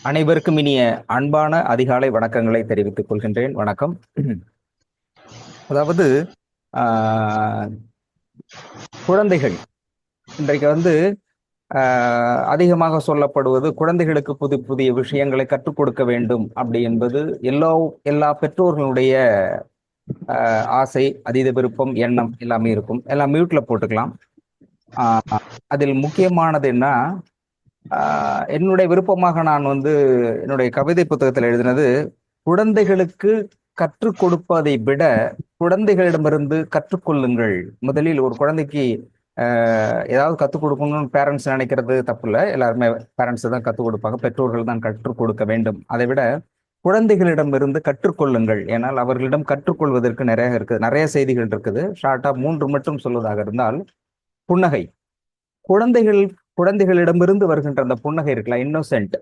அனைவருக்கும் இனிய அன்பான அதிகாலை வணக்கங்களை தெரிவித்துக் கொள்கின்றேன். வணக்கம். அதாவது ஆஹ், குழந்தைகள் இன்றைக்கு அதிகமாக சொல்லப்படுவது குழந்தைகளுக்கு புது புதிய விஷயங்களை கற்றுக் கொடுக்க வேண்டும் அப்படி என்பது எல்லா பெற்றோர்களுடைய ஆசை, அதீத விருப்பம், எண்ணம் எல்லாமே இருக்கும். எல்லாம் மியூட்ல போட்டுக்கலாம். அதில் முக்கியமானது என்ன, என்னுடைய விருப்பமாக நான் என்னுடைய கவிதை புத்தகத்தில் எழுதினது, குழந்தைகளுக்கு கற்றுக் கொடுப்பதை விட குழந்தைகளிடமிருந்து கற்றுக்கொள்ளுங்கள். முதலில் ஒரு குழந்தைக்கு ஏதாவது கற்றுக் கொடுக்கணும்னு பேரண்ட்ஸ் நினைக்கிறது தப்பு இல்லை. எல்லாருமே பேரண்ட்ஸ் தான் கற்றுக் கொடுப்பாங்க, பெற்றோர்கள் தான் கற்றுக் கொடுக்க வேண்டும். அதை விட குழந்தைகளிடமிருந்து கற்றுக்கொள்ளுங்கள். ஏன்னால் அவர்களிடம் கற்றுக்கொள்வதற்கு நிறைய செய்திகள் இருக்குது. ஷார்ட்டா 3 மட்டும் சொல்வதாக இருந்தால், புன்னகை. குழந்தைகள் குழந்தைகளிடமிருந்து வருகின்ற அந்த புன்னகை இருக்கலாம், இன்னோசென்ட்,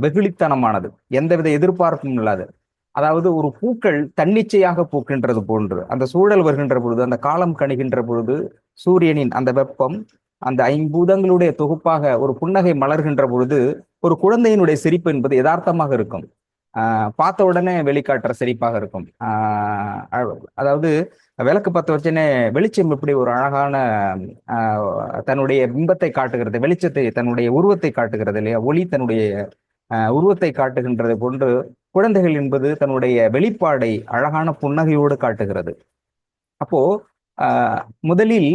வெகுளித்தனமானது, எந்தவித எதிர்பார்ப்பும் இல்லாது. அதாவது ஒரு பூக்கள் தன்னிச்சையாக பூக்கின்றது போன்று அந்த சூழல் வருகின்ற பொழுது, அந்த காலம் கணிகின்ற பொழுது, சூரியனின் அந்த வெப்பம், அந்த ஐம்பூதங்களுடைய தொகுப்பாக ஒரு புன்னகை மலர்கின்ற பொழுது ஒரு குழந்தையினுடைய சிரிப்பு என்பது யதார்த்தமாக இருக்கும். பார்த்த உடனே வெளிக்காட்டுற சிரிப்பாக இருக்கும். அதாவது விளக்கு பத்த வச்சுன்னே வெளிச்சம் எப்படி ஒரு அழகான தன்னுடைய பிம்பத்தை காட்டுகிறது, வெளிச்சத்தை, தன்னுடைய உருவத்தை காட்டுகிறது இல்லையா? ஒளி தன்னுடைய உருவத்தை காட்டுகின்றது போன்று குழந்தைகள் என்பது தன்னுடைய வெளிப்பாடை அழகான புன்னகையோடு காட்டுகிறது. அப்போ முதலில்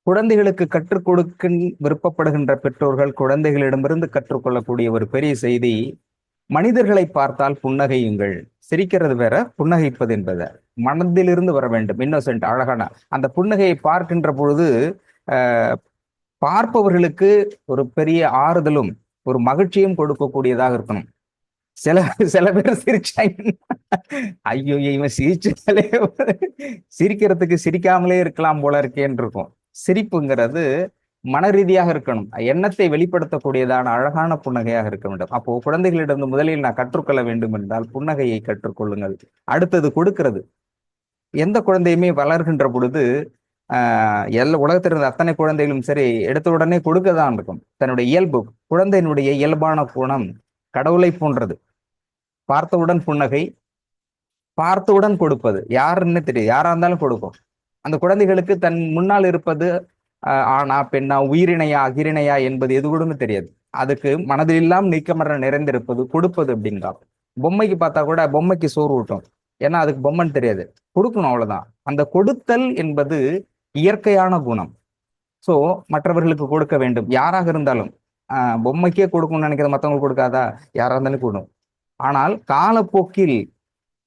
குழந்தைகளுக்கு கற்றுக் கொடுக்க விருப்பப்படுகின்ற பெற்றோர்கள் குழந்தைகளிடமிருந்து கற்றுக்கொள்ளக்கூடிய ஒரு பெரிய செய்தி, மனிதர்களை பார்த்தால் புன்னகையுங்கள். சிரிக்கிறது வேற, புன்னகைப்பது என்பது மனதிலிருந்து வர வேண்டும். இன்னோசென்ட், அழகான அந்த புன்னகையை பார்க்கின்ற பொழுது பார்ப்பவர்களுக்கு ஒரு பெரிய ஆறுதலும் ஒரு மகிழ்ச்சியும் கொடுக்கக்கூடியதாக இருக்கணும். சில சில பேர் சிரிச்சாங்க, ஐயோ இவன் சிரிச்சாலே சிரிக்கிறதுக்கு சிரிக்காமலே இருக்கலாம் போல இருக்கேன்னு இருக்கும். சிரிப்புங்கிறது மன ரீதியாக இருக்கணும், எண்ணத்தை வெளிப்படுத்தக்கூடியதான அழகான புன்னகையாக இருக்க வேண்டும். அப்போ குழந்தைகளிடம் முதலில் நான் கற்றுக்கொள்ள வேண்டும் என்றால் புன்னகையை கற்றுக்கொள்ளுங்கள். அடுத்தது கொடுக்கிறது. எந்த குழந்தையுமே வளர்கின்ற பொழுது எல்லா உலகத்தில் இருந்த அத்தனை குழந்தைகளும் சரி, எடுத்த உடனே கொடுக்க தான் இருக்கும். தன்னுடைய இயல்பு, குழந்தையினுடைய இயல்பான குணம் கடவுளை போன்றது. பார்த்தவுடன் புன்னகை, பார்த்தவுடன் கொடுப்பது. யாருன்னு தெரியும், யாரா இருந்தாலும் கொடுக்கும். அந்த குழந்தைகளுக்கு தன் முன்னால் இருப்பது ஆனா பெண்ணா, உயிரினையா அகிரிணையா என்பது எது கூடமே தெரியாது. அதுக்கு மனதிலெல்லாம் நீக்கமர நிறைந்திருப்பது கொடுப்பது அப்படின்றா. பொம்மைக்கு பார்த்தா கூட பொம்மைக்கு சோறு ஊட்டும், ஏன்னா அதுக்கு பொம்மைன்னு தெரியாது, கொடுக்கணும், அவ்வளவுதான். அந்த கொடுத்தல் என்பது இயற்கையான குணம். சோ மற்றவர்களுக்கு கொடுக்க வேண்டும், யாராக இருந்தாலும். பொம்மைக்கே கொடுக்கணும்னு நினைக்கிறது மற்றவங்களுக்கு கொடுக்காதா? யாரா இருந்தாலும் கொடுக்கும். ஆனால் காலப்போக்கில்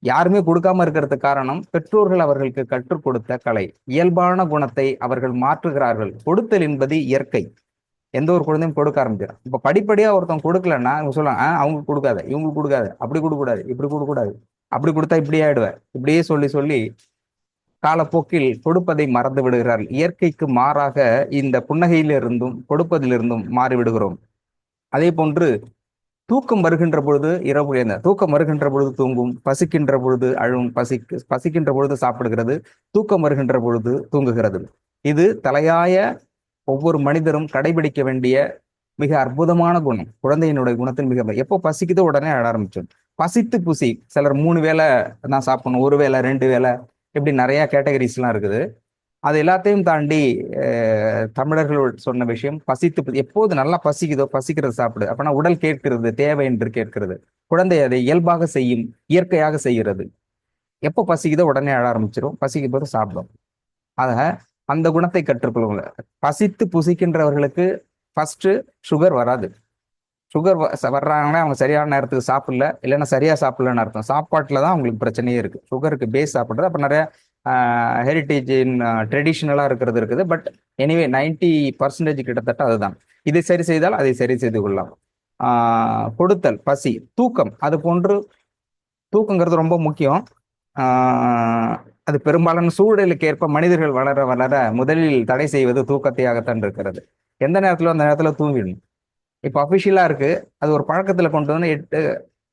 யாருமே கொடுக்காம இருக்கிறதுக்கு காரணம், பெற்றோர்கள் அவர்களுக்கு கற்றுக் கொடுத்த கலை, இயல்பான குணத்தை அவர்கள் மாற்றுகிறார்கள். கொடுத்தல் என்பது இயற்கை. எந்த ஒரு குழந்தையும் கொடுக்க ஆரம்பிக்கிறான். இப்ப படிப்படியா ஒருத்தவங்க கொடுக்கலன்னா இவங்க சொல்லுவாங்க, அவங்க கொடுக்காத, இவங்களுக்கு கொடுக்காது, அப்படி கொடுக்கூடாது, இப்படி கொடுக்கூடாது, அப்படி கொடுத்தா இப்படி ஆயிடுவேன், இப்படியே சொல்லி சொல்லி காலப்போக்கில் கொடுப்பதை மறந்து விடுகிறார்கள். இயற்கைக்கு மாறாக இந்த புன்னகையிலிருந்தும் கொடுப்பதிலிருந்தும் மாறிவிடுகிறோம். அதே போன்று தூக்கம் வருகின்ற பொழுது இரவு தூக்கம் வருகின்ற பொழுது தூங்கும், பசிக்கின்ற பொழுது அழும், பசிக்கின்ற பொழுது சாப்பிடுகிறது, தூக்கம் வருகின்ற பொழுது தூங்குகிறது. இது தலையாய ஒவ்வொரு மனிதரும் கடைபிடிக்க வேண்டிய மிக அற்புதமான குணம். குழந்தையினுடைய குணத்தின் மிக, எப்போ பசிக்குதோ உடனே அழ ஆரம்பிச்சோம். பசித்து புசி. சிலர் 3 வேளை தான் சாப்பிடணும், 1 வேளை 2 வேளை, இப்படி நிறைய கேட்டகரிஸ் எல்லாம் இருக்குது. அது எல்லாத்தையும் தாண்டி தமிழர்கள் சொன்ன விஷயம் பசித்து, எப்போது நல்லா பசிக்குதோ பசிக்கிறது சாப்பிடு. அப்பனா உடல் கேட்கிறது, தேவை என்று கேட்கிறது. குழந்தை அதை இயல்பாக செய்யும், இயற்கையாக செய்கிறது. எப்போ பசிக்குதோ உடனே அழ ஆரம்பிச்சிடும், பசிக்கும் போது சாப்பிடும். ஆக அந்த குணத்தை கற்றுக்கொள்ளுங்க. பசித்து புசிக்கின்றவர்களுக்கு ஃபர்ஸ்ட் சுகர் வராது. சுகர் வர்றாங்கன்னா அவங்க சரியான நேரத்துக்கு சாப்பிடல, இல்லைன்னா சரியா சாப்பிடலன்னு அர்த்தம். சாப்பாட்டுல தான் அவங்களுக்கு பிரச்சனையே இருக்கு. சுகருக்கு பேஸ் சாப்பிட்றது. அப்ப நிறைய ஹெரிட்டேஜ் ட்ரெடிஷ்னலா இருக்கிறது இருக்குது. பட் எனிவே 90% கிட்டத்தட்ட அதுதான். இதை சரி செய்தால் அதை சரி செய்து கொள்ளலாம். கொடுத்தல், பசி, தூக்கம், அது போன்று தூக்கங்கிறது ரொம்ப முக்கியம். அது பெரும்பாலான சூழலுக்கு ஏற்ப மனிதர்கள் வளர வளர முதலில் தடை செய்வது தூக்கத்தையாகத்தான் இருக்கிறது. எந்த நேரத்துல அந்த நேரத்துல தூங்கிடணும். இப்ப அபிஷியலா இருக்கு, அது ஒரு பழக்கத்துல கொண்டு வந்து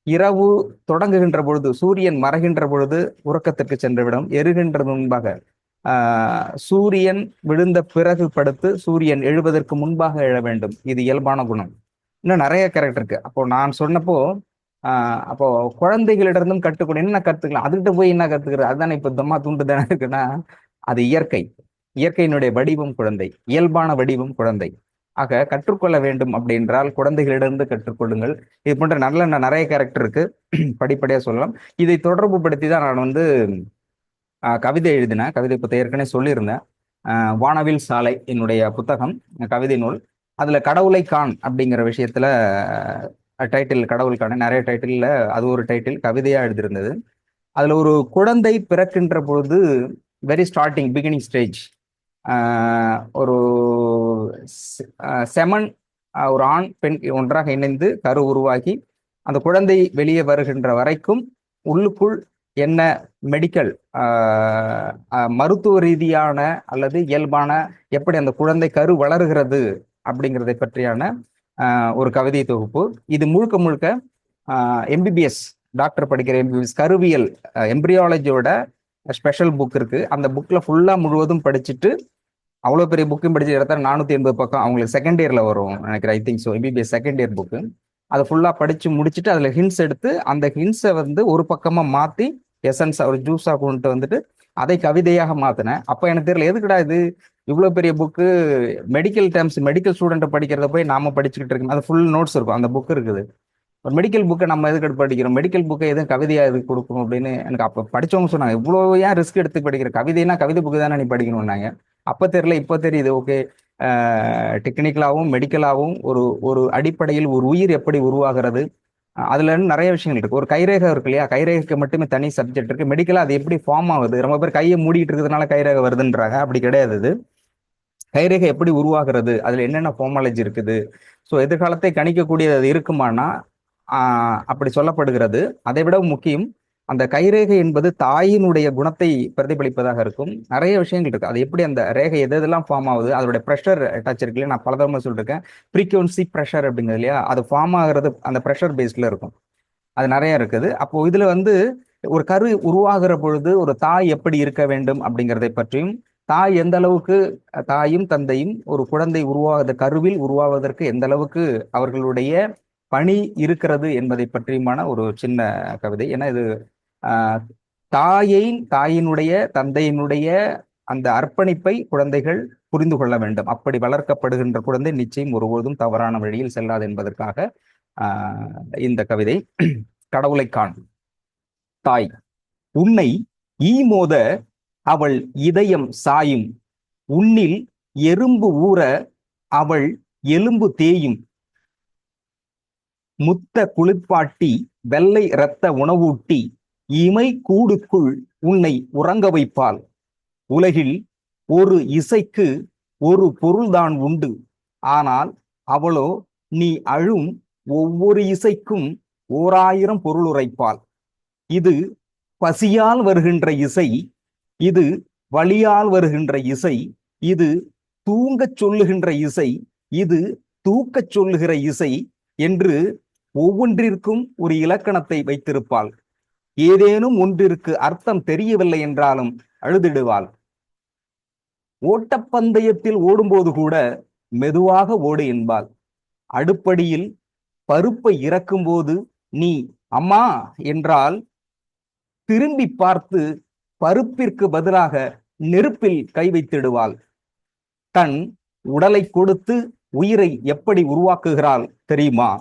இரவு தொடங்குகின்ற பொழுது, சூரியன் மறைகின்ற பொழுது உறக்கத்திற்கு சென்றுவிடும். எருகின்றது முன்பாக, சூரியன் விழுந்த பிறகு படுத்து சூரியன் எழுவதற்கு முன்பாக எழ வேண்டும். இது இயல்பான குணம். இன்னும் நிறைய கேரக்டர் இருக்கு. அப்போ நான் சொன்னப்போ அப்போ குழந்தைகளிடந்தும் கற்றுக்கணும். என்ன கத்துக்கலாம், அதுகிட்ட போய் என்ன கத்துக்கிறது, அதுதானே இப்ப தம்மா தூண்டு தானே இருக்குன்னா, அது இயற்கை. இயற்கையினுடைய வடிவம் குழந்தை, இயல்பான வடிவம் குழந்தை. ஆக கற்றுக்கொள்ள வேண்டும் அப்படி என்றால் குழந்தைகளிடந்து கற்றுக்கொள்ளுங்கள். இது போன்ற நல்ல நிறைய கேரக்டர் இருக்கு, படிப்படியா சொல்லலாம். இதை தொடர்பு படுத்தி தான் நான் வந்து கவிதை எழுதினேன். கவிதை புத்தகம் ஏற்கனவே சொல்லியிருந்தேன். வானவில் சாலை என்னுடைய புத்தகம், கவிதை நூல். அதுல கடவுளை காண் அப்படிங்கிற விஷயத்துல டைட்டில் கடவுள் காண, நிறைய டைட்டில்ல அது ஒரு டைட்டில் கவிதையா எழுதியிருந்தது. அதுல ஒரு குழந்தை பிறக்கின்ற பொழுது வெரி ஸ்டார்டிங் பிகினிங் ஸ்டேஜ், ஒரு செமன், ஒரு ஆண் பெண் ஒன்றாக இணைந்து கரு உருவாகி அந்த குழந்தை வெளியே வருகின்ற வரைக்கும் உள்ளுக்குள் என்ன மெடிக்கல் மருத்துவ ரீதியான அல்லது இயல்பான எப்படி அந்த குழந்தை கரு வளருகிறது அப்படிங்கிறதை பற்றியான ஒரு கவிதை தொகுப்பு. இது முழுக்க முழுக்க எம்பிபிஎஸ் டாக்டர் படிக்கிற எம்பிபிஎஸ் கருவியல் எம்பிரியாலஜியோட ஸ்பெஷல் புக் இருக்கு. அந்த புக்ல ஃபுல்லா முழுவதும் படிச்சுட்டு, அவ்வளோ பெரிய புக்கும் படிச்சு இடத்துல 480 பக்கம், அவங்களுக்கு செகண்ட் இயர்ல வரும் நினைக்கிறேன், I think so, MBBS second year book. அதை ஃபுல்லா படிச்சு முடிச்சுட்டு அதுல ஹிண்ட்ஸ் எடுத்து அந்த ஹிண்ட்ஸை வந்து ஒரு பக்கமா மாத்தி எசன்ஸா ஒரு ஜூஸா கொண்டு வந்துட்டு அதை கவிதையாக மாத்தினேன். அப்ப எனக்கு தெரியல எதுக்குடா இது இவ்வளவு பெரிய book, medical terms medical student படிக்கிறத போய் நாம படிச்சுக்கிட்டு இருக்கோம். அது ஃபுல் நோட்ஸ் இருக்கும், அந்த புக் இருக்குது. ஒரு மெடிக்கல் புக்கை நம்ம எதுக்கு படிக்கிறோம், மெடிக்கல் புக்கை எதுவும் கவிதையா எதுக்கு கொடுக்கணும் அப்படின்னு எனக்கு அப்ப படிச்சவங்க சொன்னாங்க. இவ்வளோ ஏன் ரிஸ்க் எடுத்து படிக்கிற, கவிதைனா கவிதை புக்கு தானே நீ படிக்கணும்னாங்க. அப்ப தெரியல, இப்போ தெரியுது. ஓகே, டெக்னிக்கலாகவும் மெடிக்கலாகவும் ஒரு ஒரு அடிப்படையில் ஒரு உயிர் எப்படி உருவாகிறது, அதுல இருந்து நிறைய விஷயங்கள் இருக்கு. ஒரு கைரேகை இருக்கு இல்லையா, கைரேகைக்கு மட்டுமே தனி சப்ஜெக்ட் இருக்கு. மெடிக்கலா அது எப்படி ஃபார்ம் ஆகுது, ரொம்ப பேர் கையை மூடிட்டு இருக்கிறதுனால கைரேகை வருதுன்றாங்க, அப்படி கிடையாது. இது கைரேகை எப்படி உருவாகிறது, அதுல என்னென்ன ஃபார்மாலஜி இருக்குது, ஸோ எதிர்காலத்தை கணிக்கக்கூடியது அது இருக்குமானா அப்படி சொல்லப்படுகிறது. அதை விட முக்கியம், அந்த கைரேகை என்பது தாயினுடைய குணத்தை பிரதிபலிப்பதாக இருக்கும். நிறைய விஷயங்கள் இருக்கு. அது எப்படி அந்த ரேகை எதெல்லாம் ஃபார்ம் ஆகுது, அதோட ப்ரெஷர் டச் இருக்கு இல்லையா, நான் பல தடவை சொல்லிருக்கேன், ஃப்ரீக்வன்சி ப்ரெஷர் அப்படிங்கிறது இல்லையா, அது ஃபார்ம் ஆகிறது அந்த ப்ரெஷர் பேஸ்ல இருக்கும். அது நிறைய இருக்குது. அப்போ இதுல வந்து ஒரு கரு உருவாகிற பொழுது ஒரு தாய் எப்படி இருக்க வேண்டும் அப்படிங்கிறதை பற்றியும், தாய் எந்த அளவுக்கு, தாயும் தந்தையும் ஒரு குழந்தை உருவாகுத கருவில் உருவாவதற்கு எந்த அளவுக்கு அவர்களுடைய பணி இருக்கிறது என்பதை பற்றியுமான ஒரு சின்ன கவிதை. ஏன்னா இது தாயினுடைய தந்தையினுடைய அந்த அர்ப்பணிப்பை குழந்தைகள் புரிந்து கொள்ள வேண்டும். அப்படி வளர்க்கப்படுகின்ற குழந்தை நிச்சயம் ஒருபோதும் தவறான வழியில் செல்லாது என்பதற்காக இந்த கவிதை. கடவுளை காண். தாய், உன்னை ஈமோத அவள் இதயம் சாயும், உன்னில் எறும்பு ஊற அவள் எலும்பு தேயும், முத்த குளிர்பாட்டி வெள்ளை இரத்த உணவூட்டி இமை கூடுக்குள் உன்னை உறங்க வைப்பாள். உலகில் ஒரு இசைக்கு ஒரு பொருள்தான் உண்டு, ஆனால் அவளோ நீ அழும் ஒவ்வொரு இசைக்கும் 1000 பொருள் உரைப்பாள். இது பசியால் வருகின்ற இசை, இது வலியால் வருகின்ற இசை, இது தூங்கச் சொல்லுகின்ற இசை, இது தூக்கச் சொல்லுகிற இசை என்று ஒவ்வொன்றிற்கும் ஒரு இலக்கணத்தை வைத்திருப்பாள். ஏதேனும் ஒன்றிற்கு அர்த்தம் தெரியவில்லை என்றாலும் அழுதிடுவாள். ஓட்டப்பந்தயத்தில் ஓடும்போது கூட மெதுவாக ஓடு என்பாள். அடுப்படியில் பருப்பை இறக்கும் போது நீ அம்மா என்றால் திரும்பி பார்த்து பருப்பிற்கு பதிலாக நெருப்பில் கை வைத்திடுவாள். தன் உடலை கொடுத்து உயிரை எப்படி உருவாக்குகிறாள் தெரியுமா?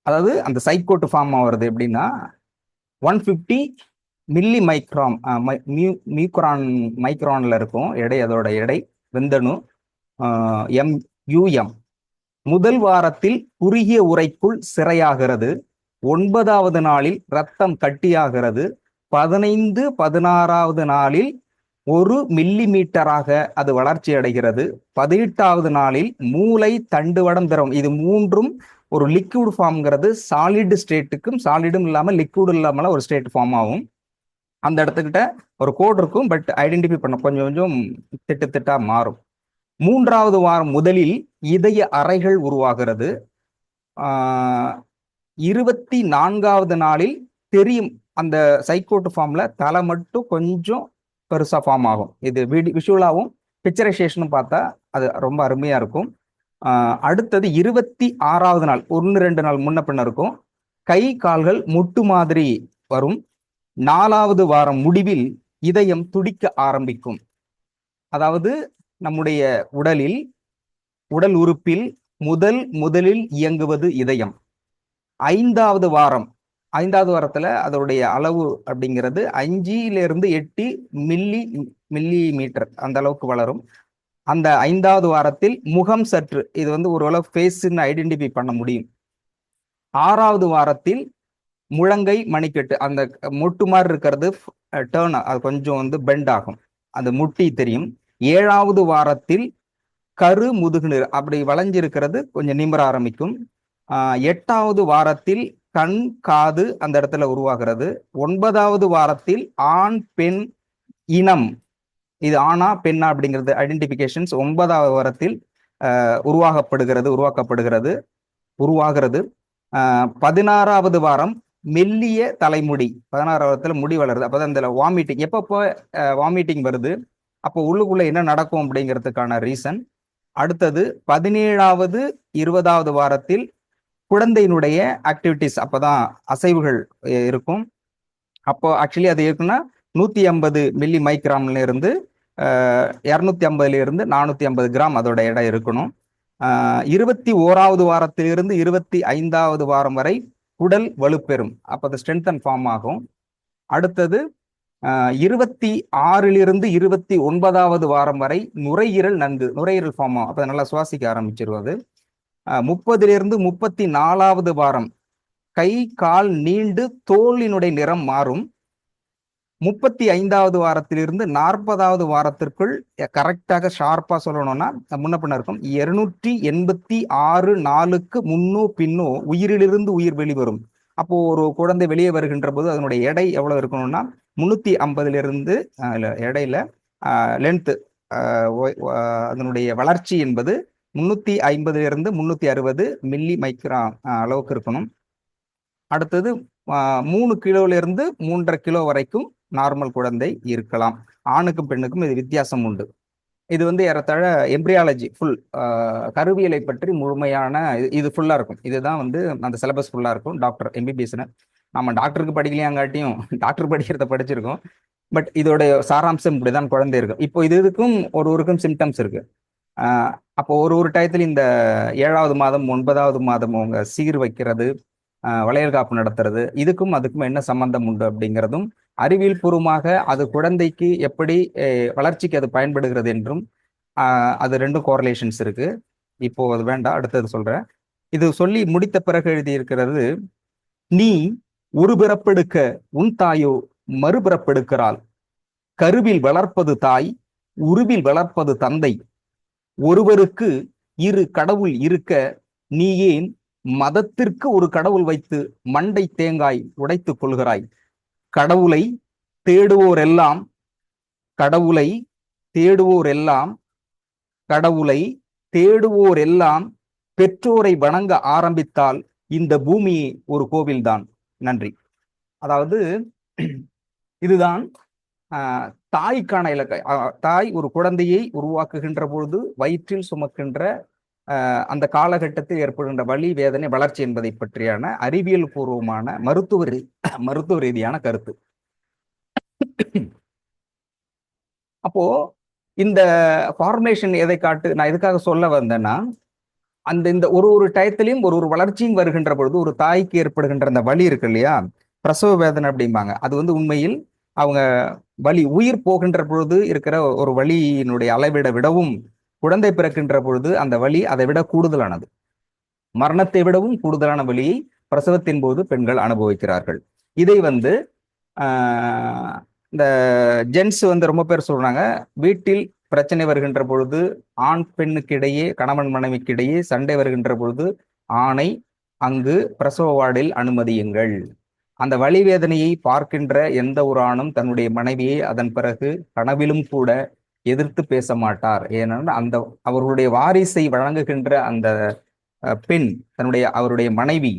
அதாவது அந்த சைக்கோட்டு ஃபார்ம் ஆகிறது எப்படின்னா, 150 மில்லி மைக்ரான்ல இருக்கும் எடை, அதோட எடை விந்தணு MUM. முதல் வாரத்தில் குறுகிய உறைக்குள் சிறையாகிறது. 9வது நாளில் ரத்தம் கட்டியாகிறது. 15, 16வது நாளில் 1 மில்லிமீட்டராக அது வளர்ச்சி அடைகிறது. 18வது நாளில் மூளை தண்டுவடம் திரவம், இது மூன்றும் ஒரு லிக்விட் ஃபார்ம்ங்கிறது சாலிட் ஸ்டேட்டுக்கும், சாலிடும் இல்லாமல் லிக்விட் இல்லாமல ஒரு ஸ்டேட் ஃபார்ம் ஆகும். அந்த இடத்துக்கிட்ட ஒரு கோட் இருக்கும், பட் ஐடென்டிஃபை பண்ண கொஞ்சம் கொஞ்சம் திட்டா மாறும். 3வது வாரம் முதலில் இதய அறைகள் உருவாகிறது. 24வது நாளில் தெரியும், அந்த சைக்கோட்டு ஃபார்ம்ல தலை மட்டும் கொஞ்சம் பெருசா ஃபார்ம் ஆகும். இது விஷுவலாகவும் பிக்சரைசேஷனும் பார்த்தா அது ரொம்ப அருமையா இருக்கும். அடுத்தது 26வது நாள், 1-2 நாள் முன்ன பின்ன இருக்கும். கை கால்கள் முட்டு மாதிரி வரும். 4வது வாரம் முடிவில் இதயம் துடிக்க ஆரம்பிக்கும். அதாவது நம்முடைய உடல் உறுப்பில் முதலில் இயங்குவது இதயம். 5வது வாரத்துல அதோடைய அளவு அப்படிங்கிறது 5-8 மில்லி மீட்டர் அந்த அளவுக்கு வளரும். அந்த 5வது வாரத்தில் முகம் சற்று, இது ஓரளவு ஃபேஸ்ன்னு ஐடென்டிஃபை பண்ண முடியும். 6வது வாரத்தில் முழங்கை மணிக்கட்டு, அந்த முட்டு மாதிரி இருக்கிறது டேர்ன், அது கொஞ்சம் பெண்ட் ஆகும், அந்த முட்டி தெரியும். 7வது வாரத்தில் கரு முதுகு அப்படி வளைஞ்சிருக்கிறது கொஞ்சம் நிமிர ஆரம்பிக்கும். 8வது வாரத்தில் கண் காது அந்த இடத்துல உருவாகிறது. 9வது வாரத்தில் ஆண் பெண் இனம், இது ஆணா பெண்ணா அப்படிங்கிறது ஐடென்டிபிகேஷன்ஸ் 9வது வாரத்தில் உருவாகிறது. 16வது வாரம் மெல்லிய தலைமுடி, 16வது வாரத்துல முடி வளருது. அப்பதான் இந்த வாமிட்டிங், எப்பப்போ வாமிட்டிங் வருது, அப்போ உள்ளுக்குள்ள என்ன நடக்கும் அப்படிங்கிறதுக்கான ரீசன். அடுத்தது 17வது 20வது வாரத்தில் குழந்தையினுடைய ஆக்டிவிட்டிஸ், அப்பதான் அசைவுகள் இருக்கும். அப்போ ஆக்சுவலி அது இருக்குன்னா 150 மில்லி மைக்ராம்ல இருந்து 250 இருந்து 450 கிராம் அதோட எடை இருக்கணும். 21வது வாரத்திலிருந்து 25வது வாரம் வரை உடல் வலுப்பெறும், அப்போ அது ஸ்ட்ரென்த் அண்ட் ஃபார்ம் ஆகும். அடுத்தது 26லிருந்து 29வது வாரம் வரை நுரையீரல் ஃபார்ம் ஆகும், அப்போ நல்லா சுவாசிக்க ஆரம்பிச்சிருவது. 30லிருந்து 34வது வாரம் கை கால் நீண்டு தோலினுடைய நிறம் மாறும். 35வது வாரத்திலிருந்து 40வது வாரத்திற்குள் கரெக்டாக ஷார்ப்பா சொல்லணும்னா முன்ன பின்ன இருக்கும். 286 நாளுக்கு முன்னோ பின்னோ உயிரிலிருந்து உயிர் வெளிவரும். அப்போ ஒரு குழந்தை வெளியே வருகின்ற போது அதனுடைய எடை எவ்வளவு இருக்கணும்னா 350 எடையில லென்த், அதனுடைய வளர்ச்சி என்பது 350 360 மில்லி மைக்ரான் அளவுக்கு இருக்கணும். அடுத்தது 3 கிலோவிலிருந்து 3.5 கிலோ வரைக்கும் நார்மல் குழந்தை இருக்கலாம். ஆணுக்கும் பெண்ணுக்கும் இது வித்தியாசம் உண்டு. இது ஏறத்தாழ எம்ப்ரியாலஜி ஃபுல் கருவியலை பற்றி முழுமையான இது ஃபுல்லா இருக்கும். இதுதான் அந்த சிலபஸ் ஃபுல்லா இருக்கும். டாக்டர் எம்பிபிஎஸ்னு நம்ம டாக்டருக்கு படிக்கலையாங்காட்டியும் டாக்டர் படிக்கிறத படிச்சிருக்கோம். பட் இதோட சாராம்சம் இப்படிதான் குழந்தை இருக்கும். இப்போ இதுக்கும் ஒருவருக்கும் சிம்டம்ஸ் இருக்கு. அப்போ ஒரு டயத்தில் இந்த 7வது மாதம் 9வது மாதம் அவங்க சீர் வைக்கிறது, வளையல் காப்பு நடத்துறது, இதுக்கும் அதுக்கும் என்ன சம்பந்தம் உண்டு அப்படிங்கிறதும் அறிவியல் பூர்வமாக அது குழந்தைக்கு எப்படி வளர்ச்சிக்கு அது பயன்படுகிறது என்றும் அது ரெண்டும் கோரிலேஷன்ஸ் இருக்கு. இப்போ அது வேண்டாம், அடுத்தது சொல்றேன். இது சொல்லி முடித்த பிறகு எழுதியிருக்கிறது, நீ ஒரு பிறப்பெடுக்க உன் தாயோ மறுபிறப்பெடுக்கிறாள், கருவில் வளர்ப்பது தாய், உருவில் வளர்ப்பது தந்தை, ஒருவருக்கு இரு கடவுள் இருக்க நீ ஏன் மதத்திற்கு ஒரு கடவுள் வைத்து மண்டை தேங்காய் உடைத்துக் கொள்கிறாய். கடவுளை தேடுவோரெல்லாம் பெற்றோரை வணங்க ஆரம்பித்தால் இந்த பூமியே ஒரு கோவில்தான். நன்றி. அதாவது இதுதான் தாய்க்கான இலக்கை. தாய் ஒரு குழந்தையை உருவாக்குகின்ற பொழுது வயிற்றில் சுமக்கின்ற அந்த காலகட்டத்தில் ஏற்படுகின்ற வலி, வேதனை, வளர்ச்சி என்பதை பற்றியான அறிவியல் பூர்வமான மருத்துவ ரீதியான கருத்து. அப்போ இந்த ஃபார்மேஷன் எதை நான் எதுக்காக சொல்ல வந்தேன்னா, இந்த ஒரு டயத்திலையும் ஒரு வளர்ச்சியும் வருகின்ற பொழுது ஒரு தாய்க்கு ஏற்படுகின்ற அந்த வலி இருக்கு இல்லையா, பிரசவ வேதனை அப்படிம்பாங்க. அது உண்மையில் அவங்க வலி உயிர் போகின்ற பொழுது இருக்கிற ஒரு வலியினுடைய அளவிட விடவும் குழந்தை பிறக்கின்ற பொழுது அந்த வலி அதை விட கூடுதலானது. மரணத்தை விடவும் கூடுதலான வலியை பிரசவத்தின் போது பெண்கள் அனுபவிக்கிறார்கள். இதை இந்த ஜென்ஸ் ரொம்ப பேர் சொல்றாங்க, வீட்டில் பிரச்சனை வருகின்ற பொழுது ஆண் பெண்ணுக்கு இடையே, கணவன் மனைவிக்கு இடையே சண்டை வருகின்ற பொழுது ஆணை அங்கு பிரசவ வார்டில் அனுமதியுங்கள். அந்த வலி வேதனையை பார்க்கின்ற எந்த ஒரு ஆணும் தன்னுடைய மனைவியை அதன் பிறகு கனவிலும் கூட எதிர்த்து பேச மாட்டார். ஏனென்றால் அவர்களுடைய வாரிசை வழங்குகின்ற அந்த பெண் அவருடைய மனைவி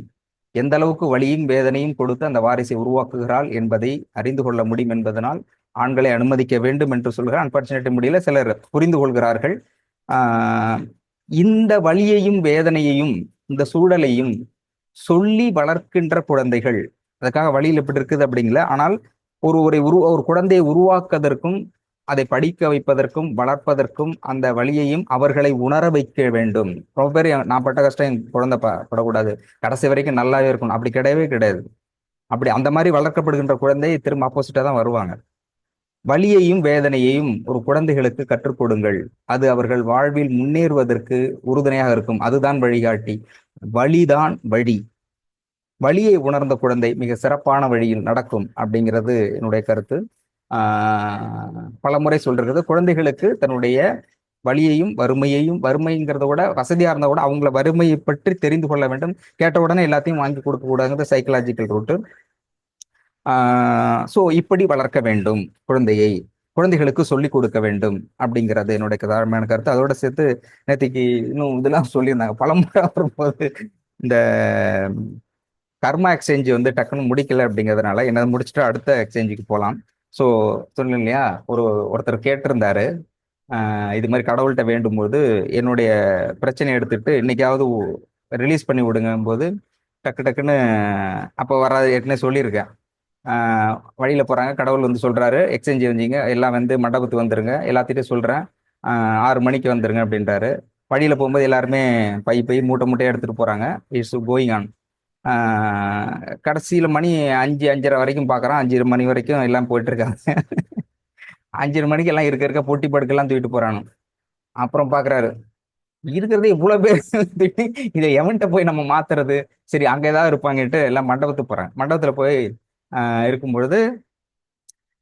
எந்த அளவுக்கு வலியும் வேதனையும் கொடுத்து அந்த வாரிசை உருவாக்குகிறாள் என்பதை அறிந்து கொள்ள முடியும் என்பதனால் ஆண்களை அனுமதிக்க வேண்டும் என்று சொல்கிறார். அன்பார்ச்சுனேட்லி முடியல, சிலர் புரிந்து கொள்கிறார்கள். இந்த வலியையும் வேதனையையும் இந்த சூழலையும் சொல்லி வளர்க்கின்ற குழந்தைகள், அதுக்காக வழியில் எப்படி இருக்குது அப்படிங்கல, ஆனால் ஒரு குழந்தையை உருவாக்குவதற்கும் அதை படிக்க வைப்பதற்கும் வளர்ப்பதற்கும் அந்த வழியையும் அவர்களை உணர வைக்க வேண்டும். ரொம்ப பேர் நான் பட்ட கஷ்டம் என் குழந்தை படக்கூடாது, கடைசி வரைக்கும் நல்லாவே இருக்கணும், அப்படி கிடையவே கிடையாது. அப்படி அந்த மாதிரி வளர்க்கப்படுகின்ற குழந்தை திரும்ப ஆப்போசிட்டா தான் வருவாங்க. வலியையும் வேதனையையும் ஒரு குழந்தைகளுக்கு கற்றுக் கொடுங்கள். அது அவர்கள் வாழ்வில் முன்னேறுவதற்கு உறுதுணையாக இருக்கும். அதுதான் வழிகாட்டி. வழிதான் வழி. வழியை உணர்ந்த குழந்தை மிக சிறப்பான வழியில் நடக்கும் அப்படிங்கிறது என்னுடைய கருத்து. பல முறை சொல்றது, குழந்தைகளுக்கு தன்னுடைய வலியையும் வறுமையையும், வறுமைங்கிறத விட வசதியா இருந்தா கூட அவங்கள வறுமையை பற்றி தெரிந்து கொள்ள வேண்டும். கேட்ட உடனே எல்லாத்தையும் வாங்கி கொடுக்க கூடாதுங்கிறது சைக்கலாஜிக்கல் ரூட்டு. ஸோ இப்படி வளர்க்க வேண்டும் குழந்தையை, குழந்தைகளுக்கு சொல்லிக் கொடுக்க வேண்டும் அப்படிங்கிறது என்னுடைய தாழ்மையான கருத்து. அதோட சேர்த்து நேற்றுக்கு இன்னும் இதெல்லாம் சொல்லியிருந்தாங்க பலமுறை வரும்போது, இந்த கர்மா எக்ஸ்சேஞ்ச் வந்து டக்குன்னு முடிக்கல அப்படிங்கிறதுனால என்ன முடிச்சுட்டு அடுத்த எக்ஸ்சேஞ்சுக்கு போகலாம். ஸோ சொல்லணும் இல்லையா, ஒருத்தர் கேட்டிருந்தாரு, இது மாதிரி கடவுள்கிட்ட வேண்டும் போது என்னுடைய பிரச்சனையை எடுத்துட்டு இன்னைக்காவது ரிலீஸ் பண்ணி விடுங்கும் போது டக்குன்னு அப்போ வராது, ஏற்கனவே சொல்லியிருக்கேன். வழியில போறாங்க, கடவுள் வந்து சொல்றாரு எக்ஸ்சேஞ்ச் வந்தீங்க எல்லாம் வந்து மண்டபத்துக்கு வந்துருங்க, எல்லாத்திட்டும் சொல்றேன் 6 மணிக்கு வந்துருங்க அப்படின்றாரு. வழியில போகும்போது எல்லாருமே பை மூட்டை மூட்டையா எடுத்துட்டு போறாங்க. It's going on. கடைசியில மணி 5:30 வரைக்கும் பாக்குறான். 5 மணி வரைக்கும் எல்லாம் போயிட்டு இருக்காங்க. 5 மணிக்கு எல்லாம் இருக்க பொட்டி படுக்கெல்லாம் தூக்கிட்டு போறானு. அப்புறம் பாக்குறாரு, இருக்கிறதே இவ்வளவு பேர், இதை எவன்கிட்ட போய் நம்ம மாத்துறது, சரி அங்க ஏதாவது இருப்பாங்கட்டு எல்லாம் மண்டபத்துக்கு போறாங்க. மண்டபத்துல போய் இருக்கும் பொழுது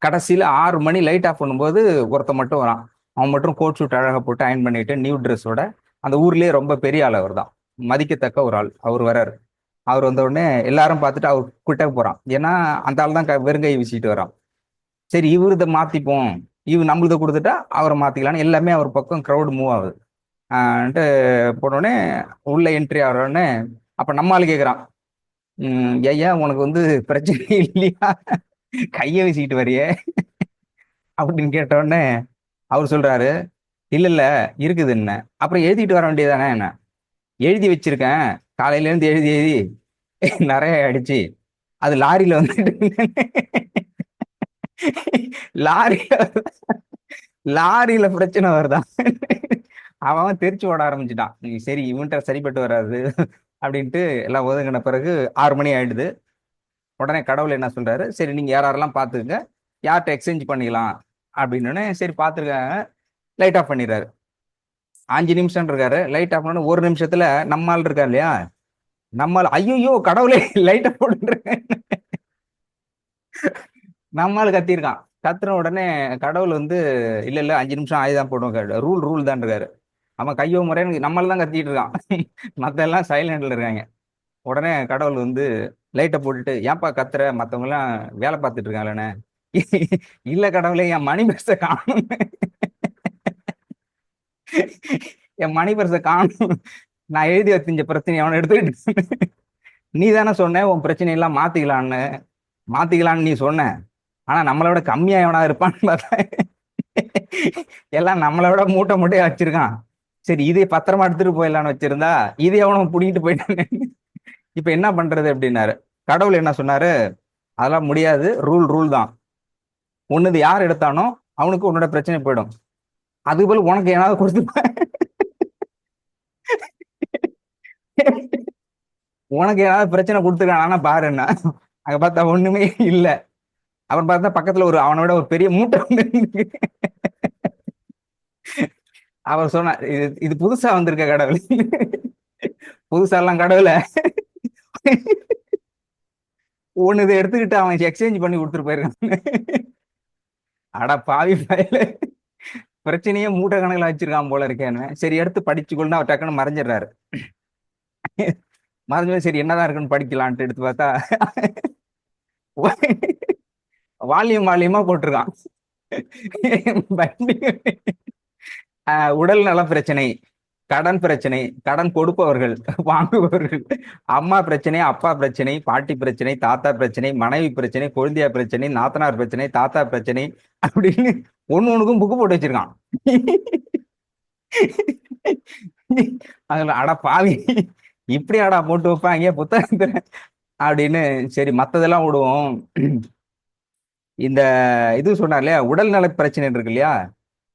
கடைசியில 6 மணி லைட் ஆஃப் பண்ணும்போது ஒருத்த மட்டும் வரான். அவன் மட்டும் கோட் ஷூட் அழகா போட்டு அயன் பண்ணிட்டு நியூ ட்ரெஸ்ஸோட, அந்த ஊர்லயே ரொம்ப பெரிய ஆள் அவர் தான், மதிக்கத்தக்க ஒரு ஆள். அவர் வர்றாரு. அவர் வந்த உடனே எல்லாரும் பார்த்துட்டு அவர் கிட்ட போறான். ஏன்னா அந்த ஆள் தான் வெறுங்கை வீசிட்டு வரான். சரி இவரு இதை மாத்திப்போம், இவர் நம்மளத கொடுத்துட்டா அவரை மாத்திக்கலான்னு எல்லாமே அவர் பக்கம் க்ரௌட் மூவ் ஆகுது. போனோடனே உள்ள என்ட்ரி ஆகிறோடனே அப்ப நம்ம ஆள் கேட்குறான், ஐயா உனக்கு வந்து பிரச்சனை இல்லையா, கையை வீசிக்கிட்டு வரையே அப்படின்னு கேட்டோடனே அவர் சொல்றாரு, இல்ல இருக்குது என்ன, அப்புறம் எழுதிட்டு வர வேண்டியதானே, என்ன எழுதி வச்சிருக்கேன் காலையில இருந்து எழுதி எழுதி நிறைய ஆயிடுச்சு, அது லாரியில வந்துட்டு லாரியில பிரச்சனை வருதான். அவன் தெரிச்சு ஓட ஆரம்பிச்சுட்டான். சரி இவன்கிட்ட சரிப்பட்டு வராது அப்படின்ட்டு எல்லாம் ஒதுங்கின பிறகு 6 மணி ஆயிடுது. உடனே கடவுள் என்ன சொல்றாரு, சரி நீங்க யாரெல்லாம் பாத்துங்க, யார்கிட்ட எக்ஸ்சேஞ்ச் பண்ணிக்கலாம் அப்படின்னு. சரி பாத்துருக்காங்க, லைட் ஆஃப் பண்ணிடுறாரு. 5 நிமிஷம் இருக்காரு, லைட் ஆஃப் பண்ண 1 நிமிஷத்துல நம்மால் இருக்கா இல்லையா, நம்மால் ஐயோ கடவுளே லைட்டை போட்டுருக்க நம்மால் கத்திருக்கான். கத்துன உடனே கடவுள் வந்து இல்ல 5 நிமிஷம் ஆயுதான் போடுவோம், ரூல் தான் இருக்காரு. அவன் கையோ முறைன்னு நம்மளால தான் கத்திட்டு இருக்கான், மத்த எல்லாம் சைலண்ட்ல இருக்காங்க. உடனே கடவுள் வந்து லைட்டை போட்டுட்டு, ஏன்பா கத்துற, மத்தவங்க எல்லாம் வேலை பார்த்துட்டு இருக்காங்களே, இல்ல கடவுளே என் மணி பர்ஸை காணும், என் மணி பர்ஸை காணும், நான் எழுதி வச்ச பிரச்சனை அவனை எடுத்துக்கிட்டு, நீ தானே சொன்ன உன் பிரச்சனை எல்லாம் மாத்திக்கலான்னு நீ சொன்ன, ஆனா நம்மளை விட கம்மியா எவனா இருப்பான்னு பார்த்தா எல்லாம் நம்மளை விட மூட்டையா வச்சிருக்கான். சரி இதே பத்திரமா எடுத்துட்டு போயிடலான்னு வச்சிருந்தா இது எவனும் புடிங்கிட்டு போயிட்டாங்க, இப்ப என்ன பண்றது அப்படின்னாரு. கடவுள் என்ன சொன்னாரு, அதெல்லாம் முடியாது, ரூல் தான், உன்னது யார் எடுத்தானோ அவனுக்கு உன்னோட பிரச்சனை போயிடும், அது போல உனக்கு ஏதாவது கொடுத்து உனக்கு ஏதாவது பிரச்சனை கொடுத்துருக்கானா பாரு என்ன. அங்க பார்த்தா ஒண்ணுமே இல்ல. அவன் பார்த்தா பக்கத்துல அவனோட ஒரு பெரிய மூட்டை வந்து அவர் சொன்ன, இது புதுசா வந்திருக்க கடவுள், புதுசா எல்லாம் கடவுள ஒண்ணு இதை எடுத்துக்கிட்டு அவன் எக்ஸ்சேஞ்ச் பண்ணி கொடுத்துட்டு போயிருக்கான். அட பாவி பயல, பிரச்சனையே மூட்டை கணக்கில் வச்சிருக்கான் போல இருக்கேன்னு. சரி எடுத்து படிச்சுக்கொண்டு அவர் டக்குன்னு மறைஞ்சிடுறாரு. மறைஞ்சு சரி என்னதான் இருக்குன்னு படிக்கலான்ட்டு எடுத்து பார்த்தா வால்யூமா போட்டிருக்கான். உடல் நல பிரச்சனை, கடன் பிரச்சனை, கடன் கொடுப்பவர்கள் வாங்குபவர்கள், அம்மா பிரச்சனை, அப்பா பிரச்சனை, பாட்டி பிரச்சனை, தாத்தா பிரச்சனை, மனைவி பிரச்சனை, குழந்தையா பிரச்சனை, நாத்தனார் பிரச்சனை, தாத்தா பிரச்சனை அப்படின்னு ஒண்ணுக்கும் புக்கு போட்டு வச்சிருக்கான். அதுல அட பாவி, இப்படி அடா போட்டு வைப்பாங்க புத்தகத்துல அப்படின்னு. சரி மத்ததெல்லாம் விடுவோம். இந்த இது சொன்னார் இல்லையா, உடல்நல பிரச்சனை இருக்கு இல்லையா,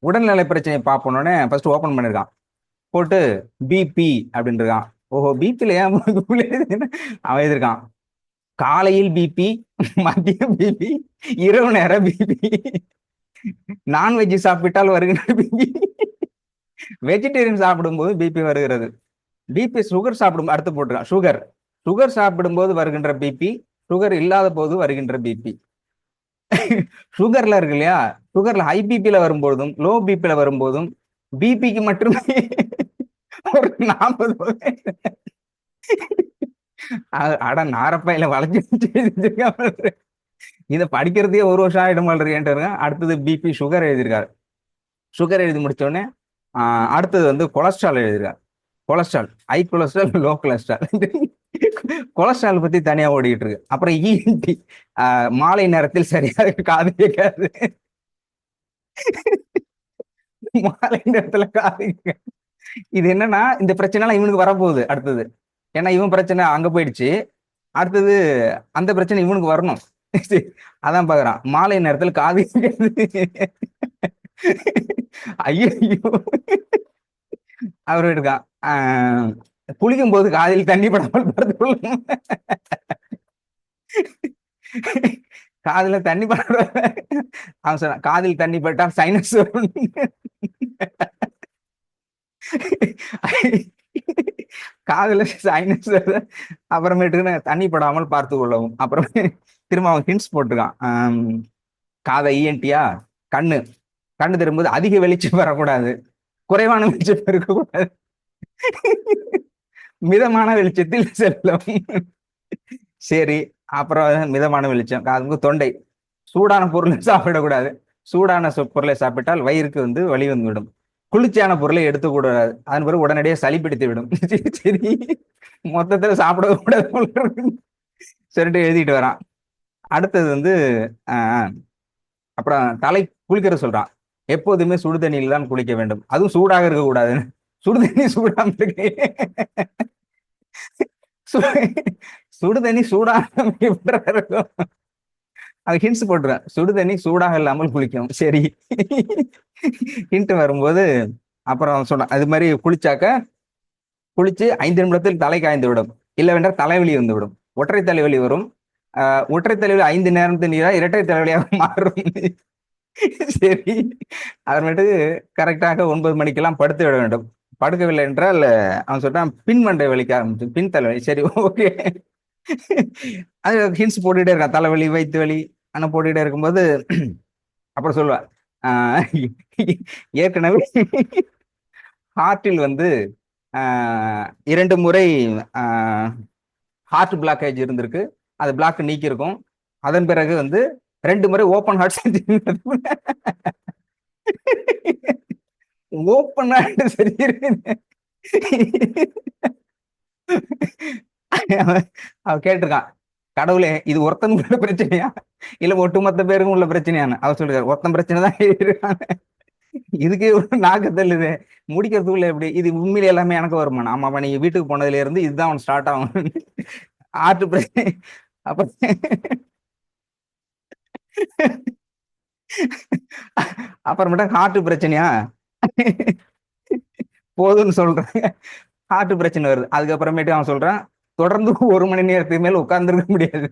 உடல்நல பிரச்சனையை பார்ப்போன்னே ஃபர்ஸ்ட் ஓபன் பண்ணிருக்கான், போட்டு பிபி அப்படின்னு இருக்கான். ஓஹோ பிபில ஏன் அவன் எழுதிருக்கான், காலையில் பிபி, மதியம் பிபி, இரவு நேரம் பிபி, நான்வெஜ் சாப்பிட்டால் வருகின்ற பிபி, வெஜிடேரியன் சாப்பிடும்போது பிபி வருகிறது. பிபி சுகர் சாப்பிடும், அடுத்து போட்டுருக்கான் சுகர், சுகர் சாப்பிடும்போது வருகின்ற பிபி, சுகர் இல்லாத போது வருகின்ற பிபி. சுகர்ல இருக்கு இல்லையா, சுகர்ல ஹை பிபில வரும்போதும் லோ பிபில வரும்போதும் பிபிக்கு மட்டுமே ஒரு 40 அட நாரப்பையில வளைஞ்சு இதை படிக்கிறதே ஒரு வருஷம் ஆயிடும் இருக்கேன். அடுத்தது பிபி சுகர் எழுதியிருக்காரு. சுகர் எழுதி முடிச்ச உடனே அடுத்தது வந்து கொலஸ்ட்ரால் எழுதியிருக்காரு. Cholesterol, high cholesterol, low cholesterol, cholesterol பத்தி தனியா ஓடிட்டு இருக்கு. அப்புறம் இஎன்டி, மாலை நேரத்தில் சரியாக காது கேட்காது, மாலை நேரத்துல காது. இது என்னன்னா இந்த பிரச்சனை எல்லாம் இவனுக்கு வரப்போகுது அடுத்தது, ஏன்னா இவன் பிரச்சனை அங்க போயிடுச்சு, அடுத்தது அந்த பிரச்சனை இவனுக்கு வரணும். அதான் பாக்குறான், மாலை நேரத்துல காது ஐயோ அவரு இருக்கான், குளிக்கும் போது காதில் தண்ணி படாமல் பார்த்து கொள்ளும். காதுல தண்ணி பட, அவன் சொன்னான் காதில் தண்ணி பட்டால் சைனஸ் வரும். காதுல சைனஸ், அப்புறமேட்டுக்கு தண்ணி படாமல் பார்த்து கொள்ளவும். அப்புறம் திரும்ப அவன் ஹிண்ட்ஸ் போட்டிருக்கான், காதை இஎன்டியா, கண்ணு, கண்ணு திரும்பும்போது அதிக வெளிச்சம் வரக்கூடாது, குறைவான வெளிச்சம் இருக்கக்கூடாது, மிதமான வெளிச்சத்தில் செல்லும். சரி, அப்புறம் மிதமான வெளிச்சம். அதுக்கு தொண்டை, சூடான பொருளை சாப்பிடக்கூடாது, சூடான பொருளை சாப்பிட்டால் வயிறுக்கு வந்து வலி வந்து விடும், குளிர்ச்சியான பொருளை எடுத்துக்கூடாது, அதன் பிறகு உடனடியாக சளி பிடித்து விடும். சரி, மொத்தத்துல சாப்பிட கூடாது சொல்லிட்டு எழுதிட்டு வரான். அடுத்தது வந்து அப்புறம் தலை குளிக்கிற சொல்றான், எப்போதுமே சுடு தண்ணியில் தான் குளிக்க வேண்டும், அதுவும் சூடாக இருக்க கூடாதுன்னு. சுடு தண்ணி சூடாம இருக்கு, சுடு தண்ணி சூடாக இருக்கும். அது ஹிண்ட்ஸ் போட்டுறேன், சுடு தண்ணி சூடாக இல்லாமல் குளிக்கும். சரி, ஹிண்ட் வரும்போது அப்புறம் சொன்ன அது மாதிரி குளிச்சாக்க, குளிச்சு 5 நிமிடத்தில் தலை காய்ந்து விடும், இல்லவென்றால் தலைவலி வந்து விடும், ஒற்றை தலைவலி வரும், ஒற்றை தலைவலி 5 நேரத்து நீரா இரட்டை தலைவலியாக மாறும். சரி, அப்புறமேட்டு கரெக்டாக 9 மணிக்கெல்லாம் படுத்து விட வேண்டும், படுக்கவில்லை என்றால் அவன் சொல்றான் பின் மண்டை வலிக்க ஆரம்பிச்சு, பின் தலைவலி. சரி ஓகே, அது ஹிண்ட்ஸ் போட்டுட்டே இருக்கான், தலைவலி வயிற்று வலி ஆனா போட்டுட்டே இருக்கும்போது அப்புறம் சொல்லுவேன், ஏற்கனவே ஹார்ட்டில் வந்து 2 முறை ஹார்ட் பிளாக்கேஜ் இருந்திருக்கு, அது பிளாக் நீக்கி இருக்கும், அதன் பிறகு வந்து 2 முறை open heart surgery, open heart surgery. அவ கேட்டிருக்கான், கடவுளே இது ஒருத்தனுக்கு உள்ள பிரச்சனையா இல்ல ஒட்டுமொத்த பேருக்கும் உள்ள பிரச்சனையான்னு. அவர் சொல்றாரு ஒருத்தன் பிரச்சனை தான் இருக்கான், இதுக்கு நாக்கு தள்ளுது முடிக்கிறதுக்குள்ள எப்படி, இது உண்மையில எல்லாமே எனக்கு வருமா? ஆமாப்பா, நீங்க வீட்டுக்கு போனதுல இருந்து இதுதான் அவன் ஸ்டார்ட் ஆகும், ஆர்ட் பிரச்சனை. அப்ப அப்புறமேட்டா ஹார்ட் பிரச்சனையா போதும்னு சொல்றாங்க, ஹார்ட் பிரச்சனை வருது. அதுக்கப்புறமேட்டு அவன் சொல்றான், தொடர்ந்து 1 மணி நேரத்துக்கு மேல உட்கார்ந்துருக்க முடியாது,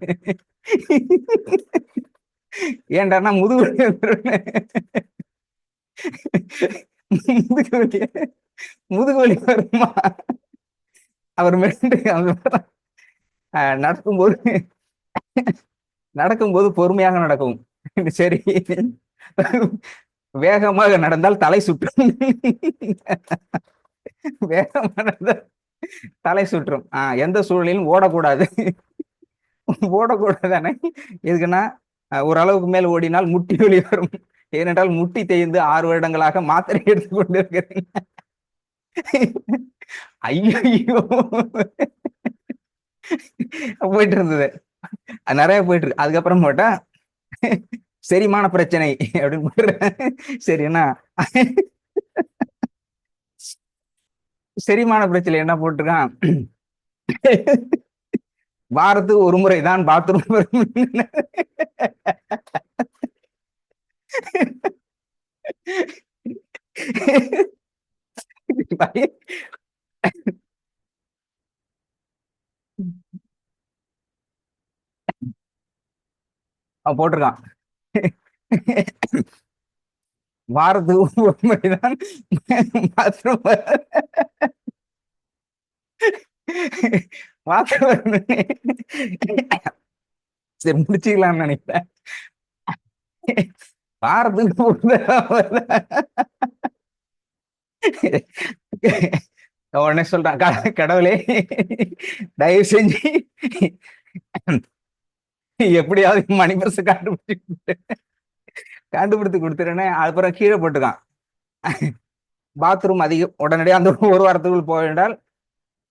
ஏன்டானா முதுகு முதுகு வலி வருமா. அப்புறமேட்டு நடக்கும்போது நடக்கும்போது பொறுமையாக நடக்கும். சரி, வேகமாக நடந்தால் தலை சுற்றும், வேகமாக நடந்தால் தலை சுற்றும். எந்த சூழலிலும் ஓடக்கூடாது, ஓடக்கூடாதானே எதுக்குன்னா ஓரளவுக்கு மேல் ஓடினால் முட்டி வலி வரும், ஏனென்றால் முட்டி தேய்ந்து 6 வருடங்களாக மாத்திரை எடுத்துக்கொண்டு இருக்கிறேன். ஐயோ போயிட்டு இருந்தது, நிறைய போயிட்டு இருக்கு. அதுக்கப்புறம் போட்டா செரிமான பிரச்சனை அப்படின்னு போடுறேன். சரிண்ணா, செரிமான பிரச்சனை என்ன போட்டிருக்கான், வாரத்துக்கு ஒரு முறை தான் பாத்ரூம் வரும். அவன் போட்டிருக்கான், வாரத்துக்கு ஒரு முறைதான் பாத்ரூம் பாத்ரூம். சரி முடிச்சுக்கலாம்னு நினைக்கிறேன். வாரத்துக்கு ஒரு தடவை உடனே சொல்றான், கடவுளே தயவு செஞ்சு எப்படியாவது மணி பர்ஸ் கண்டுபிடித்து கொடுத்துருன்னு. அதுக்கப்புறம் கீழே போட்டுக்கான், பாத்ரூம் அதிகம் உடனடியாக அந்த ஒரு வாரத்துக்குள் போக வேண்டால்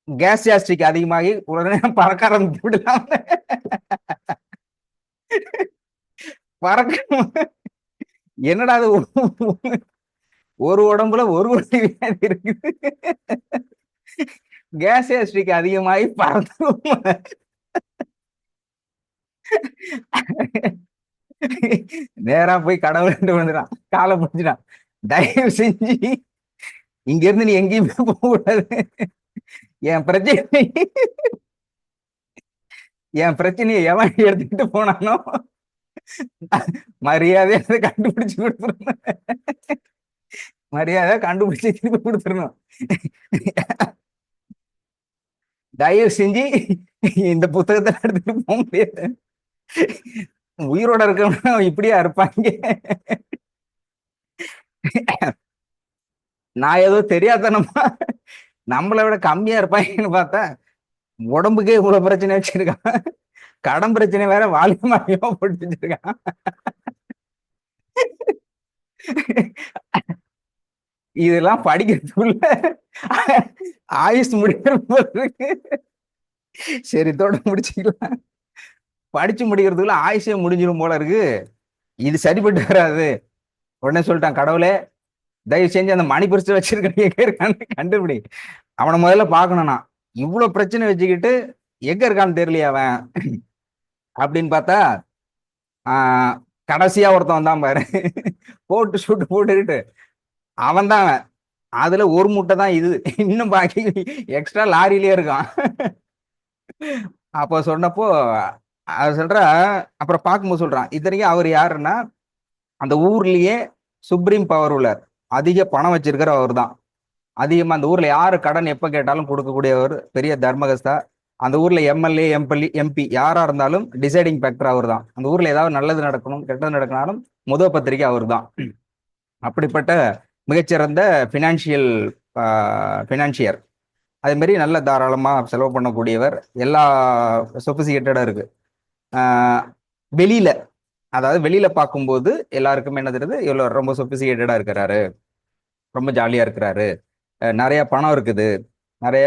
கேஸ் ஜாஸ்டிக் அதிகமாகி உடனே பறக்க ஆரம்பித்து விடலாம். பறக்க என்னடா அது, ஒரு உடம்புல ஒரு வியாதி இருக்குது, கேஸ் ஜாஸ்டிக் அதிகமாகி பறந்துடும். நேரா போய் கடவுள் வந்துடான், காலை பிடிச்சிடான், தயவு செஞ்சு இங்க இருந்து நீ எங்கேயுமே போக கூடாது, என் பிரச்சனையை எவன் எடுத்துக்கிட்டு போனானோ மரியாதையை கண்டுபிடிச்சு கொடுத்துடணும், மரியாதை கண்டுபிடிச்சு திருப்பி கொடுத்துடணும். தயவு செஞ்சு இந்த புத்தகத்தை எடுத்துட்டு போக முடியாது, உயிரோட இருக்கவங்க இப்படியா இருப்பாங்க. நான் ஏதோ தெரியாதனமா நம்மளை விட கம்மியா இருப்பாங்கன்னு பார்த்தா உடம்புக்கே இவ்வளவு பிரச்சனை வச்சிருக்கான், கடன் பிரச்சனை வேற வாலியமாகியமா போட்டு வச்சிருக்கான். இதெல்லாம் படிக்கிறதுக்குள்ள ஆயுஷ் முடிக்கிறதுக்கு, சரி தோட முடிச்சுக்கலாம், படிச்சு முடிக்கிறதுக்குள்ள ஆயுஷே முடிஞ்சிடும் போல இருக்கு, இது சரிப்பட்டு வராது. உடனே சொல்லிட்டான், கடவுளே தயவு செஞ்சு அந்த மணி பரிசு வச்சிருக்கான்னு கண்டுபிடி, அவனை முதல்ல பார்க்கணும்னா, இவ்வளவு பிரச்சனை வச்சுக்கிட்டு எங்க இருக்கான்னு தெரியலையா அவன் அப்படின்னு பார்த்தா கடைசியா ஒருத்தன் வந்தான் பாரு, போட்டு ஷூட்டு போட்டுக்கிட்டு, அவன் தான் அவன். அதுல ஒரு முட்டை தான் இது, இன்னும் பாக்கி எக்ஸ்ட்ரா லாரியிலே இருக்கான். அப்போ சொன்னப்போ அது சொல்ற, அப்புறம் பார்க்கும்போது சொல்றான், இத்தனைக்கும் அவர் யாருன்னா அந்த ஊர்லயே சுப்ரீம் பவர் உள்ளார், அதிக பணம் வச்சிருக்கிற அவர் தான், அதிகமா அந்த ஊர்ல யாரு கடன் எப்ப கேட்டாலும் கொடுக்கக்கூடியவர், பெரிய தர்மகஸ்தா. அந்த ஊர்ல எம்எல்ஏ எம்பி யாரா இருந்தாலும் டிசைடிங் ஃபேக்டர் அவர் தான். அந்த ஊர்ல ஏதாவது நல்லது நடக்கணும் கெட்டது நடக்கணும் முதல் பத்திரிகை அவர் தான். அப்படிப்பட்ட மிகச்சிறந்த பினான்சியர். அதே மாதிரி நல்ல தாராளமா செலவு பண்ணக்கூடியவர், எல்லா சொபிசிகேட்டடா இருக்கு. வெளியில, அதாவது வெளியில பார்க்கும்போது எல்லாருக்கும் என்ன தெரியுது, இவ்வளவு ரொம்ப சொபிசிகேட்டடா இருக்கிறாரு, ரொம்ப ஜாலியா இருக்கிறாரு, நிறைய பணம் இருக்குது, நிறைய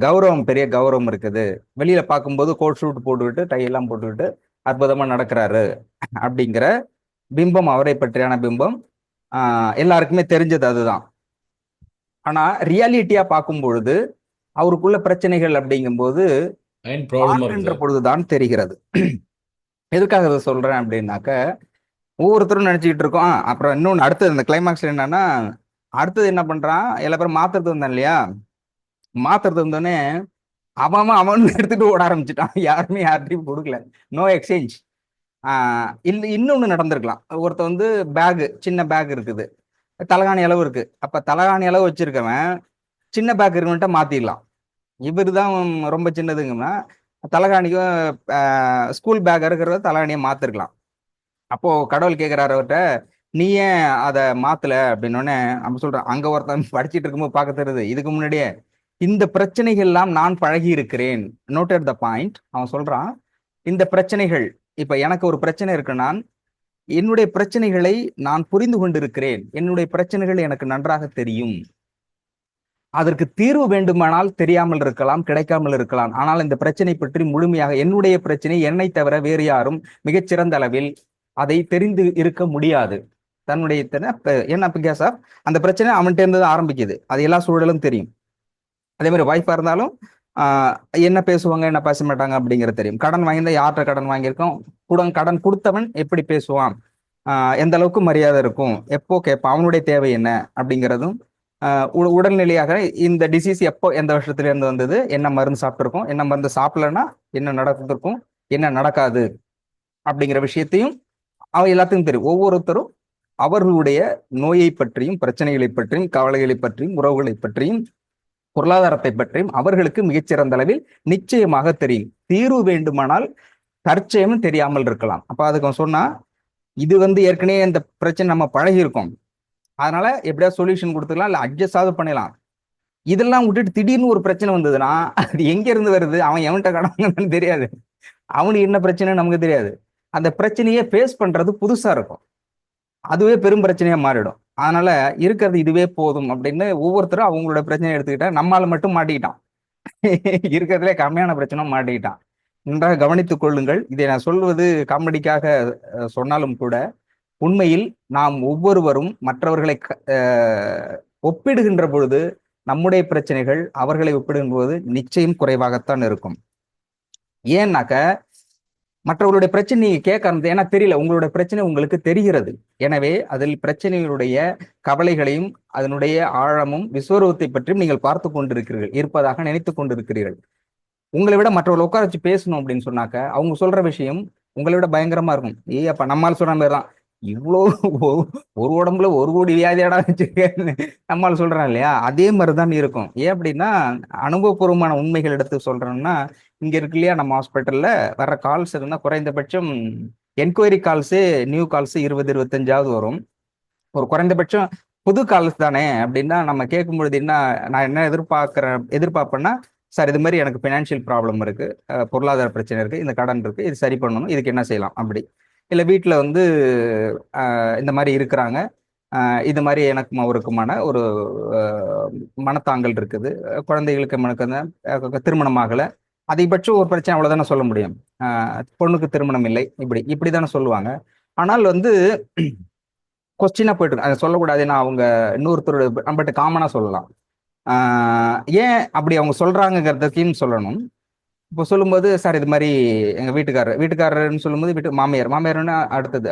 கௌரவம், பெரிய கௌரவம் இருக்குது. வெளியில பார்க்கும்போது கோட் ஷூட் போட்டுக்கிட்டு டையெல்லாம் போட்டுக்கிட்டு அற்புதமா நடக்கிறாரு அப்படிங்கிற பிம்பம், அவரை பற்றியான பிம்பம் எல்லாருக்குமே தெரிஞ்சது அதுதான். ஆனா ரியாலிட்டியா பார்க்கும் பொழுது அவருக்குள்ள பிரச்சனைகள் அப்படிங்கும்போது பொழுதுதான் தெரிகிறது. எதுக்காக அதை சொல்றேன் அப்படின்னாக்க, ஒவ்வொருத்தரும் நினைச்சுக்கிட்டு இருக்கோம். அப்புறம் இன்னொன்னு அடுத்தது இந்த கிளைமாக்ஸ்ல என்னன்னா, அடுத்தது என்ன பண்றான், எல்லா பேரும் மாத்துறது வந்தான் இல்லையா, மாத்துறது வந்தோடனே அவன் எடுத்துட்டு ஓட ஆரம்பிச்சுட்டான், யாருமே யார்ட்டையும் கொடுக்கல, நோ எக்ஸ்சேஞ்ச். இன்னொன்னு நடந்திருக்கலாம், ஒருத்த பேகு, சின்ன பேக் இருக்குது, தலகாணி அளவு இருக்கு, அப்ப தலகாணி அளவு வச்சிருக்கவன் சின்ன பேக் இருக்குன்ட்டு மாத்திடலாம். இவரு தான் ரொம்ப சின்னதுங்கன்னா தலகாணிக்கும் ஸ்கூல் பேக் இருக்கிறத தலகாணியை மாத்திருக்கலாம். அப்போ கடவுள் கேட்கிறாரு அவர்கிட்ட, நீ ஏன் அதை மாத்தல அப்படின்னோடனே நம்ம சொல்றோம், அங்க ஒருத்தன் படிச்சுட்டு இருக்கும்போது பார்க்க தெரியுது, இதுக்கு முன்னாடியே இந்த பிரச்சனைகள் எல்லாம் நான் பழகி இருக்கிறேன். Noted the point. அவன் சொல்றான், இந்த பிரச்சனைகள், இப்ப எனக்கு ஒரு பிரச்சனை இருக்கு, நான் என்னுடைய பிரச்சனைகளை நான் புரிந்து கொண்டிருக்கிறேன், என்னுடைய பிரச்சனைகள் எனக்கு நன்றாக தெரியும், அதற்கு தீர்வு வேண்டுமானால் தெரியாமல் இருக்கலாம், கிடைக்காமல் இருக்கலாம், ஆனால் இந்த பிரச்சனை பற்றி முழுமையாக, என்னுடைய பிரச்சனை என்னை தவிர வேறு யாரும் மிகச்சிறந்த அளவில் அதை தெரிந்து இருக்க முடியாது. தன்னுடைய என்ன பிகாஸ் ஆஃப் அந்த பிரச்சனை அவன்கிட்ட இருந்து தான் ஆரம்பிக்குது. அது எல்லா சூழலும் தெரியும். அதே மாதிரி ஒய்ஃபா இருந்தாலும் என்ன பேசுவாங்க என்ன பேச மாட்டாங்க அப்படிங்கிறது தெரியும். கடன் வாங்கியிருந்தா யார்கிட்ட கடன் வாங்கியிருக்கோம், கடன் கொடுத்தவன் எப்படி பேசுவான், எந்த அளவுக்கு மரியாதை இருக்கும், எப்போ கேட்பான், அவனுடைய தேவை என்ன அப்படிங்கிறதும், உடல்நிலையாக இந்த டிசீஸ் எப்போ எந்த வருஷத்துல இருந்து வந்தது, என்ன மருந்து சாப்பிட்டுருக்கோம், என்ன மருந்து சாப்பிடலன்னா என்ன நடந்திருக்கும், என்ன நடக்காது அப்படிங்கிற விஷயத்தையும் அவன் எல்லாத்துக்கும் தெரியும். ஒவ்வொருத்தரும் அவர்களுடைய நோயை பற்றியும் பிரச்சனைகளை பற்றியும் கவலைகளை பற்றியும் உறவுகளை பற்றியும் பொருளாதாரத்தை பற்றியும் அவர்களுக்கு மிகச்சிறந்த அளவில் நிச்சயமாக தெரியும். தீர்வு வேண்டுமானால் தற்செயலும் தெரியாமல் இருக்கலாம். அப்ப அதுக்கு சொன்னா இது ஏற்கனவே இந்த பிரச்சனை நம்ம பழகி இருக்கோம், அதனால எப்படியாவது சொல்யூஷன் கொடுத்துக்கலாம், இல்ல அட்ஜஸ்டாவது பண்ணலாம். இதெல்லாம் விட்டுட்டு திடீர்னு ஒரு பிரச்சனை வந்ததுன்னா அது எங்க இருந்து வருது, அவன் எவன்கிட்ட கடவுங்கன்னு தெரியாது, அவனுக்கு என்ன பிரச்சனை நமக்கு தெரியாது. அந்த பிரச்சனையே ஃபேஸ் பண்றது புதுசா இருக்கும், அதுவே பெரும் பிரச்சனையா மாறிடும். அதனால இருக்கிறது இதுவே போதும் அப்படின்னு ஒவ்வொருத்தரும் அவங்களோட பிரச்சனையை எடுத்துக்கிட்டா நம்மால மட்டும் மாட்டிக்கிட்டான். இருக்கிறதுலே கம்மியான பிரச்சனை மாட்டிக்கிட்டான். நன்றாக கவனித்துக் கொள்ளுங்கள். இதை நான் சொல்வது காமெடிக்காக சொன்னாலும் கூட உண்மையில் நாம் ஒவ்வொருவரும் மற்றவர்களை ஒப்பிடுகின்ற பொழுது நம்முடைய பிரச்சனைகள் அவர்களை ஒப்பிடுகின்ற போது நிச்சயம் குறைவாகத்தான் இருக்கும். ஏன்னாக்க மற்றவர்களுடைய பிரச்சனை நீங்க கேட்க ஆரம்பிச்சு, ஏன்னா தெரியல, உங்களுடைய பிரச்சனை உங்களுக்கு தெரிகிறது. எனவே அதில் பிரச்சனைகளுடைய கவலைகளையும் அதனுடைய ஆழமும் விஸ்வரூபத்தை பற்றியும் நீங்கள் பார்த்து கொண்டிருக்கிறீர்கள், இருப்பதாக நினைத்து கொண்டிருக்கிறீர்கள். உங்களை விட மற்றவர்கள் உட்கார வச்சு பேசணும் அப்படின்னு சொன்னாக்க அவங்க சொல்ற விஷயம் உங்களை விட பயங்கரமா இருக்கும். அப்ப நம்மால் சொல்ற மாதிரி தான், இவ்வளோ ஒரு உடம்புல 1 கோடி வியாதியாடா வச்சிருக்கேன்னு நம்மால் சொல்றான் இல்லையா, அதே மாதிரிதான் இருக்கும். ஏன் அப்படின்னா அனுபவபூர்வமான உண்மைகள் எடுத்து சொல்றோம்னா, இங்க இருக்கு இல்லையா நம்ம ஹாஸ்பிட்டல்ல வர்ற கால்ஸ் இருந்தா குறைந்தபட்சம் என்கொயரி கால்ஸே நியூ கால்ஸ் 20-25 வரும். ஒரு குறைந்தபட்சம் புது கால்ஸ் தானே அப்படின்னா நம்ம கேட்கும் பொழுது நான் என்ன எதிர்பார்ப்பேன்னா, சார் இது மாதிரி எனக்கு ஃபினான்ஷியல் ப்ராப்ளம் இருக்கு, பொருளாதார பிரச்சனை இருக்கு, இந்த கடன் இருக்கு, இது சரி பண்ணணும், இதுக்கு என்ன செய்யலாம் அப்படி. இல்லை வீட்டில் இந்த மாதிரி இருக்கிறாங்க, இது மாதிரி எனக்கு அவருக்குமான ஒரு மனத்தாங்கல் இருக்குது, குழந்தைகளுக்கு எனக்கு திருமணம் ஆகலை, அதிகபட்சம் ஒரு பிரச்சனை அவ்வளவுதானே சொல்ல முடியும், பொண்ணுக்கு திருமணம் இல்லை, இப்படிதானே சொல்லுவாங்க. ஆனால் கொஸ்டினா போயிட்டு அதை சொல்லக்கூடாது, ஏன்னா அவங்க இன்னொருத்தரோட நம்மகிட்ட காமனா சொல்லலாம். ஏன் அப்படி அவங்க சொல்றாங்கிறதையும் சொல்லணும். இப்போ சொல்லும்போது சார் இது மாதிரி எங்க வீட்டுக்காரர்னு சொல்லும்போது மாமியார்னு அடுத்தது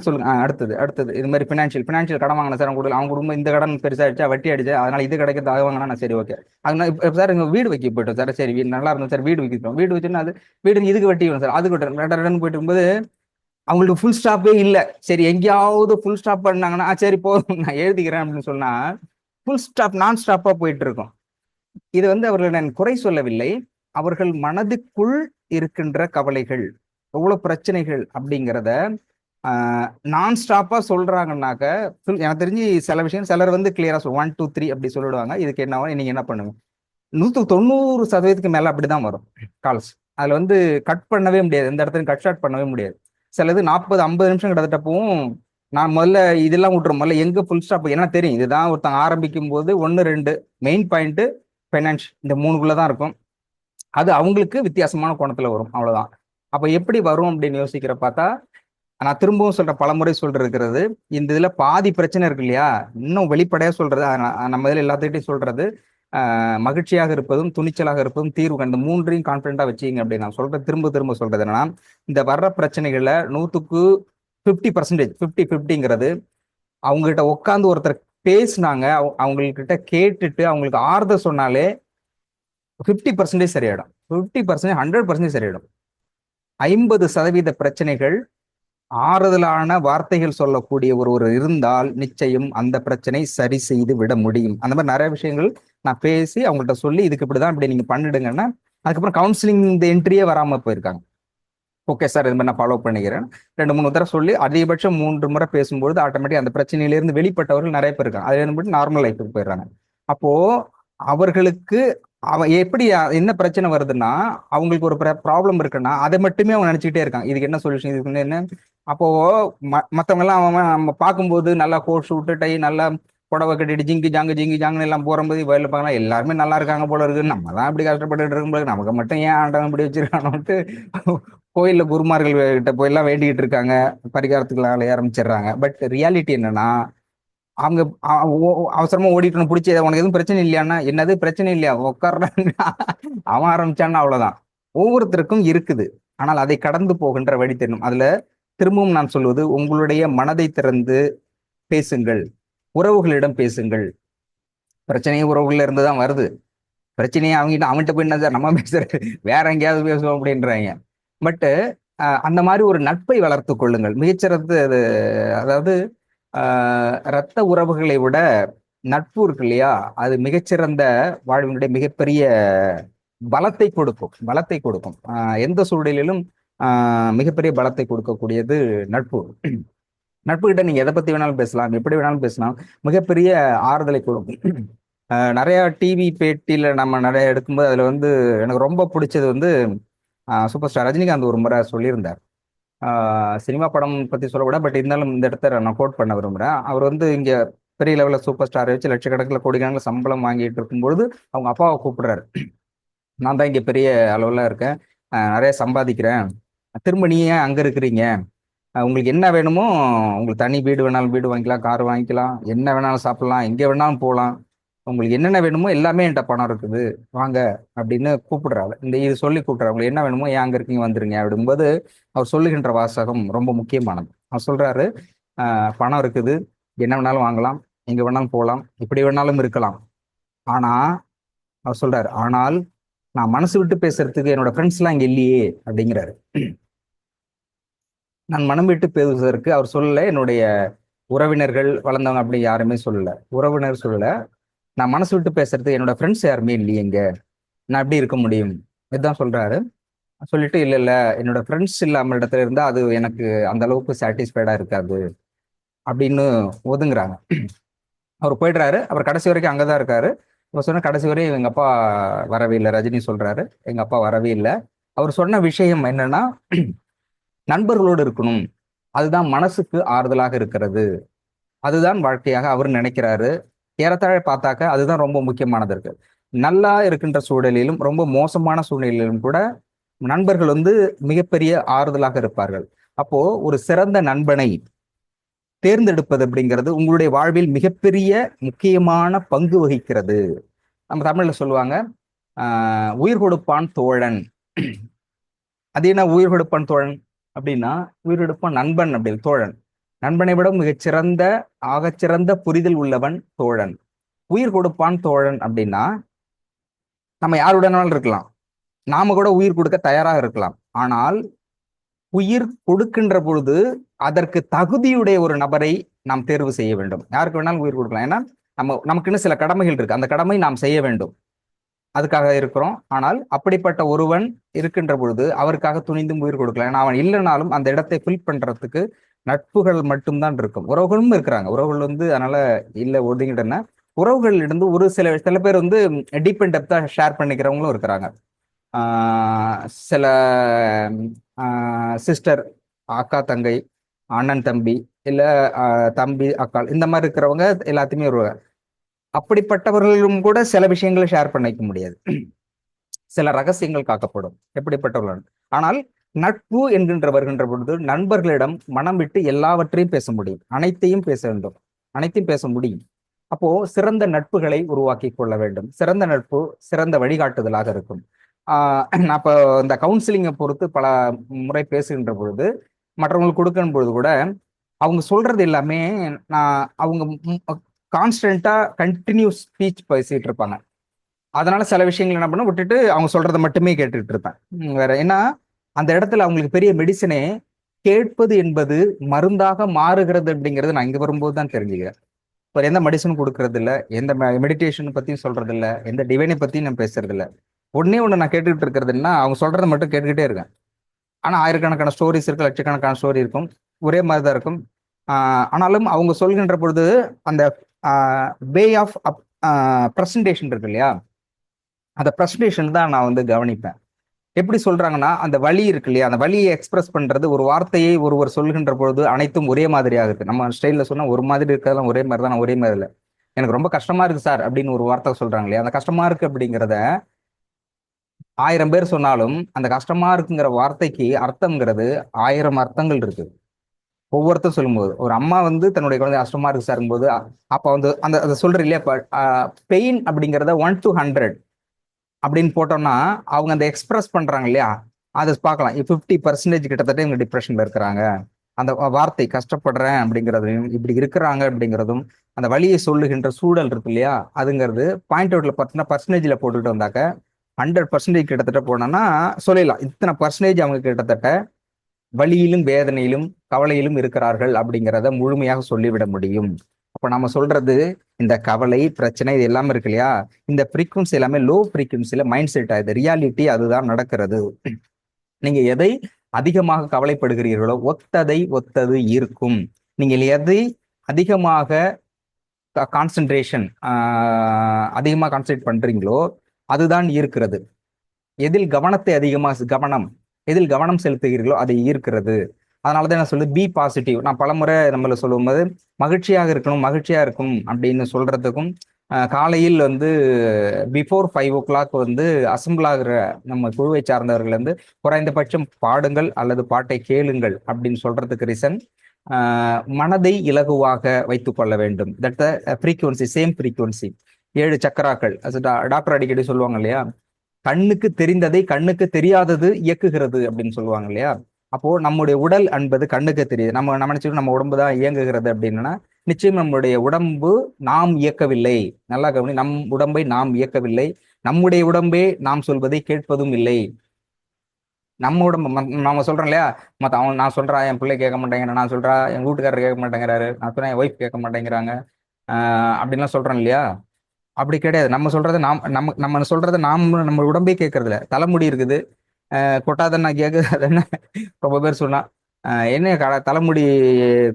சொல்லுங்க, அடுத்தது இது மாதிரி ஃபினான்ஷியல் கடன் வாங்கின சார், அவங்க குடும்பம் இந்த கடன் பெருசாயிடுச்சா, வட்டி அடிச்சு, அதனால இது கிடைக்கிறது அது வாங்கினா சரி ஓகே. அதனால சார் எங்க வீடு வைக்க போயிட்டோம் சார், சரி நல்லா இருந்தோம் சார், வீடு வைக்கிறோம், வீடு வச்சுன்னா அது வீடு இதுக்கு வட்டி வேணும் சார், அதுக்கு போயிட்டு இருக்கும்போது அவங்களுக்கு ஃபுல் ஸ்டாப்பே இல்லை. சரி எங்கேயாவது ஃபுல் ஸ்டாப் பண்ணாங்கன்னா சரி போதும் நான் எழுதிக்கிறேன் அப்படின்னு சொன்னா ஃபுல் ஸ்டாப் நான் ஸ்டாப்பா போயிட்டு இருக்கும். இது அவர்கள் நான் குறை சொல்லவில்லை, அவர்கள் மனதுக்குள் இருக்கின்ற கவலைகள் எவ்வளவு பிரச்சனைகள் அப்படிங்கிறத நான் ஸ்டாப்பா சொல்றாங்கன்னாக்க, எனக்கு தெரிஞ்சு சில விஷயம் சிலர் கிளியரா 1 2 3 அப்படி சொல்லிடுவாங்க. இதுக்கு என்ன நீங்க என்ன பண்ணுங்க, 90% மேல அப்படிதான் வரும் கால்ஸ். அதுல கட் பண்ணவே முடியாது, எந்த இடத்துல கட் ஷார்ட் பண்ணவே முடியாது. சிலது 40-50 நிமிஷம் கிட்டத்தட்ட போகும். நான் முதல்ல இதெல்லாம் விட்டுரும், முதல்ல எங்க ஃபுல் ஸ்டாப், ஏன்னா தெரியும் இதுதான் ஒருத்தங்க ஆரம்பிக்கும் போது 1-2 மெயின் பாயிண்ட் ஃபைனான்ஸ் இந்த 3குள்ளதான் இருக்கும். அது அவங்களுக்கு வித்தியாசமான கோணத்துல வரும், அவ்வளவுதான். அப்ப எப்படி வரும் அப்படின்னு யோசிக்கிற பார்த்தா, நான் திரும்பவும் சொல்ற பலமுறை சொல்றது, இந்த இதுல பாதி பிரச்சனை இருக்கு இல்லையா, இன்னும் வெளிப்படையா சொல்றது, நம்ம இதுல எல்லாத்துக்கிட்டையும் சொல்றது, மகிழ்ச்சியாக இருப்பதும் துணிச்சலாக இருப்பதும் தீர்வு, இந்த 3ஐயும் கான்பிடண்டா வச்சுங்க அப்படின்னு நான் சொல்றேன். திரும்ப சொல்றது என்னன்னா, இந்த வர்ற பிரச்சனைகள்ல 100க்கு 50%, 50-50ங்கிறது அவங்க கிட்ட உட்காந்து ஒருத்தர் பேசினாங்க, அவங்ககிட்ட கேட்டுட்டு அவங்களுக்கு ஆறுதல் சொன்னாலே 50% சரியாயிடும். 50% 100% சரியாயிடும். 50% பிரச்சனைகள் ஆறுதலான வார்த்தைகள் சொல்லக்கூடிய ஒருவர் இருந்தால் நிச்சயம் அந்த பிரச்சனை சரி செய்து விட முடியும். அந்த மாதிரி நிறைய விஷயங்கள் நான் பேசி அவங்கள்ட்ட சொல்லி இதுக்கு இப்படிதான் இப்படி நீங்க பண்ணிடுங்கன்னா, அதுக்கப்புறம் கவுன்சிலிங் இந்த என்ட்ரியே வராம போயிருக்காங்க. ஓகே சார் இது மாதிரி நான் ஃபாலோ பண்ணிக்கிறேன் 2-3 தடவை சொல்லி அதிகபட்சம் 3 முறை பேசும்போது ஆட்டோமேட்டிக் அந்த பிரச்சனையிலிருந்து வெளிப்பட்டவர்கள் நிறைய பேர் இருக்காங்க. அதுல இருந்து நார்மல் லைஃபுக்கு போயிடுறாங்க. அப்போ அவர்களுக்கு எப்படி என்ன பிரச்சனை வருதுன்னா, அவங்களுக்கு ஒரு ப்ராப்ளம் இருக்குன்னா அதை மட்டுமே அவங்க நினைச்சுக்கிட்டே இருக்காங்க, இதுக்கு என்ன சொல்யூஷன், இதுக்கு என்ன. அப்போ மற்றவங்க எல்லாம் நம்ம பார்க்கும்போது நல்லா கோட் ஷூட்டு டை நல்லா புடவை கட்டிட்டு ஜிங்கி ஜாங்குன்னு எல்லாம் போகும்போது வயலில் பார்க்கலாம் எல்லாருமே நல்லா இருக்காங்க போல இருக்கு, நம்ம தான் இப்படி கஷ்டப்பட்டுட்டு இருக்கும்போது நமக்கு மட்டும் ஏன் ஆண்டவன் இப்படி வச்சிருக்கானோட்டு கோயில்ல குருமார்கள் கிட்ட போய் எல்லாம் வேண்டிக்கிட்டு இருக்காங்க, பரிகாரத்துக்கு அலைய ஆரம்பிச்சிடுறாங்க. பட் ரியாலிட்டி என்னன்னா, அவங்க அவசரமா ஓடிட்டு பிடிச்சி உனக்கு எதுவும் பிரச்சனை இல்லையான்னா, என்னது பிரச்சனை இல்லையா உட்கார்றாங்க. அவன் ஆரம்பிச்சான்னா அவ்வளவுதான். ஒவ்வொருத்தருக்கும் இருக்குது. ஆனால் அதை கடந்து போகின்ற வழி தெரியும். அதுல திரும்பவும் நான் சொல்வது, உங்களுடைய மனதை திறந்து பேசுங்கள், உறவுகளிடம் பேசுங்கள். பிரச்சனையும் உறவுகள்ல இருந்து தான் வருது. பிரச்சனையை அவன்கிட்ட போய் என்ன சார் நம்ம பேசுறது, வேற எங்கேயாவது பேசுவோம் அப்படின்றாங்க. பட் அந்த மாதிரி ஒரு நட்பை வளர்த்து கொள்ளுங்கள். மிகச்சிறந்த அது. அதாவது இரத்த உறவுகளை விட நட்பு இருக்கு இல்லையா, அது மிகச்சிறந்த வாழ்வினுடைய மிகப்பெரிய பலத்தை கொடுக்கும். பலத்தை கொடுக்கும். எந்த சூழ்நிலையிலும் மிகப்பெரிய பலத்தை கொடுக்கக்கூடியது நட்பு. நட்பு கிட்ட நீங்க எதை பத்தி வேணாலும் பேசலாம், எப்படி வேணாலும் பேசலாம், மிகப்பெரிய ஆறுதலை கொடுக்கும். நிறைய டிவி பேட்டியில நம்ம நிறைய எடுக்கும்போது அதுல வந்து எனக்கு ரொம்ப பிடிச்சது வந்து சூப்பர் ஸ்டார் ரஜினிகாந்த் ஒரு முறை சொல்லியிருந்தார். சினிமா படம் பத்தி சொல்லக்கூட, பட் இருந்தாலும் இந்த இடத்த நான் கோட் பண்ண விரும்புறேன். அவர் வந்து இங்க பெரிய லெவலில் சூப்பர் ஸ்டாரை வச்சு லட்சக்கணக்கில் கோடிக்கணக்கில் சம்பளம் வாங்கிட்டு இருக்கும்பொழுது அவங்க அப்பாவை கூப்பிடுறாரு. நான் தான் இங்க பெரிய அளவுல இருக்கேன், நிறைய சம்பாதிக்கிறேன், திரும்ப நீ ஏன் அங்க இருக்கிறீங்க, உங்களுக்கு என்ன வேணுமோ, உங்களுக்கு தனி வீடு வேணாலும் வீடு வாங்கிக்கலாம், கார் வாங்கிக்கலாம், என்ன வேணாலும் சாப்பிடலாம், எங்கே வேணாலும் போகலாம், உங்களுக்கு என்னென்ன வேணுமோ எல்லாமே என்கிட்ட பணம் இருக்குது, வாங்க அப்படின்னு கூப்பிடுறாரு. இது சொல்லி கூப்பிடுறாரு, உங்களுக்கு என்ன வேணுமோ ஏன் அங்க இருக்கீங்க வந்துருங்க அப்படிங்கும்போது அவர் சொல்லுகின்ற வாசகம் ரொம்ப முக்கியமானது. அவர் சொல்றாரு, பணம் இருக்குது, என்ன வேணாலும் வாங்கலாம், எங்க வேணாலும் போகலாம், இப்படி வேணாலும் இருக்கலாம். ஆனா அவர் சொல்றாரு, ஆனால் நான் மனசு விட்டு பேசுறதுக்கு என்னோட ஃப்ரெண்ட்ஸ் எல்லாம் இங்க இல்லையே அப்படிங்கிறாரு. நான் மனம் விட்டு பேசுவதற்கு அவர் சொல்லல, என்னுடைய உறவினர்கள் வளர்ந்தவங்க அப்படி யாருமே சொல்லல, உறவினர் சொல்லல, நான் மனசு விட்டு பேசுறதுக்கு என்னோட ஃப்ரெண்ட்ஸ் யாருமே இல்லையேங்க, நான் எப்படி இருக்க முடியும், இதுதான் சொல்றாரு. சொல்லிட்டு இல்ல இல்ல, என்னோட ஃப்ரெண்ட்ஸ் இல்லாம இடத்துல இருந்தா அது எனக்கு அந்த அளவுக்கு சாட்டிஸ்ஃபைடா இருக்காது அப்படின்னு ஒதுங்குறாங்க. அவர் போயிடுறாரு. அவர் கடைசி வரைக்கும் அங்கதான் இருக்காரு. அவர் சொன்ன கடைசி வரையும் எங்க அப்பா வரவே இல்லை. ரஜினி சொல்றாரு, எங்க அப்பா வரவே இல்லை. அவர் சொன்ன விஷயம் என்னன்னா, நண்பர்களோடு இருக்கணும், அதுதான் மனசுக்கு ஆறுதலாக இருக்கிறது, அதுதான் வாழ்க்கையாக அவர் நினைக்கிறாரு. ஏறத்தாழ பார்த்தாக்க அதுதான் ரொம்ப முக்கியமானது இருக்கு. நல்லா இருக்கின்ற சூழலிலும் ரொம்ப மோசமான சூழ்நிலையிலும் கூட நண்பர்கள் வந்து மிகப்பெரிய ஆறுதலாக இருப்பார்கள். அப்போ ஒரு சிறந்த நண்பனை தேர்ந்தெடுப்பது அப்படிங்கிறது உங்களுடைய வாழ்வில் மிகப்பெரிய முக்கியமான பங்கு வகிக்கிறது. நம்ம தமிழ்ல சொல்லுவாங்க, உயிர் கொடுப்பான் தோழன். அது என்ன உயிர் கொடுப்பான் தோழன் அப்படின்னா, உயிர் கொடுப்பான் நண்பன் அப்படி, தோழன் நண்பனை விட மிகச்சிறந்த ஆகச்சிறந்த புரிதல் உள்ளவன் தோழன். உயிர் கொடுப்பான் தோழன் அப்படின்னா, நம்ம யாருடனாலும் இருக்கலாம், நாம கூட உயிர் கொடுக்க தயாராக இருக்கலாம். ஆனால் உயிர் கொடுக்கின்ற பொழுது அதற்கு தகுதியுடைய ஒரு நபரை நாம் தேர்வு செய்ய வேண்டும். யாருக்கு வேணாலும் உயிர் கொடுக்கலாம். ஏன்னா நமக்குன்னு சில கடமைகள் இருக்கு, அந்த கடமை நாம் செய்ய வேண்டும், அதுக்காக இருக்கிறோம். ஆனால் அப்படிப்பட்ட ஒருவன் இருக்கின்ற பொழுது அவருக்காக துணிந்தும் உயிர் கொடுக்கலாம். ஏன்னா அவன் இல்லைனாலும் அந்த இடத்தை ஃபில் பண்றதுக்கு நட்புகள் மட்டும்தான் இருக்கும். உறவுகளும் இருக்கிறாங்க, உறவுகள் வந்து அதனால இல்லை ஒதுங்கிட்டன. உறவுகள் இருந்து ஒரு சில பேர் வந்து டீப் அண்ட் டெப்தா ஷேர் பண்ணிக்கிறவங்களும் இருக்கிறாங்க. சில சிஸ்டர், அக்கா தங்கை, அண்ணன் தம்பி, இல்ல தம்பி அக்கா, இந்த மாதிரி இருக்கிறவங்க எல்லாத்தையுமே வருவாங்க. அப்படிப்பட்டவர்களும் கூட சில விஷயங்களை ஷேர் பண்ணிக்க முடியாது, சில ரகசியங்கள் காக்கப்படும் எப்படிப்பட்டவர்கள். ஆனால் நட்பு என்கின்ற வருகின்ற பொழுது நண்பர்களிடம் மனம் விட்டு எல்லாவற்றையும் பேச முடியும், அனைத்தையும் பேச வேண்டும், அனைத்தையும் பேச முடியும். அப்போ சிறந்த நட்புகளை உருவாக்கி கொள்ள வேண்டும். சிறந்த நட்பு சிறந்த வழிகாட்டுதலாக இருக்கும். நான் இப்போ இந்த கவுன்சிலிங்கை பொறுத்து பல முறை பேசுகின்ற பொழுது, மற்றவங்களுக்கு கொடுக்கும் பொழுது கூட அவங்க சொல்றது எல்லாமே நான் அவங்க கான்ஸ்டன்டா கண்டினியூஸ் ஸ்பீச் பேசிட்டு இருப்பாங்க. அதனால சில விஷயங்கள் என்ன பண்ண விட்டுட்டு அவங்க சொல்றதை மட்டுமே கேட்டுட்டு இருப்பேன். வேற ஏன்னா அந்த இடத்துல அவங்களுக்கு பெரிய மெடிசனே கேட்பது என்பது மருந்தாக மாறுகிறது அப்படிங்கிறது நான் இங்க வரும்போது தான் தெரிஞ்சுக்கிறேன். இப்போ எந்த மெடிசனும் கொடுக்கறது இல்லை, எந்த மெடிடேஷன் பத்தியும் சொல்றது இல்லை, எந்த டிவைனை பத்தியும் நான் பேசுறது இல்லை. ஒன்னே ஒன்று நான் கேட்டுக்கிட்டு இருக்கிறதுன்னா அவங்க சொல்றதை மட்டும் கேட்டுக்கிட்டே இருக்கேன். ஆனா ஆயிரக்கணக்கான ஸ்டோரிஸ் இருக்கு, லட்சக்கணக்கான ஸ்டோரி இருக்கும், ஒரே மாதிரி தான் இருக்கும். ஆனாலும் அவங்க சொல்கின்ற பொழுது அந்த வே ஆஃப் ப்ரெசன்டேஷன் இருக்கு இல்லையா, அந்த ப்ரெசன்டேஷன் தான் நான் வந்து கவனிப்பேன். எப்படி சொல்றாங்கன்னா அந்த வழி இருக்கு இல்லையா, அந்த வழியை எக்ஸ்பிரஸ் பண்றது, ஒரு வார்த்தையை ஒருவர் சொல்கின்ற பொழுது அனைத்தும் ஒரே மாதிரியாக இருக்கு. நம்ம ஸ்டைல்ல சொன்னா ஒரு மாதிரி இருக்கிறதெல்லாம் ஒரே மாதிரி தான், ஒரே மாதிரி இல்லை. எனக்கு ரொம்ப கஷ்டமா இருக்கு சார் அப்படின்னு ஒரு வார்த்தை சொல்றாங்க இல்லையா, அந்த கஷ்டமா இருக்கு அப்படிங்கிறத 1000 பேர் சொன்னாலும் அந்த கஷ்டமா இருக்குங்கிற வார்த்தைக்கு அர்த்தம்ங்கிறது 1000 அர்த்தங்கள் இருக்கு. ஒவ்வொருத்தரும் சொல்லும்போது ஒரு அம்மா வந்து தன்னுடைய குழந்தை கஷ்டமா இருக்கு சாருங்கும்போது அப்ப வந்து அந்த அதை சொல்ற இல்லையா, பெயின் அப்படிங்கிறத 1 to 100 அப்படின்னு போட்டோம்னா அவங்க அந்த எக்ஸ்பிரஸ் பண்றாங்க இல்லையா, அதை பார்க்கலாம். 50% கிட்டத்தட்ட இவங்க டிப்ரெஷன்ல இருக்கிறாங்க. அந்த வார்த்தை கஷ்டப்படுறேன் அப்படிங்கிறதையும் இப்படி இருக்கிறாங்க அப்படிங்கிறதும் அந்த வழியை சொல்லுகின்ற சூழல் இருக்கு இல்லையா, அதுங்கிறது பாயிண்ட் அவுட்ல பார்த்தீங்கன்னா பர்சன்டேஜ்ல போட்டுட்டு வந்தாக்க 100% கிட்டத்தட்ட போனோம்னா சொல்லிடலாம் இத்தனை பர்சன்டேஜ் அவங்க கிட்டத்தட்ட வலியிலும் வேதனையிலும் கவலையிலும் இருக்கிறார்கள் அப்படிங்கிறத முழுமையாக சொல்லிவிட முடியும். அப்ப நம்ம சொல்றது இந்த கவலை பிரச்சனை இது எல்லாமே இருக்கு இல்லையா, இந்த ஃப்ரீக்வன்சி எல்லாமே லோ ஃப்ரீக்வன்சில மைண்ட் செட் ஆகுது. ரியாலிட்டி அதுதான் நடக்கிறது. நீங்க எதை அதிகமாக கவலைப்படுகிறீர்களோ ஒத்ததை ஒத்தது இருக்கும். நீங்கள் எதை அதிகமாக கான்சென்ட்ரேஷன் அதிகமாக கான்சென்ட்ரேட் பண்றீங்களோ அதுதான் ஈர்க்கிறது. எதில் கவனத்தை எதில் கவனம் செலுத்துகிறீர்களோ அதை ஈர்க்கிறது. அதனாலதான் நான் சொல்லுது பி பாசிட்டிவ். நான் பலமுறை நம்மள சொல்லும்போது மகிழ்ச்சியாக இருக்கணும் அப்படின்னு சொல்றதுக்கும் காலையில் வந்து பிஃபோர் 5 o'clock வந்து அசம்பிள் ஆகிற நம்ம குழுவை சார்ந்தவர்கள் வந்து குறைந்தபட்சம் பாடுங்கள் அல்லது பாட்டை கேளுங்கள் அப்படின்னு சொல்றதுக்கு ரீசன் மனதை இலகுவாக வைத்துக் கொள்ள வேண்டும். That frequency, same frequency. 7 சக்கராக்கள் டாக்டர் அடிக்கடி சொல்லுவாங்க இல்லையா, கண்ணுக்கு தெரிந்ததை கண்ணுக்கு தெரியாதது இயக்குகிறது அப்படின்னு சொல்லுவாங்க இல்லையா. அப்போ நம்முடைய உடல் என்பது கண்ணுக்கு தெரியுது. நம்ம நினைச்சுட்டு நம்ம உடம்பு தான் இயங்குகிறது அப்படின்னா நிச்சயம் நம்முடைய உடம்பு நாம் இயக்கவில்லை. நல்லா கவனி, நம் உடம்பை நாம் இயக்கவில்லை. நம்முடைய உடம்பே நாம் சொல்வதை கேட்பதும் இல்லை. நம்ம உடம்பு நம்ம சொல்றோம் இல்லையா, மத்த அவன் நான் சொல்றேன் என் பிள்ளை கேட்க மாட்டேங்கிறேன், நான் சொல்றேன் என் வீட்டுக்காரர் கேட்க மாட்டேங்கிறாரு, நான் சொல்றேன் என் ஒய்ஃப் கேட்க மாட்டேங்கிறாங்க அப்படின்லாம் சொல்றோம் இல்லையா. அப்படி கிடையாது. நம்ம சொல்றது நம்ம சொல்றத நம்ம உடம்பே கேட்கறது இல்ல. தலைமுடி இருக்குது கொட்டாதன்னா கேக்குது. அது என்ன ரொம்ப பேர் சொன்னா என்ன தலைமுடி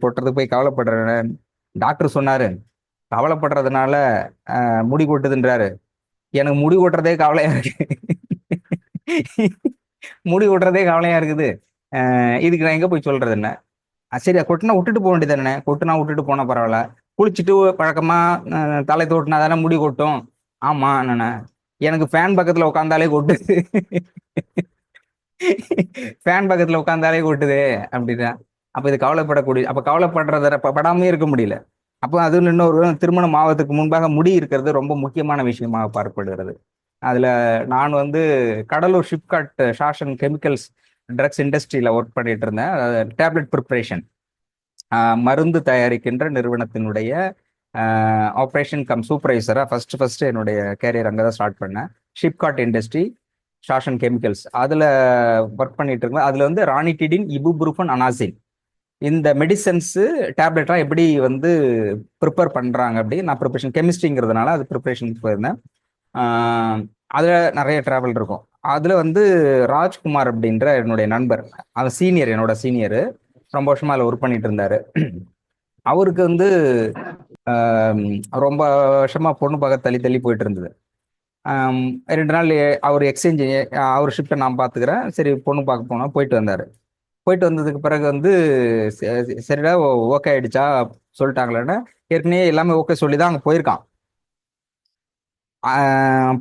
கொட்டுறதுக்கு போய் கவலைப்படுறேன். டாக்டர் சொன்னாரு கவலைப்படுறதுனால முடி கொட்டுதுன்றாரு. எனக்கு முடி கொட்டுறதே கவலையா இருக்கு. முடி கொட்டுறதே கவலையா இருக்குது. இதுக்கு நான் எங்க போய் சொல்றது என்ன? சரி கொட்டினா விட்டுட்டு போக வேண்டியது தானே. கொட்டுனா விட்டுட்டு போனா பரவாயில்ல. குளிச்சுட்டு பழக்கமா தலை தோட்டினா தானே முடி கொட்டும். ஆமா நானே எனக்கு ஃபேன் பக்கத்துல உட்காந்தாலே கொட்டுது. ஃபேன் பக்கத்துல உட்காந்தாலே கொட்டுது அப்படின்னா அப்ப இது கவலைப்படக்கூடிய, அப்ப கவலைப்படுறத படாமே இருக்க முடியல. அப்போ அது இன்னொரு திருமணம் ஆவதுக்கு முன்பாக முடி இருக்கிறது ரொம்ப முக்கியமான விஷயமாக பார்க்கப்படுகிறது. அதுல நான் வந்து கடலூர் ஷிப்காட் ஷாஷன் கெமிக்கல்ஸ் ட்ரக்ஸ் இண்டஸ்ட்ரியில ஒர்க் பண்ணிட்டு இருந்தேன். டேப்லெட் ப்ரிப்பரேஷன் மருந்து தயாரிக்கின்ற நிறுவனத்தினுடைய ஆப்ரேஷன் கம் சூப்பர்வைசரா ஃபர்ஸ்ட் என்னுடைய கேரியர் அங்கே தான் ஸ்டார்ட் பண்ணேன். ஷிப்காட் இண்டஸ்ட்ரி ஷாஷன் கெமிக்கல்ஸ் அதுல ஒர்க் பண்ணிட்டு இருக்கேன். அதுல வந்து ரானிடிடின், இபுப்ரூஃபன், அனாசின் இந்த மெடிசன்ஸ் டேப்லெட்லாம் எப்படி வந்து ப்ரிப்பேர் பண்றாங்க அப்படி நான் ப்ரிப்பரேஷன் கெமிஸ்ட்ரிங்கிறதுனால அது ப்ரிப்பரேஷனுக்கு போயிருந்தேன். அதுல நிறைய டிராவல் இருக்கும். அதுல வந்து ராஜ்குமார் அப்படின்ற என்னுடைய நண்பர், அவன் சீனியர், என்னோட சீனியர், ரொம்ப வருஷமா அதில் ஒர்க் பண்ணிட்டு இருந்தாரு. அவருக்கு வந்து ரொம்ப வருஷமா பொண்ணு பார்க்க தள்ளி தள்ளி போயிட்டு இருந்தது. 2 நாள் அவர் எக்ஸ்சேஞ்ச், அவர் ஷிஃப்ட்டை நான் பார்த்துக்கிறேன், சரி பொண்ணு பார்க்க போனோம். போயிட்டு வந்தார். போயிட்டு வந்ததுக்கு பிறகு வந்து சரிடா ஓகே ஆயிடுச்சா சொல்லிட்டாங்களேன்னா, ஏற்கனவே எல்லாமே ஓகே சொல்லி தான் அங்கே போயிருக்கான்.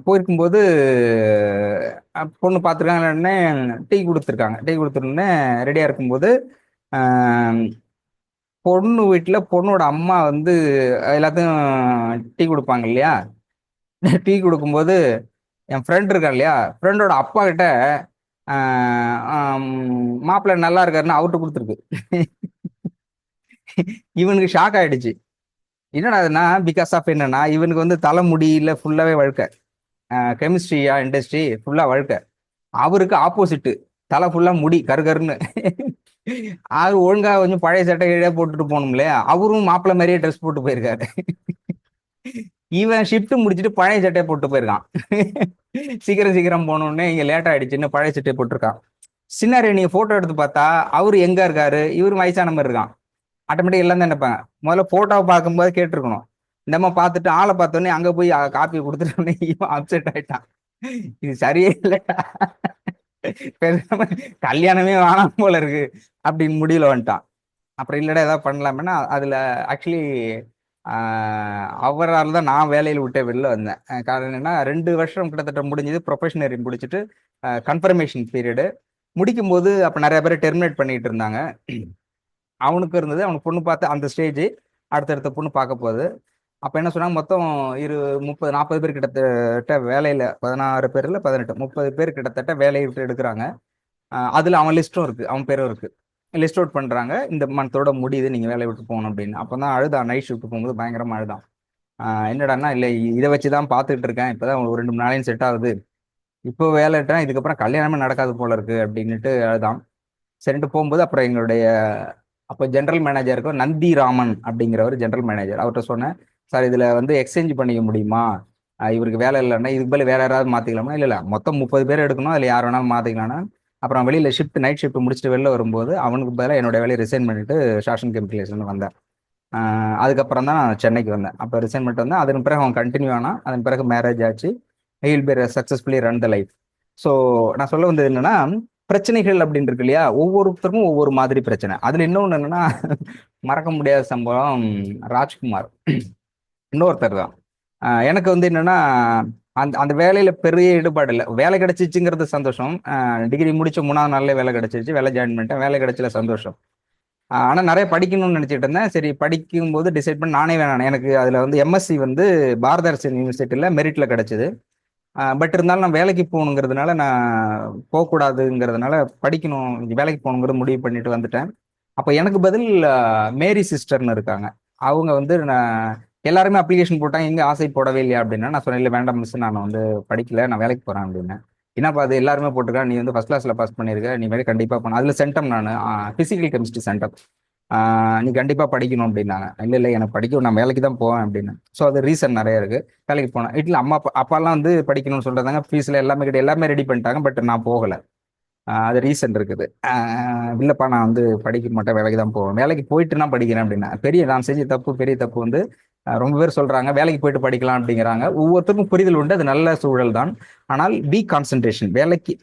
போயிருக்கும்போது பொண்ணு பார்த்துருக்காங்கன்னே டீ கொடுத்துருக்காங்க. டீ கொடுத்துருன்னே ரெடியாக இருக்கும்போது பொண்ணு வீட்டில் பொண்ணோட அம்மா வந்து எல்லாத்தையும் டீ கொடுப்பாங்க இல்லையா. டீ கொடுக்கும்போது என் ஃப்ரெண்ட் இருக்கா இல்லையா, ஃப்ரெண்டோட அப்பா கிட்ட மாப்பிள்ளை நல்லா இருக்காருன்னு அவர்கிட்ட கொடுத்துருக்கு. இவனுக்கு ஷாக் ஆயிடுச்சு. என்னடா பிகாஸ் ஆஃப் என்னன்னா இவனுக்கு வந்து தலைமுடியில ஃபுல்லாவே வழுக்க, கெமிஸ்ட்ரியா இண்டஸ்ட்ரி ஃபுல்லா வழுக்க, அவருக்கு ஆப்போசிட் தலை ஃபுல்லா முடி கருகருன்னு. அவர் ஒழுங்கா கொஞ்சம் பழைய சட்டை கீழே போட்டுட்டு போகணும்ல, அவரும் மாப்பிள்ளை மாதிரியே ட்ரெஸ் போட்டு போயிருக்காரு. இவன் ஷிஃப்ட் முடிச்சுட்டு பழைய சட்டையை போட்டு போயிருக்கான். சீக்கிரம் போனோடனே இங்க லேட் ஆயிடுச்சுன்னு பழைய சட்டையை போட்டிருக்கான். சின்னாரி நீங்க போட்டோ எடுத்து பார்த்தா அவரு எங்க இருக்காரு, இவரு வயசான மாதிரி இருக்கான். ஆட்டோமேட்டிக் எல்லாம் தான் நினைப்பாங்க. முதல்ல போட்டோவை பார்க்கும்போது கேட்டிருக்கணும். இந்தம்மா பார்த்துட்டு ஆளை பார்த்தோன்னே அங்க போய் காப்பி கொடுத்துட்டோன்னே இவன் அப்செட் ஆயிட்டான். இது சரியே இல்லை, கல்யாணமே வேணாம் போல இருக்கு அப்படின்னு முடியல வந்துட்டான். அப்புறம் இல்லடா ஏதாவது பண்ணலாம்னா அதுல ஆக்சுவலி அவரால் தான் நான் வேலையில் விட்டே வெளில வந்தேன். காரணம் என்னன்னா 2 வருஷம் கிட்டத்தட்ட முடிஞ்சது, ப்ரொஃபஷனரி முடிச்சுட்டு கன்ஃபர்மேஷன் பீரியடு முடிக்கும்போது அப்போ நிறைய பேர் டெர்மினேட் பண்ணிட்டு இருந்தாங்க. அவனுக்கு இருந்தது, அவனுக்கு பொண்ணு பார்த்து அந்த ஸ்டேஜ், அடுத்தடுத்த பொண்ணு பார்க்க போகுது. அப்போ என்ன சொன்னாங்க, மொத்தம் 30-40 பேர் கிட்டத்தட்ட வேலையில், 16 பேர் இல்லை 18 30 பேர் கிட்டத்தட்ட வேலையை விட்டு எடுக்கிறாங்க. அதில் அவன் லிஸ்ட்டும் இருக்குது, அவன் பேரும் இருக்குது. லிஸ்ட் அவுட் பண்ணுறாங்க, இந்த மந்தோட முடியுது, நீங்கள் வேலையை விட்டு போகணும் அப்படின்னு. அப்போ தான் அழுதான், நைட் ஷிஃப்ட் போகும்போது பயங்கரமாக அழுதான். என்னடான்னா, இல்லை இதை வச்சு தான் பார்த்துட்டு இருக்கேன், இப்போ தான் ஒரு 2-3 நாளையும் செட் ஆகுது, இப்போ வேலைட்டேன், இதுக்கப்புறம் கல்யாணமே நடக்காது போல இருக்கு அப்படின்னுட்டு அழுதான். சரின்ட்டு போகும்போது அப்புறம் எங்களுடைய அப்போ ஜென்ரல் மேனேஜருக்கு நந்தி ராமன் அப்படிங்கிறவர் ஜென்ரல் மேனேஜர், அவர்கிட்ட சொன்னேன், சார் இதில் வந்து எக்ஸ்சேஞ்ச் பண்ணிக்க முடியுமா, இவருக்கு வேலை இல்லைன்னா இதுக்கு பதில் வேற யாராவது மாற்றிக்கலாமா, இல்லை மொத்தம் 30 பேர் எடுக்கணும், அதில் யார் வேணாலும் மாற்றிக்கலாம்னா. அப்புறம் வெளியில் நைட் ஷிஃப்ட் முடிச்சுட்டு வெளில வரும்போது அவனுக்கு பதிலாக என்னோட வேலையை ரிசைன் பண்ணிட்டு ஷாஷன் கெமிக்கல்ஸ்லேருந்து வந்தேன். அதுக்கப்புறம் தான் நான் சென்னைக்கு வந்தேன். அப்போ ரிசைன் பண்ணிட்டு வந்தேன். அதன் பிறகு அவன் கண்டினியூ ஆனால், அதன் பிறகு மேரேஜ் ஆச்சு. He'll be successfully run the life. So நான் சொல்ல வந்தது என்னன்னா, பிரச்சனைகள் அப்படின்னு இருக்கு இல்லையா, ஒவ்வொருத்தருக்கும் ஒவ்வொரு மாதிரி பிரச்சனை. அதுல இன்னொன்று என்னன்னா, மறக்க முடியாத சம்பவம், ராஜ்குமார் இன்னொருத்தர் தான். எனக்கு வந்து என்னன்னா, அந்த அந்த வேலையில பெரிய ஈடுபாடு இல்லை. வேலை கிடைச்சிச்சுங்கிறது சந்தோஷம். டிகிரி முடிச்ச 3ஆவது நாள்ல வேலை கிடைச்சிருச்சு, வேலை ஜாயின் பண்ணிட்டேன், வேலை கிடைச்சல சந்தோஷம். ஆனா நிறைய படிக்கணும்னு நினைச்சிட்டு இருந்தேன். சரி படிக்கும் போது டிசைட் பண்ணி நானே வேணாம், எனக்கு அதுல வந்து எம்எஸ்சி வந்து பாரதாசன் யூனிவர்சிட்டியில மெரிட்ல கிடைச்சது. பட் இருந்தாலும் நான் வேலைக்கு போகணுங்கிறதுனால, நான் போகக்கூடாதுங்கிறதுனால, படிக்கணும் வேலைக்கு போகணுங்கிறது முடிவு பண்ணிட்டு வந்துட்டேன். அப்போ எனக்கு பதில் மேரி சிஸ்டர்னு இருக்காங்க. அவங்க வந்து நான் எல்லாருமே அப்ளிகேஷன் போட்டாங்க, எங்க ஆசை போடவே இல்லையா அப்படின்னா, நான் சொன்னேன் இல்லை வேண்டாம் மிஸ், நான் வந்து படிக்கல, நான் வேலைக்கு போறேன் அப்படின்னு. என்னப்பா அது எல்லாருமே போட்டுருக்கா, நீ வந்து ஃபர்ஸ்ட் கிளாஸ்ல பாஸ் பண்ணிருக்க, நீ வேலை கண்டிப்பா பண்ண, அதுல சென்டம் நான் பிசிக்கல் கெமிஸ்ட்ரி சென்டம், நீ கண்டிப்பா படிக்கணும் அப்படின்னாங்க. இல்லை இல்லை எனக்கு படிக்கணும், நான் வேலைக்கு தான் போவேன் அப்படின்னு. ஸோ அது ரீசன் நிறைய இருக்கு. வேலைக்கு போனேன். வீட்டில் அம்மா அப்பாலாம் வந்து படிக்கணும்னு சொல்றாங்க, ஃபீஸ்ல எல்லாமே ரெடி பண்ணிட்டாங்க, பட் நான் போகலை. அது ரீசன் இருக்குது. இல்லைப்பா நான் வந்து படிக்க மாட்டேன், வேலைக்கு தான் போவேன், வேலைக்கு போயிட்டு நான் படிக்கிறேன் அப்படின்னா. நான் செஞ்ச பெரிய தப்பு வந்து ரொம்ப பேர் சொல்றாங்க வேலைக்கு போயிட்டு படிக்கலாம் அப்படிங்கிறாங்க. ஒவ்வொருத்தருக்கும் புரிதல் உண்டு, அது நல்ல சூழல் தான். ஆனால் பி கான்சன்ட்ரேஷன், வேலைக்கு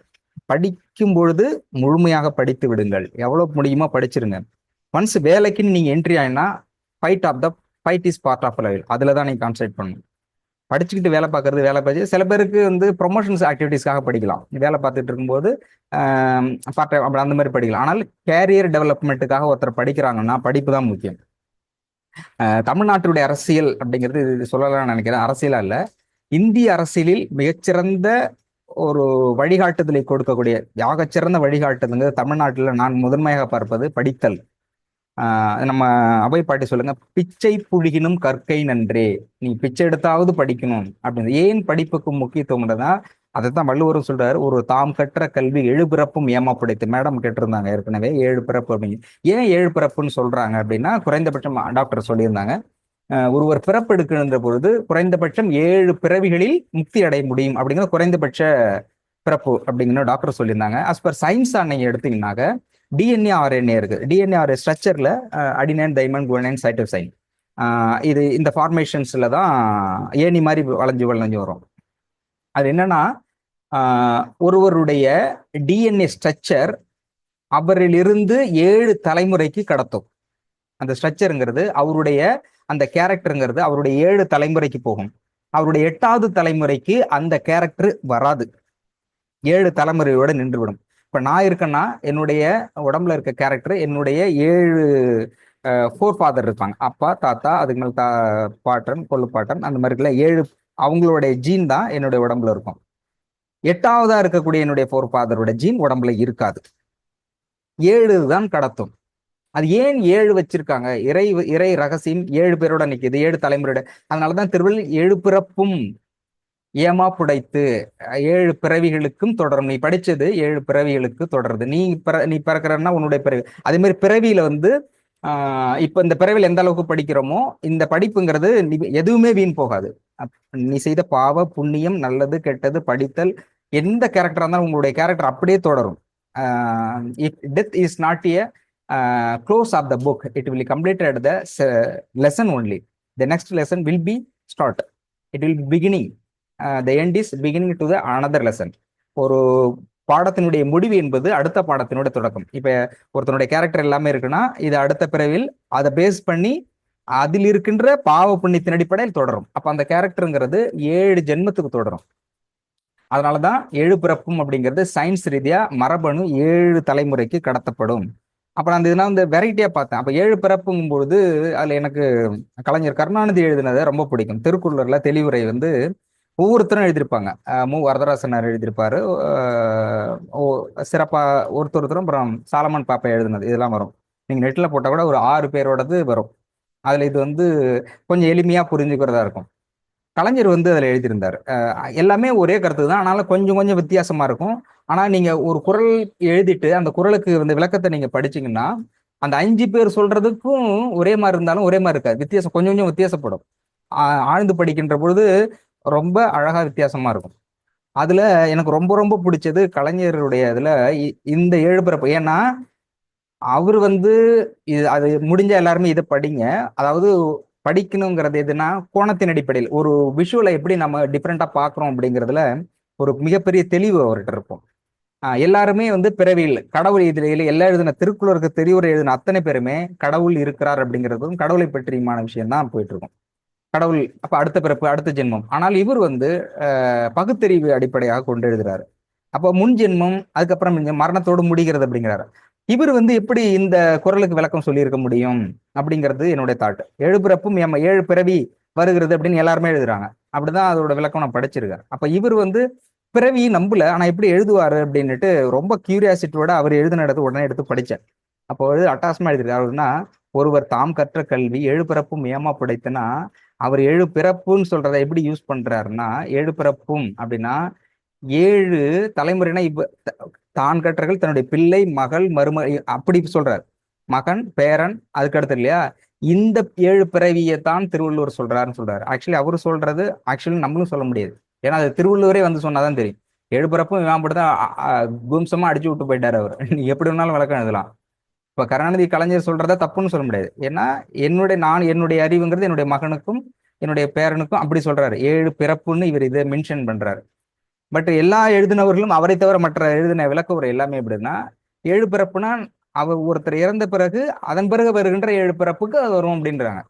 படிக்கும் பொழுது முழுமையாக படித்து விடுங்கள், எவ்வளவு முடியுமோ படிச்சிருங்க. ஒன்ஸ் வேலைக்குன்னு நீங்க என்ட்ரி ஆயினா, fight is part of life, அதுல தான் நீங்க கான்சன்ட்ரேட் பண்ணணும். படிச்சுக்கிட்டு வேலை பார்த்து சில பேருக்கு வந்து ப்ரொமோஷன்ஸ் ஆக்டிவிட்டீஸ்க்காக படிக்கலாம், வேலை பார்த்துட்டு இருக்கும்போது பார்ட் டைம் அப்படி அந்த மாதிரி படிக்கலாம். ஆனால் கேரியர் டெவலப்மெண்ட்டுக்காக ஒருத்தர் படிக்கிறாங்கன்னா படிப்பு தான் முக்கியம். தமிழ்நாட்டுடைய அரசியல் அப்படிங்கிறது இது சொல்லலாம்னு நினைக்கிறேன், அரசியலா இல்லை, இந்திய அரசியலில் மிகச்சிறந்த ஒரு வழிகாட்டுதலை கொடுக்கக்கூடிய யாகச்சிறந்த வழிகாட்டுதல்ங்கிறது தமிழ்நாட்டில் நான் முதன்மையாக பார்ப்பது படித்தல். நம்ம அவை பாட்டி சொல்லுங்க, பிச்சை புழுகினும் கற்கை நன்றே, நீ பிச்சை எடுத்தாவது படிக்கணும் அப்படின்னு. ஏன் படிப்புக்கு முக்கியத்துவம் தான், அதைத்தான் வள்ளுவரும் சொல்றாரு, ஒரு தாம் கற்ற கல்வி 7 பிறப்பும் ஏமா படைத்து. மேடம் கேட்டிருந்தாங்க ஏற்கனவே 7 பிறப்பு அப்படின்னு. ஏன் 7 பிறப்புன்னு சொல்றாங்க அப்படின்னா, குறைந்தபட்சம் டாக்டர் சொல்லியிருந்தாங்க, ஒருவர் பிறப்பு எடுக்கின்ற பொழுது குறைந்தபட்சம் 7 பிறவிகளில் முக்தி அடைய முடியும் அப்படிங்கிற குறைந்தபட்ச பிறப்பு அப்படிங்கிற டாக்டர் சொல்லியிருந்தாங்க. அஸ் பர் சயின்ஸ் நீங்க எடுத்தீங்கன்னாக்க, டிஎன்ஏ ஆர்என்ஏ இருக்கு. டிஎன்ஏ ஆர்என்ஏ ஸ்ட்ரக்சர்ல அடினைன் தைமன் குவானைன் சைட்டோசைன், இது இந்த ஃபார்மேஷன்ஸ்ல தான் ஏணி மாதிரி வளைஞ்சு வரும். அது என்னன்னா, ஒருவருடைய டிஎன்ஏ ஸ்ட்ரக்சர் அவரிலிருந்து 7 தலைமுறைக்கு கடத்தும். அந்த ஸ்ட்ரக்சருங்கிறது அவருடைய அந்த கேரக்டருங்கிறது அவருடைய 7 தலைமுறைக்கு போகும். அவருடைய 8வது தலைமுறைக்கு அந்த கேரக்டர் வராது, 7 தலைமுறையோட நின்றுவிடும். இப்ப நான் இருக்கேன்னா, என்னுடைய உடம்புல இருக்க கேரக்டர் என்னுடைய 7 ஃபோர் ஃபாதர் இருப்பாங்க, அப்பா தாத்தா, அதுக்கு மேல பாட்டன் கொள்ளுப்பாட்டன், அந்த மாதிரி இருக்குல்ல 7, அவங்களுடைய ஜீன் தான் என்னுடைய உடம்புல இருக்கும். 8வதா இருக்கக்கூடிய என்னுடைய ஃபோர் ஃபாதரோட ஜீன் உடம்புல இருக்காது, 7 தான் கடத்தும். அது ஏன் 7 வச்சிருக்காங்க, இறை ரகசியம் 7 பேரோட நிக்குது, 7 தலைமுறையோட. அதனாலதான் திருவள்ளுவர் 7 பிறப்பும் ஏமா புடைத்து 7 பிறவிகளுக்கும் தொடரும், நீ படிச்சது 7 பிறவிகளுக்கு தொடருது, நீ பிறக்கிறன்னா உன்னுடைய பிறவி. அதே மாதிரி பிறவியில வந்து இப்ப இந்த பிறவியில் எந்த அளவுக்கு படிக்கிறோமோ, இந்த படிப்புங்கிறது எதுவுமே வீண் போகாது. நீ செய்த பாவ புண்ணியம், நல்லது கெட்டது, படித்தல், எந்த கேரக்டரா இருந்தாலும் உங்களுடைய கேரக்டர் அப்படியே தொடரும். If death is not a close of the book, it will complete the lesson only, the next lesson will be start, it will be beginning, the end is beginning to the another lesson. ஒரு பாடத்தினுடைய முடிவு என்பது அடுத்த பாடத்தினுடைய தொடக்கம். இப்ப ஒருத்தனுடைய character எல்லாமே இருக்குன்னா, இது அடுத்த பிறவில் அதை பேஸ் பண்ணி அதில் இருக்கின்ற பாவ புண்ணியத்தின் அடிப்படையில் தொடரும். அப்ப அந்த கேரக்டருங்கிறது 7 ஜென்மத்துக்கு தொடரும். அதனாலதான் 7 பிறப்பும் அப்படிங்கிறது சயின்ஸ் ரீதியா மரபணு 7 தலைமுறைக்கு கடத்தப்படும். அப்புறம் அந்த இதெல்லாம் வந்து வெரைட்டியா பார்த்தேன். அப்ப 7 பிறப்புங்கும் பொழுது அதுல எனக்கு கலைஞர் கருணாநிதி எழுதினதை ரொம்ப பிடிக்கும். திருக்குறள்ல தெளிவுரை வந்து ஒவ்வொருத்தரும் எழுதியிருப்பாங்க. மு வரதராசனார் எழுதியிருப்பாரு. சிறப்பா ஒருத்தரும், அப்புறம் சாலமன் பாப்பா எழுதினது இதெல்லாம் வரும். நீங்க நெட்ல போட்டா கூட ஒரு 6 பேரோடது வரும். அதுல இது வந்து கொஞ்சம் எளிமையா புரிஞ்சுக்கிறதா இருக்கும். கலைஞர் வந்து அதுல எழுதியிருந்தார். எல்லாமே ஒரே கருத்து தான், ஆனாலும் கொஞ்சம் கொஞ்சம் வித்தியாசமா இருக்கும். ஆனா நீங்க ஒரு குறள் எழுதிட்டு அந்த குறளுக்கு வந்து விளக்கத்தை நீங்க படிச்சீங்கன்னா அந்த 5 பேர் சொல்றதுக்கும் ஒரே மாதிரி இருந்தாலும் ஒரே மாதிரி இருக்காது, வித்தியாசம் கொஞ்சம் கொஞ்சம் வித்தியாசப்படும். ஆழ்ந்து படிக்கின்ற பொழுது ரொம்ப அழகா வித்தியாசமா இருக்கும். அதுல எனக்கு ரொம்ப ரொம்ப பிடிச்சது கலைஞருடைய இதுல இந்த 7 பிறப்பு. ஏன்னா அவர் வந்து அது முடிஞ்ச எல்லாருமே இதை படிங்க. அதாவது படிக்கணுங்கிறது எதுனா கோணத்தின் அடிப்படையில் ஒரு விஷுவலை எப்படி நம்ம டிஃப்ரெண்டா பாக்குறோம் அப்படிங்கிறதுல ஒரு மிகப்பெரிய தெளிவு அவர்கிட்ட இருக்கும். எல்லாருமே வந்து பிறவியில் கடவுள் இதுல எல்லா எழுதின திருக்குறளுக்கு தெரிவுரை எழுதின அத்தனை பேருமே கடவுள் இருக்கிறார் அப்படிங்கிறதும் கடவுளை பற்றியுமான விஷயம் தான் போயிட்டு இருக்கும். கடவுள் அப்ப அடுத்த பிறப்பு அடுத்த ஜென்மம். ஆனால் இவர் வந்து பகுத்தறிவு அடிப்படையாக கொண்டு எழுதுறாரு. அப்போ முன் ஜென்மம், அதுக்கப்புறம் மரணத்தோடு முடிகிறது அப்படிங்கிறாரு. இவர் வந்து எப்படி இந்த குறளுக்கு விளக்கம் சொல்லியிருக்க முடியும் அப்படிங்கிறது என்னுடைய தாட். 7 பிறப்பும் 7 பிறவி வருகிறது அப்படின்னு எல்லாருமே எழுதுறாங்க. அப்படிதான் அதோட விளக்கம் நான் படிச்சிருக்கேன். அப்ப இவர் வந்து பிறவி நம்பல, ஆனா எப்படி எழுதுவாரு அப்படின்னுட்டு ரொம்ப கியூரியாசிட்டியோட அவர் எழுதின இடத்து உடனே எடுத்து படிச்சேன். அப்போ அட்டாசமா எழுதிருக்காருன்னா, ஒருவர் தாம் கற்ற கல்வி 7 பிறப்பும் ஏமா படைத்தனா, அவர் 7 பிறப்புன்னு சொல்றதை எப்படி யூஸ் பண்றாருன்னா, 7 பிறப்பும் அப்படின்னா 7 தலைமுறைனா இப்ப தான் கற்றகள் தன்னுடைய பிள்ளை மகள் அப்படி சொல்றாரு. மகன் பேரன் அதுக்கு அடுத்து இல்லையா, இந்த 7 பிறவியை தான் திருவள்ளுவர் சொல்றாருன்னு சொல்றாரு. ஆக்சுவலி அவரு சொல்றது ஆக்சுவலி நம்மளும் சொல்ல முடியாது. ஏன்னா அது திருவள்ளுவரே வந்து சொன்னாதான் தெரியும். 7 பிறப்பும் இவன் தான் கும்சமா அடிச்சு விட்டு போயிட்டாரு அவர். நீ எப்படி வேணாலும் விளக்கம் எழுதலாம். இப்ப கருணாநிதி கலைஞர் சொல்றத தப்புன்னு சொல்ல முடியாது. ஏன்னா என்னுடைய அறிவுங்கிறது என்னுடைய மகனுக்கும் என்னுடைய பேரனுக்கும் அப்படி சொல்றாரு. 7 பிறப்புன்னு இவர் இதை மென்ஷன் பண்றாரு. பட் எல்லா எழுதினவர்களும் அவரை தவிர மற்ற எழுதின விளக்க உரை எல்லாமே எப்படின்னா, 7 பிறப்புனா அவர் ஒருத்தர் இறந்த பிறகு அதன் பிறகு வருகின்ற 7 பிறப்புக்கு அது வரும் அப்படின்றாங்க.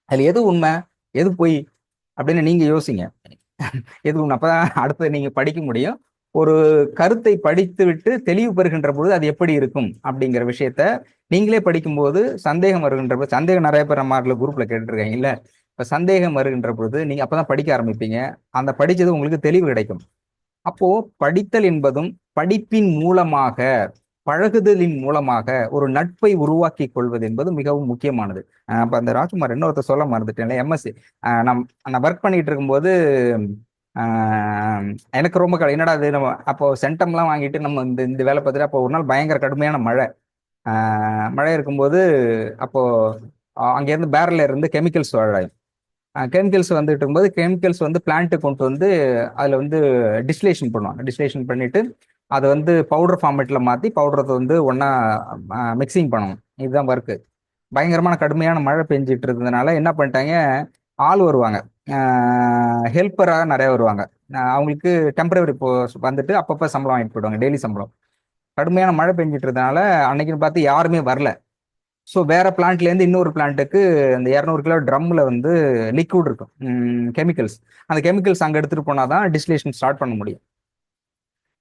அதுல எது உண்மை எது பொய் அப்படின்னு நீங்க யோசிங்க. எது உண்மை? அப்பதான் அடுத்து நீங்க படிக்க முடியும். ஒரு கருத்தை படித்து விட்டு தெளிவு பெறுகின்ற பொழுது அது எப்படி இருக்கும் அப்படிங்கிற விஷயத்த நீங்களே படிக்கும்போது சந்தேகம் வருகின்ற போது, சந்தேகம் நிறைய பேர் நம்ம குரூப்ல கேட்டுருக்காங்க இல்ல, இப்ப சந்தேகம் வருகின்ற பொழுது நீங்க அப்பதான் படிக்க ஆரம்பிப்பீங்க. அந்த படிச்சது உங்களுக்கு தெளிவு கிடைக்கும். அப்போ படித்தல் என்பதும் படிப்பின் மூலமாக பழகுதலின் மூலமாக ஒரு நட்பை உருவாக்கி கொள்வது என்பது மிகவும் முக்கியமானது. அப்ப அந்த ராஜ்குமார் இன்னொருத்தர் சொல்ல மறந்துட்டேன், எம்எஸ்சி நான் ஒர்க் பண்ணிட்டு இருக்கும்போது எனக்கு ரொம்ப என்னடா அது நம்ம அப்போ சென்டம்லாம் வாங்கிட்டு நம்ம இந்த இந்த வேலை பார்த்துட்டு அப்போ ஒரு நாள் பயங்கர கடுமையான மழை. மழை இருக்கும்போது அப்போ அங்கேருந்து பேரல்ல இருந்து கெமிக்கல்ஸ் வராது. கெமிக்கல்ஸ் வந்துட்டு இருக்கும்போது கெமிக்கல்ஸ் வந்து பிளான்ட்டு கொண்டு வந்து அதில் வந்து டிஸ்லேஷன் பண்ணுவாங்க. டிஸ்லேஷன் பண்ணிட்டு அதை வந்து பவுடர் ஃபார்மேட்டில் மாற்றி பவுடரை வந்து ஒன்றா மிக்சிங் பண்ணணும். இதுதான் ஒர்க்கு. பயங்கரமான கடுமையான மழை பெஞ்சிட்டு இருந்ததுனால என்ன பண்ணிட்டாங்க, ஆள் வருவாங்க, ஹெல்ப்பராக நிறைய வருவாங்க. அவங்களுக்கு டெம்பரவரி வந்துட்டு அப்பப்போ சம்பளம் வாங்கிட்டு போயிடுவாங்க, டெய்லி சம்பளம். கடுமையான மழை பெஞ்சிட்டு இருந்ததுனால அன்னைக்குன்னு பார்த்து யாருமே வரல. ஸோ வேற பிளான்ட்லேருந்து இன்னொரு பிளான்ட்டுக்கு அந்த 200 கிலோ ட்ரம்மில் வந்து லிக்விட் இருக்கும், கெமிக்கல்ஸ். அந்த கெமிக்கல்ஸ் அங்கே எடுத்துகிட்டு போனால் தான் டிஸ்லேஷன் ஸ்டார்ட் பண்ண முடியும்.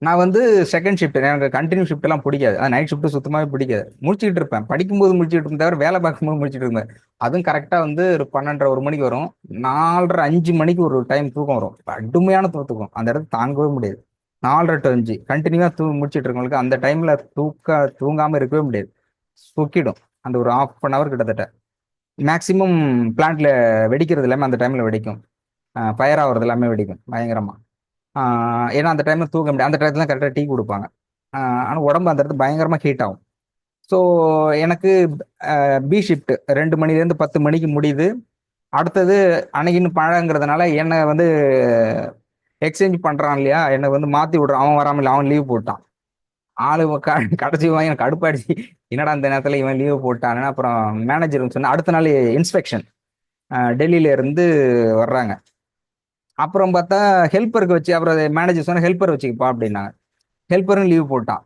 நான் வந்து செகண்ட் ஷிஃப்ட், எனக்கு கண்டினியூ ஷிஃப்ட் எல்லாம் பிடிக்காது. அது நைட் ஷிஃப்ட் சுத்தமாகவே பிடிக்காது. முடிச்சுட்டு இருப்பேன், படிக்கும்போது முடிச்சுட்டு இருந்தேன் தவிர வேலை பார்க்கும்போது முடிச்சுட்டு இருந்தேன். அதுவும் கரெக்டாக வந்து ஒரு 12:30 1 மணிக்கு வரும். 4:30 5 மணிக்கு ஒரு டைம் தூக்கம் வரும், கடுமையான தூக்கம். அந்த இடத்துல தாங்கவே முடியாது. 4:30 to 5 கண்டினியூவா முடிச்சுட்டு இருக்கவங்களுக்கு அந்த டைம்ல தூங்காம இருக்கவே முடியாது, தூக்கிடும். அந்த ஒரு ½ கிட்டத்தட்ட மேக்சிமம் பிளான்ட்ல வெடிக்கிறது எல்லாமே அந்த டைம்ல வெடிக்கும். ஃபயர் ஆகுறது எல்லாமே வெடிக்கும் பயங்கரமா. ஏன்னா அந்த டைம்ல தூங்க முடியாது. அந்த டயத்துல கரெக்டாக டீ கொடுப்பாங்க. ஆனால் உடம்பு அந்த இடத்துல பயங்கரமா ஹீட் ஆகும். ஸோ எனக்கு பி ஷிஃப்ட் 2 மணிலேருந்து 10 மணிக்கு முடியுது. அடுத்தது அன்னைக்குன்னு பழங்கிறதுனால என்னை வந்து எக்ஸ்சேஞ்ச் பண்றான் இல்லையா, என்னை வந்து மாத்தி விடுறான். அவன் வராமல் அவன் லீவ் போட்டான். ஆளு கடைசி வாங்கி எனக்கு கடுப்பாயிடுச்சு, என்னடா அந்த நேரத்துல இவன் லீவு போட்டான்னு. அப்புறம் மேனேஜர் சொன்னா அடுத்த நாள் இன்ஸ்பெக்ஷன் டெல்லியில இருந்து வர்றாங்க. அப்புறம் பார்த்தா ஹெல்ப்பருக்கு வச்சு, அப்புறம் மேனேஜர் சொன்னா ஹெல்ப்பர் வச்சுக்கப்பா அப்படின்னாங்க. ஹெல்ப்பரும் லீவ் போட்டான்.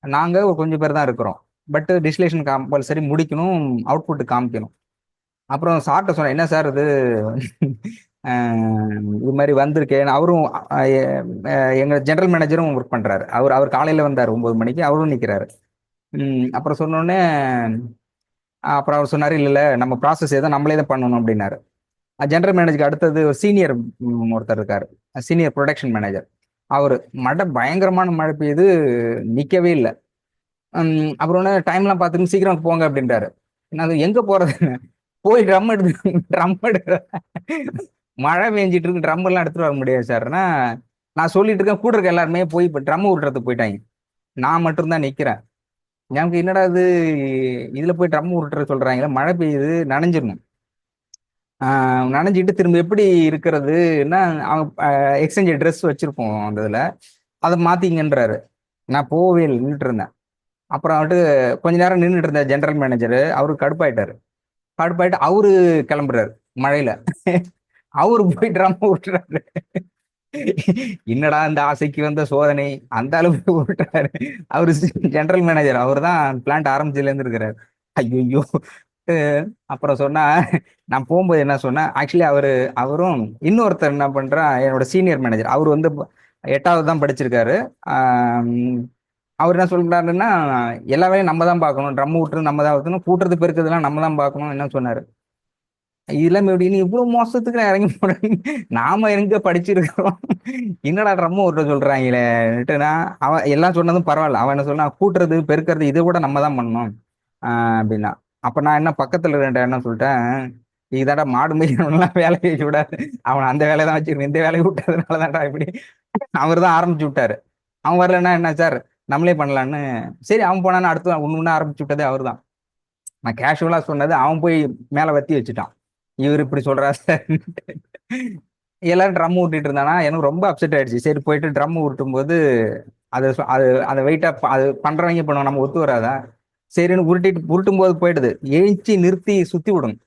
நாங்க ஒரு கொஞ்சம் பேர் தான் இருக்கிறோம். பட் டிஸ்லேஷன் கம்பல்சரி முடிக்கணும், அவுட்புட் காமிக்கணும். அப்புறம் சார்ட்ட சொன்னேன், என்ன சார் இது இது மாதிரி வந்திருக்கேன். அவரும் எங்க ஜெனரல் மேனேஜரும் ஒர்க் பண்றாரு. அவர் அவர் காலையில வந்தார் 9 மணிக்கு, அவரும் நிக்கிறாரு. அப்புறம் சொன்னோடனே அப்புறம் அவர் சொன்னாரு, இல்ல இல்ல நம்ம ப்ராசஸ் ஏதோ நம்மளே தான் பண்ணணும் அப்படின்னாரு. ஜெனரல் மேனேஜருக்கு அடுத்தது ஒரு சீனியர் ஒருத்தர் இருக்காரு, சீனியர் ப்ரொடக்ஷன் மேனேஜர். அவரு பயங்கரமான மழை பெய்யுது, நிக்கவே இல்லை. அப்புறம் டைம்லாம் பார்த்துட்டு சீக்கிரம் போங்க அப்படின்றாரு. நான் எங்க போறது, போய் ட்ரம் எடுக்கிற மழை பெஞ்சிட்டு இருக்கு, ட்ரம் எல்லாம் எடுத்துட்டு வர முடியாது சார்னா. நான் சொல்லிட்டு இருக்கேன், கூட இருக்க எல்லாருமே போய் இப்போ ட்ரம் விட்டுறதுக்கு போயிட்டாங்க. நான் மட்டும்தான் நிக்கிறேன். எனக்கு என்னடா இது, இதுல போய் ட்ரம் உருட்டுற சொல்றாங்களா, மழை பெய்யுது, நனைஞ்சிடணும். நனைஞ்சிட்டு திரும்ப எப்படி இருக்கிறதுன்னா, அவங்க எக்ஸ்சேஞ்ச் ட்ரெஸ் வச்சிருப்போம் அந்த இதுல, அதை மாத்திங்கன்றாரு. நான் போவே இல்லை, நின்றுட்டு இருந்தேன். அப்புறம் வந்துட்டு கொஞ்ச நேரம் நின்றுட்டு இருந்த ஜெனரல் மேனேஜர் அவரு கடுப்பாயிட்டு அவரு கிளம்புறாரு மழையில. அவரு போய் ட்ரம் விட்டுறாரு. என்னடா இந்த ஆசைக்கு வந்த சோதனை, அந்த அளவுக்கு விட்டுறாரு. அவரு ஜெனரல் மேனேஜர், அவர் தான் பிளான்ட் ஆரம்பிச்சதுல இருந்து இருக்கிறாரு. ஐயோ. அப்புறம் சொன்னா, நான் போகும்போது என்ன சொன்னேன், ஆக்சுவலி அவரும் இன்னொருத்தர் என்ன பண்றா, என்னோட சீனியர் மேனேஜர், அவர் வந்து 8வது தான் படிச்சிருக்காரு. அவர் என்ன சொல்றாருன்னா, எல்லா வேலையும் நம்ம தான் பார்க்கணும், ட்ரம் விட்டுறது நம்ம தான் ஊற்றணும், கூட்டுறது பெருக்கிறதுலாம் நம்ம தான் பார்க்கணும் என்ன சொன்னாரு. இதெல்லாம் எப்படி நீ இவ்வளவு மோசத்துக்கு இறங்கி போறேன், நாம எங்க படிச்சிருக்கிறோம், என்னடா ட்ரம் விட்டுற சொல்றாங்களேன்னுட்டுனா, அவன் எல்லாம் சொன்னதும் பரவாயில்ல, அவன் என்ன சொன்னா, கூட்டுறது பெருக்கிறது இதை கூட நம்ம தான் பண்ணணும் அப்படின்னா. அப்ப நான் என்ன பக்கத்துல என்ன சொல்லிட்டேன், இதாடா மாடு மேய்க்கணும்லாம் வேலையை வச்சு விடாது, அவன் அந்த வேலையை தான் வச்சிருக்கேன், இந்த வேலையை விட்டதுனாலதான்டா இப்படி. அவர் தான் ஆரம்பிச்சு விட்டாரு. அவன் வரலன்னா என்ன சார் நம்மளே பண்ணலான்னு. சரி அவன் போனான்னு அடுத்து ஒண்ணு ஆரம்பிச்சு விட்டதே அவர் தான். நான் கேஷுவலா சொன்னது அவன் போய் மேல வத்தி வச்சுட்டான். இவர் இப்படி சொல்றா சார். எல்லாரும் ட்ரம் ஊட்டிட்டு இருந்தானா, எனக்கு ரொம்ப அப்செட் ஆயிடுச்சு. சரி போயிட்டு ட்ரம் ஊட்டும் போது அது அது அந்த வெயிட்டா அது பண்றவங்க பண்ணுவோம், நம்ம ஒத்து வராதா. சரின்னு உருட்டும் போது போயிடுது, எழுச்சி நிறுத்தி சுத்தி விடணும்.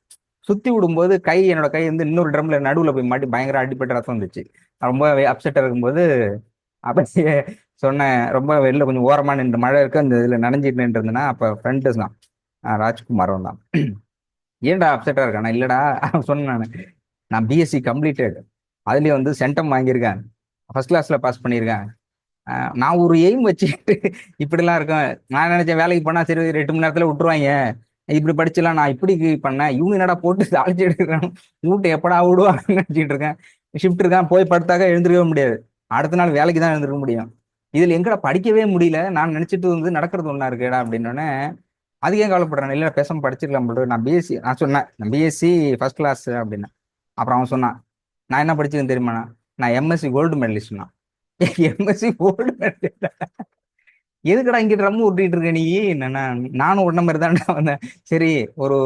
சுத்தி விடும்போது என்னோட கை வந்து இன்னொரு ட்ரம்ல நடுவுல போய் மாட்டி பயங்கர அடிப்பட்ட ரத்தம் வந்துச்சு. ரொம்ப அப்செட்டா இருக்கும்போது அப்ப சொன்னேன், ரொம்ப வெளில கொஞ்சம் ஓரமா நின்று, மழை இருக்கு அந்த இதுல நனைஞ்சிட்டு நின்று இருந்தேன்னா, அப்ப ஃப்ரெண்டு தான் ராஜ்குமார் தான். ஏன்டா அப்செட்டா இருக்கானா, இல்லடா சொன்னேன், நான் பிஎஸ்சி கம்ப்ளீட்டட், அதுலயும் வந்து சென்டம் வாங்கியிருக்கேன், ஃபர்ஸ்ட் கிளாஸ்ல பாஸ் பண்ணியிருக்கேன். நான் ஒரு எய்ம் வச்சுக்கிட்டு இப்படிலாம் இருக்கேன். நான் நினைச்சேன் வேலைக்கு போனா சரி 8 மணி நேரத்துல விட்டுருவாங்க, இப்படி படிச்சுலாம் நான் இப்படி பண்ணேன், இவங்க என்னடா போட்டு தாளிச்சு எடுக்கிறேன், வீட்டை எப்படா விடுவாங்கன்னு நினைச்சிட்டு இருக்கேன். ஷிஃப்ட் இருக்கான், போய் படுத்தாக்க எழுந்திருக்கவே முடியாது, அடுத்த நாள் வேலைக்கு தான் எழுந்திருக்க முடியும். இதுல எங்கடா படிக்கவே முடியல, நான் நினைச்சிட்டு வந்து நடக்கிறது ஒண்ணா இருக்கேடா அப்படின்னோடனே, அது ஏன் கவலைப்படுறேன், இல்லை பேசாம படிச்சிருக்கலாம் போட்டு, நான் பிஎஸ்சி, நான் சொன்னேன் நான் பிஎஸ்சி ஃபர்ஸ்ட் கிளாஸ் அப்படின்னா. அப்புறம் அவன் சொன்னான், நான் என்ன படிச்சதுன்னு தெரியுமாண்ணா, நான் எம்எஸ்சி கோல்டு மெடலிஸ்ட்னா. எம்எஸ்சி கோல்டு மெடலிஸ்ட், எதுக்கடா இங்க ட்ரம் விட்டுட்டு இருக்க நீ, என்னன்னா நானும் உடனே மாதிரி தான்டா வந்தேன். சரி ஒரு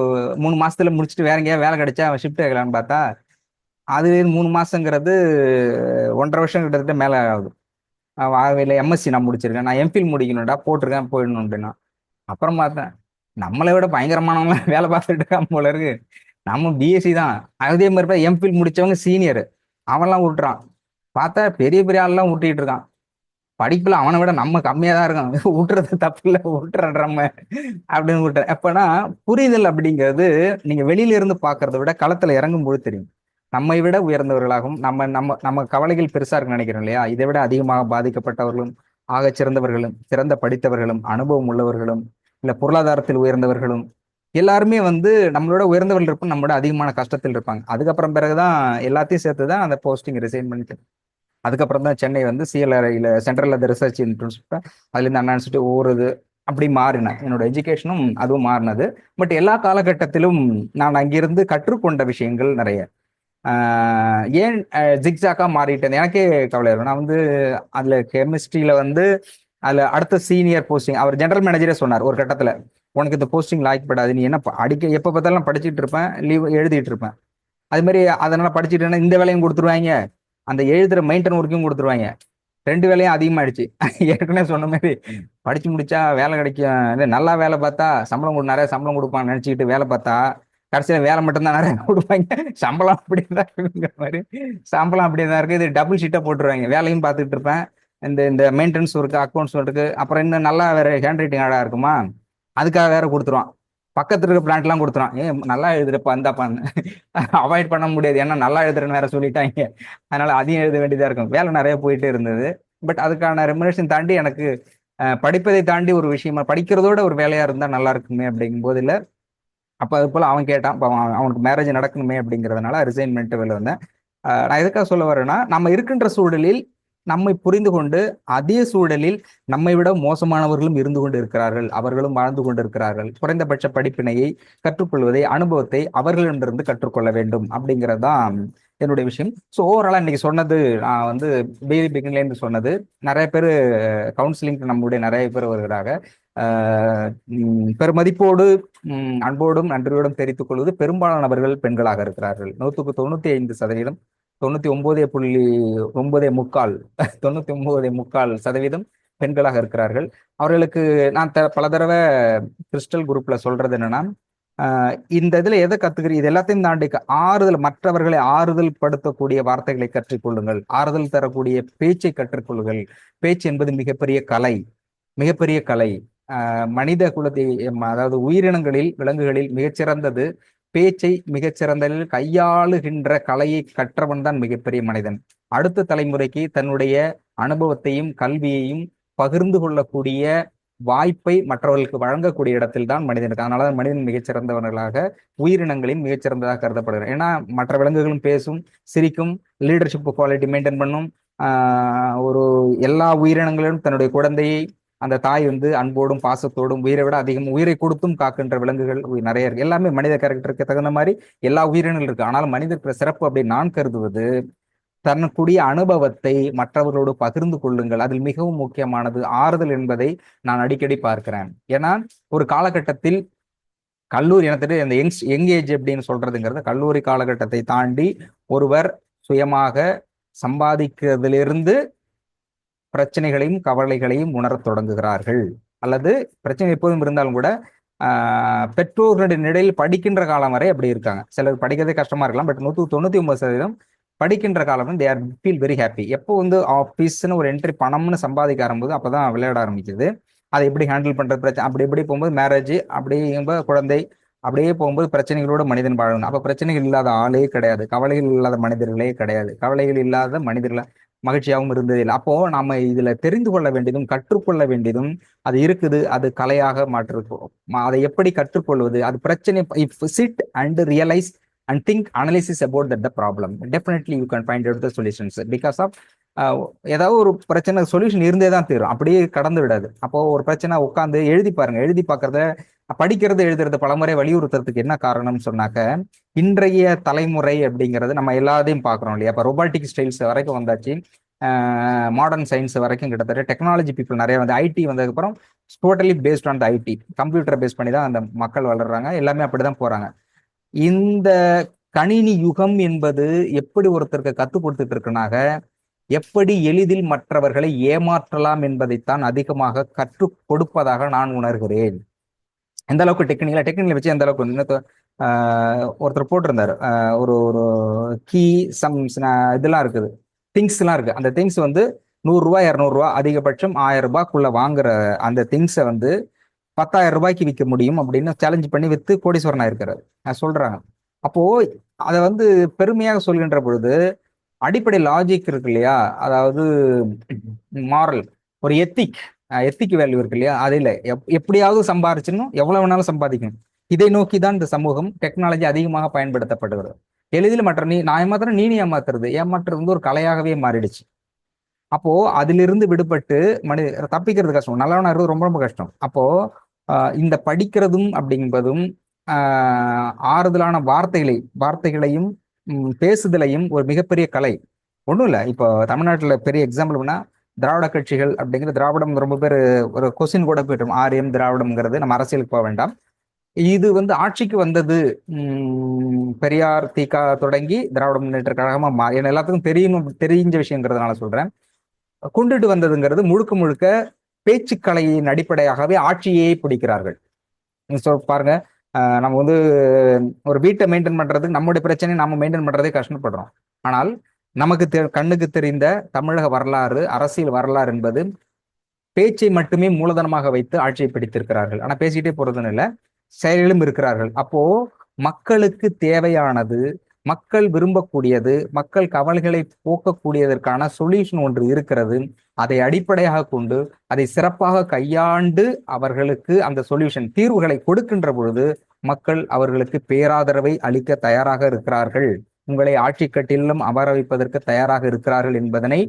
3 மாசத்துல முடிச்சுட்டு வேற எங்கேயா வேலை கிடைச்சா ஷிஃப்ட் ஆகலான்னு பார்த்தா, அது 3 மாசங்கிறது 1.5 வருஷம் கிட்டத்தட்ட மேல ஆகுது. இல்லை எம்எஸ்சி நான் முடிச்சிருக்கேன், நான் எம்பில் முடிக்கணும்டா போட்டிருக்கேன் போயிடணும் அப்படின்னா. அப்புறம் பார்த்தேன், நம்மளை விட பயங்கரமானவங்களாம் வேலை பார்த்துட்டு இருக்கான் போல இருக்கு. நம்ம பிஎஸ்சி தான், அதே மாதிரி எம்பில் முடிச்சவங்க சீனியர், அவன்லாம் விட்டுறான். பார்த்தா பெரிய பெரிய ஆள்லாம் விட்டுட்டு இருக்கான். படிப்புல அவனை விட நம்ம கம்மியா தான் இருக்கான். விட்டுறது தப்பு இல்லை, விட்டுறோம் அப்படின்னு விட்டுற. எப்பன்னா புரிதல் அப்படிங்கிறது நீங்க வெளியில இருந்து பாக்குறத விட களத்துல இறங்கும் போது தெரியும். நம்மை விட உயர்ந்தவர்களாகவும் நம்ம நம்ம நம்ம கவலைகள் பெருசா இருக்குன்னு நினைக்கிறோம் இல்லையா, இதை விட அதிகமாக பாதிக்கப்பட்டவர்களும், ஆகச் சிறந்தவர்களும், சிறந்த படித்தவர்களும், அனுபவம் உள்ளவர்களும், இல்ல பொருளாதாரத்தில் உயர்ந்தவர்களும், எல்லாருமே வந்து நம்மளோட உயர்ந்தவர்கள் இருப்போம், நம்மளோட அதிகமான கஷ்டத்தில் இருப்பாங்க. அதுக்கப்புறம் பிறகுதான் எல்லாத்தையும் சேர்த்துதான் அந்த போஸ்டிங் ரிசைன் பண்ணிட்டு, அதுக்கப்புறம் தான் சென்னை வந்து சிஎல்ஆர்ஐல சென்ட்ரல் அந்த ரிசர்ச் இன்ஸ்டியூட், அதுல இருந்து அண்ணா இன்ஸ்டியூட் ஒவ்வொரு அப்படி மாறினேன். என்னோட எஜுகேஷனும் அதுவும் மாறினது. பட் எல்லா காலகட்டத்திலும் நான் அங்கிருந்து கற்றுக்கொண்ட விஷயங்கள் நிறைய. ஏன் ஜிக்ஜாக்கா மாறிட்டேன் எனக்கே கவலை இருக்கும். நான் வந்து அதுல கெமிஸ்ட்ரியில வந்து அதுல அடுத்த சீனியர் போஸ்டிங் அவர் ஜெனரல் மேனேஜரே சொன்னார் ஒரு கட்டத்துல, உனக்கு இந்த போஸ்டிங் லாய்க்கப்படாது, நீ என்ன அடிக்க எப்ப பார்த்தாலும் படிச்சுட்டு இருப்பேன், லீவ் எழுதிட்டு இருப்பேன், அது மாதிரி அதனால படிச்சுட்டு இந்த வேலையும் கொடுத்துருவாங்க, அந்த எழுதுற மெயின்டைன் ஒர்க்கையும் கொடுத்துருவாங்க, 2 வேலையும் அதிகமாயிடுச்சு. ஏற்கனவே சொன்ன மாதிரி படிச்சு முடிச்சா வேலை கிடைக்கும், இல்லை நல்லா வேலை பார்த்தா நிறைய சம்பளம் கொடுப்பான்னு நினைச்சுக்கிட்டு வேலை பார்த்தா கடைசியில வேலை மட்டும்தான் நிறைய கொடுப்பாங்க, சம்பளம் அப்படியே இருக்குங்கிற மாதிரி. சம்பளம் அப்படியே தான் இருக்கு, இது டபுள் ஷீட்டா போட்டுருவாங்க. வேலையும் பார்த்துட்டு இருப்பேன், இந்த இந்த மெயின்டெனன்ஸ் ஒர்க்கு, அக்கௌண்ட்ஸ் ஒர்க்கு, அப்புறம் இன்னும் நல்லா வேற ஹேண்ட் ரைட்டிங் ஆடா இருக்குமா, அதுக்காக வேற கொடுத்துருவான். பக்கத்துல இருக்க பிளான்ட் எல்லாம் கொடுத்துறான். நல்லா எழுதுறப்ப அந்தாப்பான்னு அவாய்ட் பண்ண முடியாது, ஏன்னா நல்லா எழுதுறேன்னு வேற சொல்லிட்டாங்க. அதனால அதையும் எழுத வேண்டியதா இருக்கும். வேலை நிறைய போயிட்டே இருந்தது. பட் அதுக்கான ரெமுனரேஷன் தாண்டி எனக்கு படிப்பதை தாண்டி ஒரு விஷயமா படிக்கிறதோட ஒரு வேலையா இருந்தா நல்லா இருக்குமே அப்படிங்கும் போது இல்ல. அப்ப அது போல அவன் கேட்டான். அப்ப அவனுக்கு மேரேஜ் நடக்கணுமே அப்படிங்கிறதுனால ரிசைன் பண்ணிட்டு வெளில வந்தேன். நான் எதுக்காக சொல்ல வரேன்னா, நம்ம இருக்கின்ற சூழலில் நம்மை புரிந்து கொண்டு அதே சூழலில் நம்மை விட மோசமானவர்களும் இருந்து கொண்டு இருக்கிறார்கள், அவர்களும் வாழ்ந்து கொண்டு இருக்கிறார்கள். குறைந்தபட்ச படிப்பினையை கற்றுக்கொள்வதை, அனுபவத்தை அவர்களிடமிருந்து கற்றுக்கொள்ள வேண்டும் அப்படிங்கிறது தான் என்னுடைய விஷயம். ஸோ ஓவராலா இன்னைக்கு சொன்னது, நான் வந்து பிகின்லேருந்து சொன்னது, நிறைய பேர் கவுன்சிலிங் நம்முடைய நிறைய பேர் வருகிறாங்க. பெருமதிப்போடு அன்போடும் நன்றியோடும் தெரிவித்துக் கொள்வது பெரும்பாலானவர்கள் பெண்களாக இருக்கிறார்கள். 95%, 99.9 99.3% பெண்களாக இருக்கிறார்கள். அவர்களுக்கு நான் பல தடவை கிறிஸ்டல் குரூப்ல சொல்றது என்னன்னா, இந்த இதுல எதை கத்துக்கிறீங்க, இது எல்லாத்தையும் தாண்டி ஆறுதல், மற்றவர்களை ஆறுதல் படுத்தக்கூடிய வார்த்தைகளை கற்றுக்கொள்ளுங்கள், ஆறுதல் தரக்கூடிய பேச்சை கற்றுக்கொள்ளுங்கள். பேச்சு என்பது மிகப்பெரிய கலை, மிகப்பெரிய கலை. மனித குலத்தை, அதாவது உயிரினங்களில், விலங்குகளில் மிகச்சிறந்தது பேச்சை மிகச்சிறந்ததில் கையாளுகின்ற கலையை கற்றவன் தான் மிகப்பெரிய மனிதன். அடுத்த தலைமுறைக்கு தன்னுடைய அனுபவத்தையும் கல்வியையும் பகிர்ந்து கொள்ளக்கூடிய வாய்ப்பை மற்றவர்களுக்கு வழங்கக்கூடிய இடத்தில் தான் மனிதனுக்கு. அதனாலதான் மனிதன் மிகச்சிறந்தவர்களாக, உயிரினங்களின் மிகச்சிறந்ததாக கருதப்படுகிறார். ஏன்னா மற்ற விலங்குகளும் பேசும், சிரிக்கும், லீடர்ஷிப் குவாலிட்டி மெயின்டைன் பண்ணும். ஒரு எல்லா உயிரினங்களிலும் தன்னுடைய குழந்தையை அந்த தாய் வந்து அன்போடும் பாசத்தோடும், உயிரை விட அதிகம் உயிரை கொடுத்தும் காக்கின்ற விலங்குகள் நிறைய இருக்கு. எல்லாமே மனித கேரக்டருக்கு தகுந்த மாதிரி எல்லா உயிரினங்களும் இருக்கு. ஆனால் மனிதருக்கு சிறப்பு அப்படின்னு நான் கருதுவது, தன்னுடைய அனுபவத்தை மற்றவர்களோடு பகிர்ந்து கொள்ளுங்கள். அதில் மிகவும் முக்கியமானது ஆறுதல் என்பதை நான் அடிக்கடி பார்க்கிறேன். ஏன்னா ஒரு காலகட்டத்தில் கல்லூரி, எனக்கு இந்த யங் ஏஜ் அப்படின்னு சொல்றதுங்கிறது, கல்லூரி காலகட்டத்தை தாண்டி ஒருவர் சுயமாக சம்பாதிக்கிறதிலிருந்து பிரச்சனைகளையும் கவலைகளையும் உணரத் தொடங்குகிறார்கள். அல்லது பிரச்சனை எப்போதும் இருந்தாலும் கூட பெற்றோர்களுடைய நிலையில் படிக்கின்ற காலம் வரை அப்படி இருக்காங்க. சிலர் படிக்கிறதே கஷ்டமா இருக்கலாம். பட் 99% படிக்கின்ற காலம் they are feel very happy. எப்போ வந்து ஆஃபீஸ்ன்னு ஒரு என்ட்ரி, பணம்னு சம்பாதிக்க ஆரம்பிக்குது, அப்பதான் விளையாட ஆரம்பிக்குது. அதை எப்படி ஹேண்டில் பண்றது, பிரச்சனை அப்படி எப்படி போகும்போது மேரேஜ், அப்படிங்கும்போது குழந்தை, அப்படியே போகும்போது பிரச்சனைகளோட மனிதன் வாழணும். அப்ப பிரச்சனைகள் இல்லாத ஆளே கிடையாது, கவலைகள் இல்லாத மனிதர்களே கிடையாது, கவலைகள் இல்லாத மனிதர்கள் மகிழ்ச்சியாகவும் இருந்தது இல்லை. அப்போ நாம இதுல தெரிந்து கொள்ள வேண்டியதும் கற்றுக்கொள்ள வேண்டியதும் அது இருக்குது. அது கலையாக மாற்றிருக்கோம். அதை எப்படி கற்றுக்கொள்வது, அது பிரச்சனை, if sit and realise and think analysis about that the problem, definitely you can find out the solutions. Because of ஏதாவது ஒரு பிரச்சனை சொல்யூஷன் இருந்தே தான் தீரும், அப்படியே கடந்து விடாது. அப்போ ஒரு பிரச்சனை உட்காந்து எழுதி பாருங்க. எழுதி பார்க்கறத, படிக்கிறது, எழுதுறது பலமுறை வலியுறுத்துறதுக்கு என்ன காரணம்னு சொன்னாக்க, இன்றைய தலைமுறை அப்படிங்கிறது நம்ம எல்லாத்தையும் பார்க்குறோம் இல்லையா. இப்போ ரொபாட்டிக் ஸ்டைல்ஸ் வரைக்கும் வந்தாச்சு, மாடர்ன் சயின்ஸ் வரைக்கும், கிட்டத்தட்ட டெக்னாலஜி பீப்புள் நிறைய வந்து, ஐடி வந்ததுக்கப்புறம் totally based on the IT, கம்ப்யூட்டரை பேஸ் பண்ணி தான் அந்த மக்கள் வளர்றாங்க. எல்லாமே அப்படிதான் போறாங்க. இந்த கணினி யுகம் என்பது எப்படி ஒருத்தருக்கு கற்றுக் கொடுத்துட்டு இருக்குனாக, எப்படி எளிதில் மற்றவர்களை ஏமாற்றலாம் என்பதைத்தான் அதிகமாக கற்றுக் கொடுப்பதாக நான் உணர்கிறேன். எந்த அளவுக்கு டெக்னிக்கலை வச்சு எந்த அளவுக்கு ஒருத்தர் போட்டிருந்தாரு, ஒரு ஒரு கீ சம் இதெல்லாம் இருக்குது, திங்ஸ் எல்லாம் இருக்கு. அந்த திங்ஸ் வந்து 100 ரூபாய் 200 ரூபாய், அதிகபட்சம் 1000 ரூபாய்க்குள்ள வாங்குற அந்த திங்ஸை வந்து 10,000 ரூபாய்க்கு விற்க முடியும் அப்படின்னு சேலஞ்ச் பண்ணி வித்து கோடீஸ்வரனா இருக்கிறாரு சொல்றாங்க. அப்போ அதை வந்து பெருமையாக சொல்கின்ற பொழுது அடிப்படை லாஜிக் இருக்கு இல்லையா, அதாவது மாரல், ஒரு எத்திக் வேல்யூ இருக்கு இல்லையா, அதில் எப்படியாவது சம்பாதிச்சணும், எவ்வளவு வேணாலும் சம்பாதிக்கணும். இதை நோக்கி தான் இந்த சமூகம், டெக்னாலஜி அதிகமாக பயன்படுத்தப்படுகிறது. எளிதில் மற்ற நான் ஏமாத்துறேன், நீ ஏமாற்றுறது வந்து ஒரு கலையாகவே மாறிடுச்சு. அப்போ அதிலிருந்து விடுபட்டு தப்பிக்கிறது கஷ்டம், நல்லவனா இருக்கிறது ரொம்ப ரொம்ப கஷ்டம். அப்போ இந்த படிக்கிறதும் அப்படிஎன்பதும் ஆறுதலான வார்த்தைகளையும் பேசுதலையும் ஒரு மிகப்பெரிய கலை. ஒன்றும் இல்லை, இப்போ தமிழ்நாட்டில் பெரிய எக்ஸாம்பிள்னா திராவிட கட்சிகள் அப்படிங்கிற, திராவிடம் ரொம்ப பேர் ஒரு கொஸ்டின் கூட போயிட்டோம், ஆரியம் திராவிடம்ங்கிறது, நம்ம அரசியலுக்கு போக வேண்டாம். இது வந்து ஆட்சிக்கு வந்தது பெரியார் திக தொடங்கி திராவிட முன்னேற்ற கழகமா எல்லாத்துக்கும் தெரிஞ்ச விஷயங்கிறதுனால சொல்றேன். கொண்டுட்டு வந்ததுங்கிறது முழுக்க முழுக்க பேச்சுக்கலையின் அடிப்படையாகவே ஆட்சியே பிடிக்கிறார்கள். பாருங்க, நம்ம வந்து ஒரு வீட்டை மெயின்டைன் பண்றதுக்கு நம்முடைய பிரச்சனையை நம்ம மெயின்டைன் பண்றதே கஷ்டப்படுறோம். ஆனால் நமக்கு கண்ணுக்கு தெரிந்த தமிழக வரலாறு, அரசியல் வரலாறு என்பது பேச்சை மட்டுமே மூலதனமாக வைத்து ஆட்சியை பிடித்திருக்கிறார்கள். ஆனா பேசிக்கிட்டே போறதுன்னு இல்லை, செயலிலும் இருக்கிறார்கள். அப்போ மக்களுக்கு தேவையானது, மக்கள் விரும்பக்கூடியது, மக்கள் கவலைகளை போக்கக்கூடியதற்கான சொல்யூஷன் ஒன்று இருக்கிறது. அதை அடிப்படையாக கொண்டு அதை சிறப்பாக கையாண்டு அவர்களுக்கு அந்த சொல்யூஷன் தீர்வுகளை கொடுக்கின்ற பொழுது மக்கள் அவர்களுக்கு பேராதரவை அளிக்க தயாராக இருக்கிறார்கள். உங்களை ஆட்சி கட்டிலும் அமர வைப்பதற்கு தயாராக இருக்கிறார்கள் என்பதனை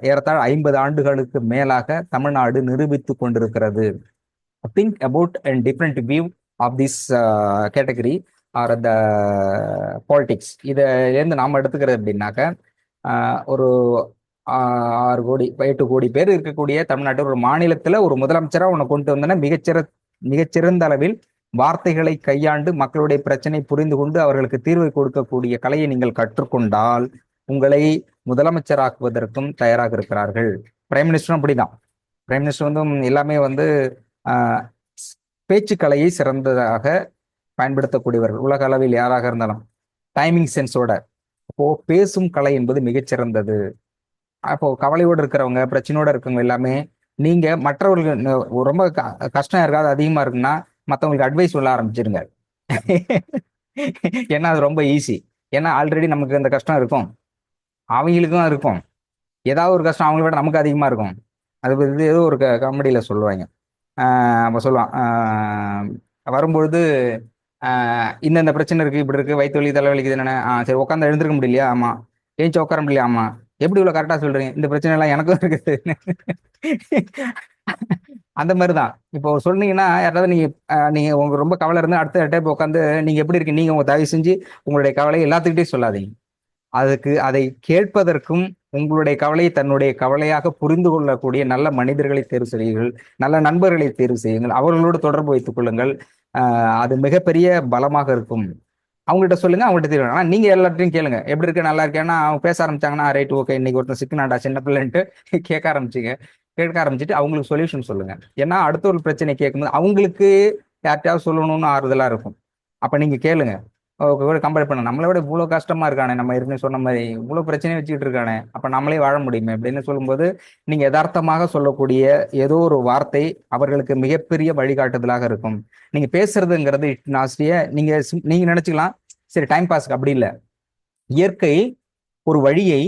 ஏறத்தாழ 50 ஆண்டுகளுக்கு மேலாக தமிழ்நாடு நிரூபித்துக் கொண்டிருக்கிறது. Think about a different view of this category or the politics. இதிலேருந்து நாம் எடுத்துக்கிறது அப்படின்னாக்க ஒரு 6 கோடி 8 கோடி பேர் இருக்கக்கூடிய தமிழ்நாட்டில் ஒரு மாநிலத்தில் ஒரு முதலமைச்சராக உன்னை கொண்டு வந்தோன்னா மிகச்சிறந்த அளவில் வார்த்தைகளை கையாண்டு மக்களுடைய பிரச்சனை புரிந்து கொண்டு அவர்களுக்கு தீர்வை கொடுக்கக்கூடிய கலையை நீங்கள் கற்றுக்கொண்டால் உங்களை முதலமைச்சராக்குவதற்கும் தயாராக இருக்கிறார்கள். பிரைம் மினிஸ்டரும் அப்படிதான். பிரைம் மினிஸ்டர் எல்லாமே பேச்சுக்கலையை சிறந்ததாக பயன்படுத்தக்கூடியவர்கள் உலக அளவில் யாராக இருந்தாலும் டைமிங் சென்ஸோட. அப்போ பேசும் கலை என்பது மிகச்சிறந்தது. அப்போ கவலையோடு இருக்கிறவங்க, பிரச்சனையோட இருக்கவங்க எல்லாமே நீங்க மற்றவர்கள் ரொம்ப கஷ்டம் இருக்காது அதிகமா இருக்குன்னா மற்றவங்களுக்கு அட்வைஸ் சொல்ல ஆரம்பிச்சிருங்க. ஏன்னா அது ரொம்ப ஈஸி. ஏன்னா ஆல்ரெடி நமக்கு இந்த கஷ்டம் இருக்கும், அவங்களுக்கும் இருக்கும். ஏதாவது ஒரு கஷ்டம் அவங்கள விட நமக்கு அதிகமா இருக்கும். அது ஏதோ ஒரு காமெடியில சொல்லுவாங்க. அப்போ சொல்லுவான் வரும்பொழுது இந்த பிரச்சனை இருக்கு, இப்படி இருக்கு, வயிற்று வலி தலைவலிக்குது, என்னென்ன சரி உட்காந்து எழுந்திருக்க முடியலையா? ஆமா. ஏஞ்சி உட்கார முடியலையா? ஆமா. எப்படி இவ்வளோ கரெக்டாக சொல்றீங்க? இந்த பிரச்சனை எல்லாம் எனக்கும் இருக்குது. அந்த மாதிரிதான் இப்போ சொன்னீங்கன்னா யாராவது நீங்க உங்க ரொம்ப கவலை இருந்து அடுத்த டைப் உட்காந்து நீங்க எப்படி இருக்கு, நீங்க உங்க தயவு செஞ்சு உங்களுடைய கவலையை எல்லாத்துக்கிட்டே சொல்லாதீங்க. அதை கேட்பதற்கும் உங்களுடைய கவலையை தன்னுடைய கவலையாக புரிந்து கொள்ளக்கூடிய நல்ல மனிதர்களை தேர்வு செய்யுங்கள், நல்ல நண்பர்களை தேர்வு செய்யுங்கள், அவர்களோடு தொடர்பு வைத்துக் கொள்ளுங்கள். அது மிகப்பெரிய பலமாக இருக்கும். அவங்கள்ட்ட சொல்லுங்க, அவங்கள்ட்ட தெரியும். ஆனால் நீங்க எல்லாத்தையும் கேளுங்க, எப்படி இருக்க, நல்லா இருக்கேன்னா அவங்க பேச ஆரம்பிச்சாங்கன்னா ரைட் ஓகே இன்னைக்கு ஒருத்தர் சிக்கனாண்டா சின்ன பிள்ளைன்ட்டு கேட்க ஆரம்பிச்சுட்டு அவங்களுக்கு சொல்யூஷன் சொல்லுங்க. ஏன்னா அடுத்த ஒரு பிரச்சனை கேட்கும்போது அவங்களுக்கு யார்ட்டையாவது சொல்லணும்னு ஆறுதலா இருக்கும். அப்ப நீங்க கேளுங்க, கம்பேர் பண்ண நம்மளை விட இவ்வளவு கஷ்டமா இருக்கானே, நம்ம ஏற்கனவே சொன்ன மாதிரி இவ்வளவு பிரச்சனையை வச்சுக்கிட்டு இருக்கானே, அப்ப நம்மளே வாழ முடியுமே அப்படின்னு சொல்லும்போது நீங்க யதார்த்தமாக சொல்லக்கூடிய ஏதோ ஒரு வார்த்தை அவர்களுக்கு மிகப்பெரிய வழிகாட்டுதலாக இருக்கும். நீங்க பேசுறதுங்கிறது நீங்க நினைச்சுக்கலாம் சரி டைம் பாஸ்க்கு, அப்படி இல்லை. இயற்கை ஒரு வழியை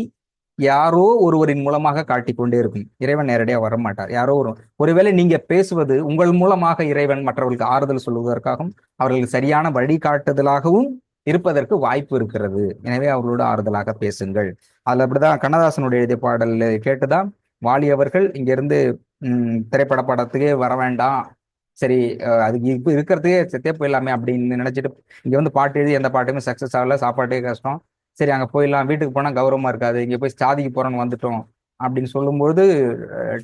யாரோ ஒருவரின் மூலமாக காட்டிக்கொண்டே இருக்கும். இறைவன் நேரடியாக வரமாட்டார். யாரோ ஒருவேளை நீங்க பேசுவது உங்கள் மூலமாக இறைவன் மற்றவர்களுக்கு ஆறுதல் சொல்வதற்காகவும் அவர்களுக்கு சரியான வழிகாட்டுதலாகவும் இருப்பதற்கு வாய்ப்பு இருக்கிறது. எனவே அவர்களோடு ஆறுதலாக பேசுங்கள். அதுல அப்படிதான் கண்ணதாசனுடைய எழுதிய பாடல் கேட்டுதான் வாலி அவர்கள் இங்கிருந்து திரைப்பட படத்துக்கே வர வேண்டாம், சரி அதுக்கு இப்ப இருக்கிறதுக்கே செத்தே போயிடலாமே அப்படின்னு நினைச்சிட்டு இங்க பாட்டு எழுதி எந்த பாட்டுமே சக்சஸ் ஆகல, சாப்பாட்டே கஷ்டம், சரி அங்கே போயிடலாம், வீட்டுக்கு போனால் கௌரவமாக இருக்காது, இங்கே போய் சாதிக்கு போகிறோன்னு வந்துட்டோம் அப்படின்னு சொல்லும்போது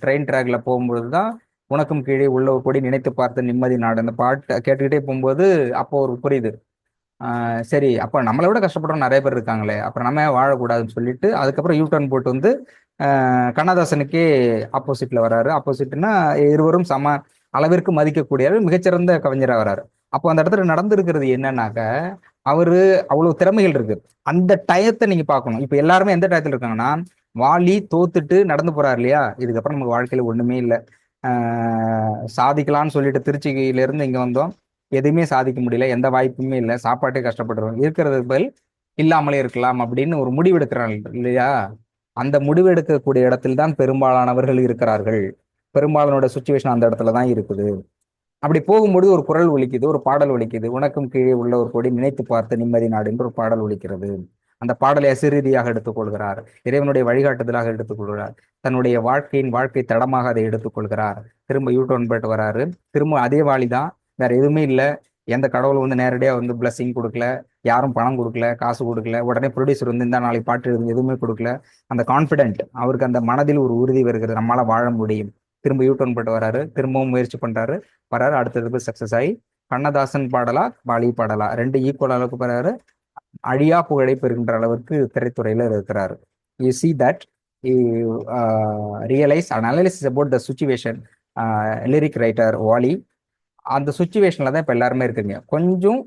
ட்ரெயின் ட்ராக்ல போகும்போது தான் உனக்கும் கீழே உள்ள கொடி நினைத்து பார்த்து நிம்மதி நாடு அந்த பாட்டை கேட்டுக்கிட்டே போகும்போது அப்போ ஒரு புரியுது, சரி அப்போ நம்மளை விட கஷ்டப்படுறோம் நிறைய பேர் இருக்காங்களே, அப்புறம் நம்ம வாழக்கூடாதுன்னு சொல்லிட்டு அதுக்கப்புறம் யூட்டர்ன் போட்டு கண்ணதாசனுக்கே ஆப்போசிட்ல வராரு. ஆப்போசிட்னா இருவரும் சம அளவிற்கு மதிக்கக்கூடிய மிகச்சிறந்த கவிஞராக வராரு. அப்போ அந்த இடத்துல நடந்திருக்கிறது என்னன்னாக்க அவரு அவ்வளவு திறமைகள் இருக்கு. அந்த டயத்தை நீங்க பார்க்கணும். இப்ப எல்லாருமே எந்த டயத்துல இருக்காங்கன்னா வாலி தோத்துட்டு நடந்து போறாரு இல்லையா, இதுக்கப்புறம் நமக்கு வாழ்க்கையில ஒண்ணுமே இல்லை, சாதிக்கலாம்னு சொல்லிட்டு திருச்சியில இருந்து இங்க வந்தோம், எதுவுமே சாதிக்க முடியல, எந்த வாய்ப்புமே இல்லை, சாப்பாட்டே கஷ்டப்படுறோம், இருக்கிறது பதில் இல்லாமலே இருக்கலாம் அப்படின்னு ஒரு முடிவு எடுக்கிறாங்க இல்லையா. அந்த முடிவு எடுக்கக்கூடிய இடத்தில் தான் பெரும்பாலானவர்கள் இருக்கிறார்கள். பெரும்பாலானோட சுச்சுவேஷன் அந்த இடத்துல தான் இருக்குது. அப்படி போகும்போது ஒரு குரல் ஒலிக்குது, ஒரு பாடல் ஒலிக்குது, உனக்கும் கீழே உள்ள ஒரு கொடி நினைத்து பார்த்து நிம்மதி நாடு என்று ஒரு பாடல் ஒலிக்கிறது. அந்த பாடலை அசிரீதியாக எடுத்துக்கொள்கிறார், இறைவனுடைய வழிகாட்டுதலாக எடுத்துக்கொள்கிறார், தன்னுடைய வாழ்க்கை தடமாக அதை எடுத்துக்கொள்கிறார். திரும்ப யூட்டர்ன் போயிட்டு வராரு. திரும்ப அதே வாலி தான், வேற எதுவுமே இல்லை. எந்த கடவுள் நேரடியா பிளஸிங் கொடுக்கல, யாரும் பணம் கொடுக்கல, காசு கொடுக்கல, உடனே ப்ரொடியூசர் இந்த நாளைக்கு பாட்டு எழுது எதுவுமே கொடுக்கல. அந்த கான்பிடென்ட் அவருக்கு, அந்த மனதில் ஒரு உறுதி வருகிறது, நம்மளால வாழ முடியும். திரும்ப யூட்டர்ன் போட்டு வராரு, திரும்பவும் முயற்சி பண்றாரு, வராரு, அடுத்தது சக்சஸ் ஆகி கண்ணதாசன் பாடலா வாலி பாடலா ரெண்டு ஈக்குவல் அளவுக்கு போறாரு, அழியா புகழை பெறுகின்ற அளவிற்கு திரைத்துறையில இருக்கிறாரு. You see that realise analysis about the situation. Lyric writer Vaali அந்த சுச்சுவேஷன்ல தான் இப்ப எல்லாருமே இருக்குங்க. கொஞ்சம்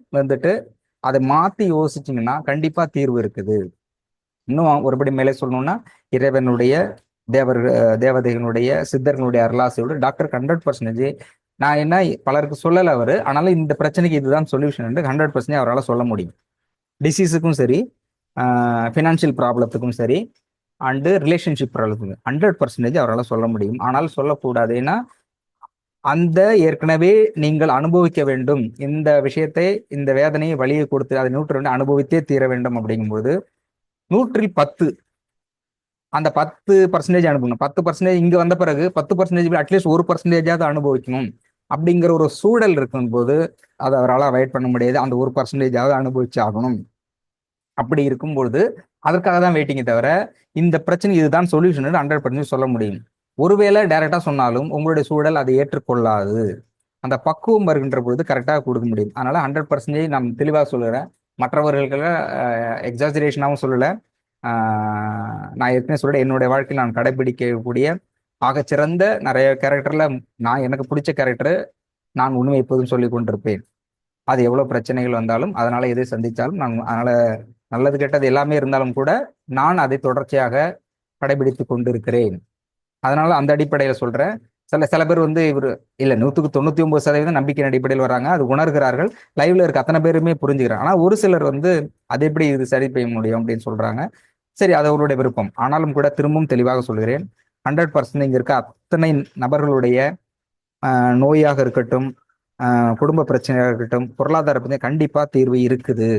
அதை மாத்தி யோசிச்சிங்கன்னா கண்டிப்பா தீர்வு இருக்குது. இன்னும் ஒருபடி மேலே சொல்லணும்னா இறைவனுடைய தேவதைகளுடைய சித்தர்களுடைய அருளாசையோடு டாக்டர் 100% நான் என்ன பலருக்கு சொல்லலை அவரு, ஆனாலும் இந்த பிரச்சனைக்கு இதுதான் சொல்யூஷன் 100% அவரால் சொல்ல முடியும். டிசீஸுக்கும் சரி, ஃபினான்ஷியல் ப்ராப்ளத்துக்கும் சரி, அண்டு ரிலேஷன்ஷிப் ப்ராப்ளத்துக்கும் 100% அவரால் சொல்ல முடியும். ஆனால் சொல்லக்கூடாது. ஏன்னா அந்த ஏற்கனவே நீங்கள் அனுபவிக்க வேண்டும் இந்த விஷயத்தை, இந்த வேதனையை வழியை கொடுத்து அதை 102 அனுபவித்தே தீர வேண்டும் அப்படிங்கும்போது 110 அந்த 10% அனுப்பணும். 10% இங்க வந்த பிறகு 10% அட்லீஸ்ட் 1%ஆவது அனுபவிக்கணும் அப்படிங்கிற ஒரு சூழல் இருக்கும்போது அதை அவரால் அவாய்ட் பண்ண முடியாது. அந்த 1%ஆவது அனுபவிச்சு ஆகணும். அப்படி இருக்கும்பொழுது அதற்காக தான் வெயிட்டிங்கை தவிர இந்த பிரச்சனை இதுதான் சொல்யூஷன் 100% சொல்ல முடியும். ஒருவேளை டைரக்டா சொன்னாலும் உங்களுடைய சூழல் அதை ஏற்றுக்கொள்ளாது. அந்த பக்குவம் வருகின்ற பொழுது கரெக்டாக கொடுக்க முடியும். அதனால 100% நான் தெளிவாக சொல்லுறேன். மற்றவர்களுக்கு எக்ஸாஜரேஷனாகவும் சொல்லலை. நான் ஏற்கனவே சொல்ல என்னுடைய வாழ்க்கையில் நான் கடைபிடிக்கக்கூடிய ஆகச்சிறந்த நிறைய கேரக்டர்ல நான் எனக்கு பிடிச்ச கேரக்டர் நான் உண்மை எப்போதும் சொல்லி கொண்டிருப்பேன். அது எவ்வளவு பிரச்சனைகள் வந்தாலும், அதனால எதை சந்தித்தாலும் நான் அதனால நல்லது கெட்டது எல்லாமே இருந்தாலும் கூட நான் அதை தொடர்ச்சியாக கடைபிடித்து கொண்டிருக்கிறேன். அதனால அந்த அடிப்படையில சொல்றேன். சில சில பேர் இவர் இல்ல 199% நம்பிக்கையின் அடிப்படையில் வராங்க, அது உணர்கிறார்கள். லைவ்ல இருக்க அத்தனை பேருமே புரிஞ்சுக்கிறாங்க. ஆனா ஒரு சிலர் அது எப்படி இது சரி செய்ய முடியும் அப்படின்னு சொல்றாங்க. சரி, அது அவருடைய விருப்பம். ஆனாலும் கூட திரும்பவும் தெளிவாக சொல்கிறேன், 100% இங்க இருக்க அத்தனை நபர்களுடைய நோயாக இருக்கட்டும், குடும்ப பிரச்சனையாக இருக்கட்டும், பொருளாதார பிரச்சனை கண்டிப்பா தீர்வு இருக்குது.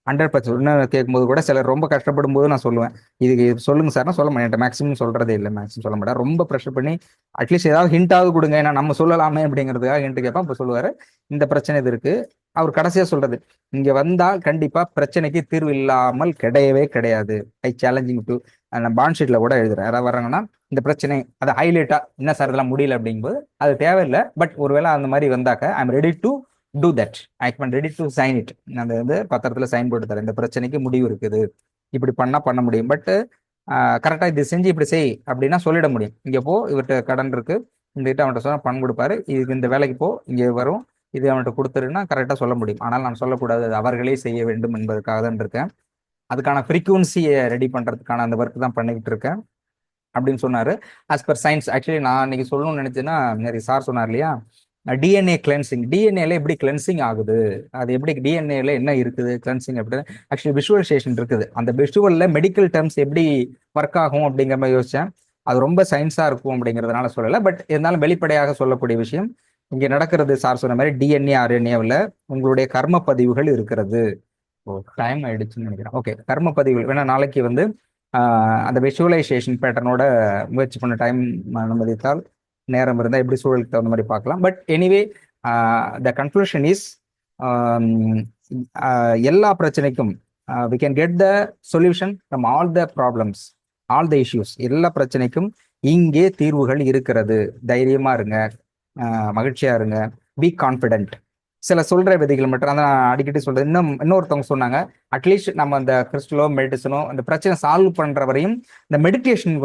100% என்ன கேட்கும்போது கூட சிலர் ரொம்ப கஷ்டப்படும் போது நான் சொல்லுவேன், இதுக்கு சொல்லுங்க சார். நான் சொல்ல மாட்டேன், மேக்ஸிமம் சொல்றதே இல்லை. மேக்ஸிமம் சொல்ல மாட்டேன். ரொம்ப ப்ரெஷர் பண்ணி அட்லீஸ்ட் ஏதாவது ஹிண்டாவது கொடுங்க, ஏன்னா நம்ம சொல்லலாமே அப்படிங்கிறதுக்காக ஹிண்ட் கேட்பேன். இப்போ சொல்லுவாரு இந்த பிரச்சனை இது இருக்கு. அவர் கடைசியா சொல்றது, இங்க வந்தால் கண்டிப்பா பிரச்சனைக்கு தீர்வு இல்லாமல் கிடையவே கிடையாது. ஐ சேலஞ்சிங் டு பாண்ட் ஷீட்ல கூட எழுதுறேன். யாராவது வர்றாங்கன்னா இந்த பிரச்சனை அதை ஹைலைட்டா என்ன சார் இதெல்லாம் முடியல அப்படிங்கும்போது அது தேவையில்லை. பட் ஒருவேளை அந்த மாதிரி வந்தாக்க I am ready to do that. I can ready to sign it. அந்த பத்திரத்துல சைன் போட்டு தரேன். இந்த பிரச்சனைக்கு முடிவு இருக்குது, இப்படி பண்ண முடியும். பட் கரெக்டா இது செஞ்சு இப்படி செய் அப்படின்னா சொல்லிட முடியும். இங்க போ, இவர்கிட்ட கடன் இருக்கு, இந்த கிட்ட அவன்கிட்ட சொன்னா பணம் கொடுப்பாரு, இதுக்கு இந்த வேலைக்கு போ, இங்க வரும், இது அவன்கிட்ட கொடுத்துருன்னா கரெக்டா சொல்ல முடியும். ஆனால் நான் சொல்லக்கூடாது, அது அவர்களே செய்ய வேண்டும் என்பதற்காக தான் இருக்கேன். அதுக்கான ஃப்ரீக்குவன்சியை ரெடி பண்றதுக்கான அந்த ஒர்க் தான் பண்ணிக்கிட்டு இருக்கேன் அப்படின்னு சொன்னாரு. ஆஸ் பர் சயின்ஸ், ஆக்சுவலி நான் இன்னைக்கு சொல்லணும்னு நினைச்சேன்னா, நிறைய சார் சொன்னார் இல்லையா, டிஎன்ஏ கிளென்சிங், டிஎன்ஏல எப்படி கிளென்சிங் ஆகுது, அது எப்படி டிஎன்ஏல என்ன இருக்குது கிளென்சிங் அப்படின்னு ஆக்சுவலி விஷுவலைசேஷன் இருக்குது. அந்த விஷுவல்ல மெடிக்கல் டேர்ம்ஸ் எப்படி ஒர்க் ஆகும் அப்படிங்கிற மாதிரி யோசிச்சேன். அது ரொம்ப சயின்ஸா இருக்கும் அப்படிங்கிறதுனால சொல்லலை. பட் இருந்தாலும் வெளிப்படையாக சொல்லக்கூடிய விஷயம் இங்க நடக்கிறது. சார் சொன்ன மாதிரி டிஎன்ஏ ஆர்என்ஏவில் உங்களுடைய கர்ம பதிவுகள் இருக்கிறது. ஓ, டைம் ஆயிடுச்சுன்னு நினைக்கிறேன். ஓகே, கர்ம பதிவுகள் வேணா நாளைக்கு அந்த விஷுவலைசேஷன் பேட்டர்னோட முயற்சி பண்ண டைம் அனுமதித்தால், நேரம் இருந்தால் எப்படி சூழலுக்கு தகுந்த மாதிரி பார்க்கலாம். But anyway the conclusion is எல்லா பிரச்சனைக்கும் we can get the solution from all the problems, all the issues. எல்லா பிரச்சனைக்கும் இங்கே தீர்வுகள் இருக்கிறது. தைரியமா இருங்க, மகிழ்ச்சியா இருங்க, பி கான்ஃபிடென்ட். சில சொல்ற விதிகள் மட்டும் அதான் நான் அடிக்கடி சொல்றது. இன்னொருத்தவங்க சொன்னாங்க, அட்லீஸ்ட் நம்ம அந்த கிறிஸ்டலோ மெடிசனோ அந்த பிரச்சனை சால்வ் பண்ற வரையும் இந்த மெடிடேஷன்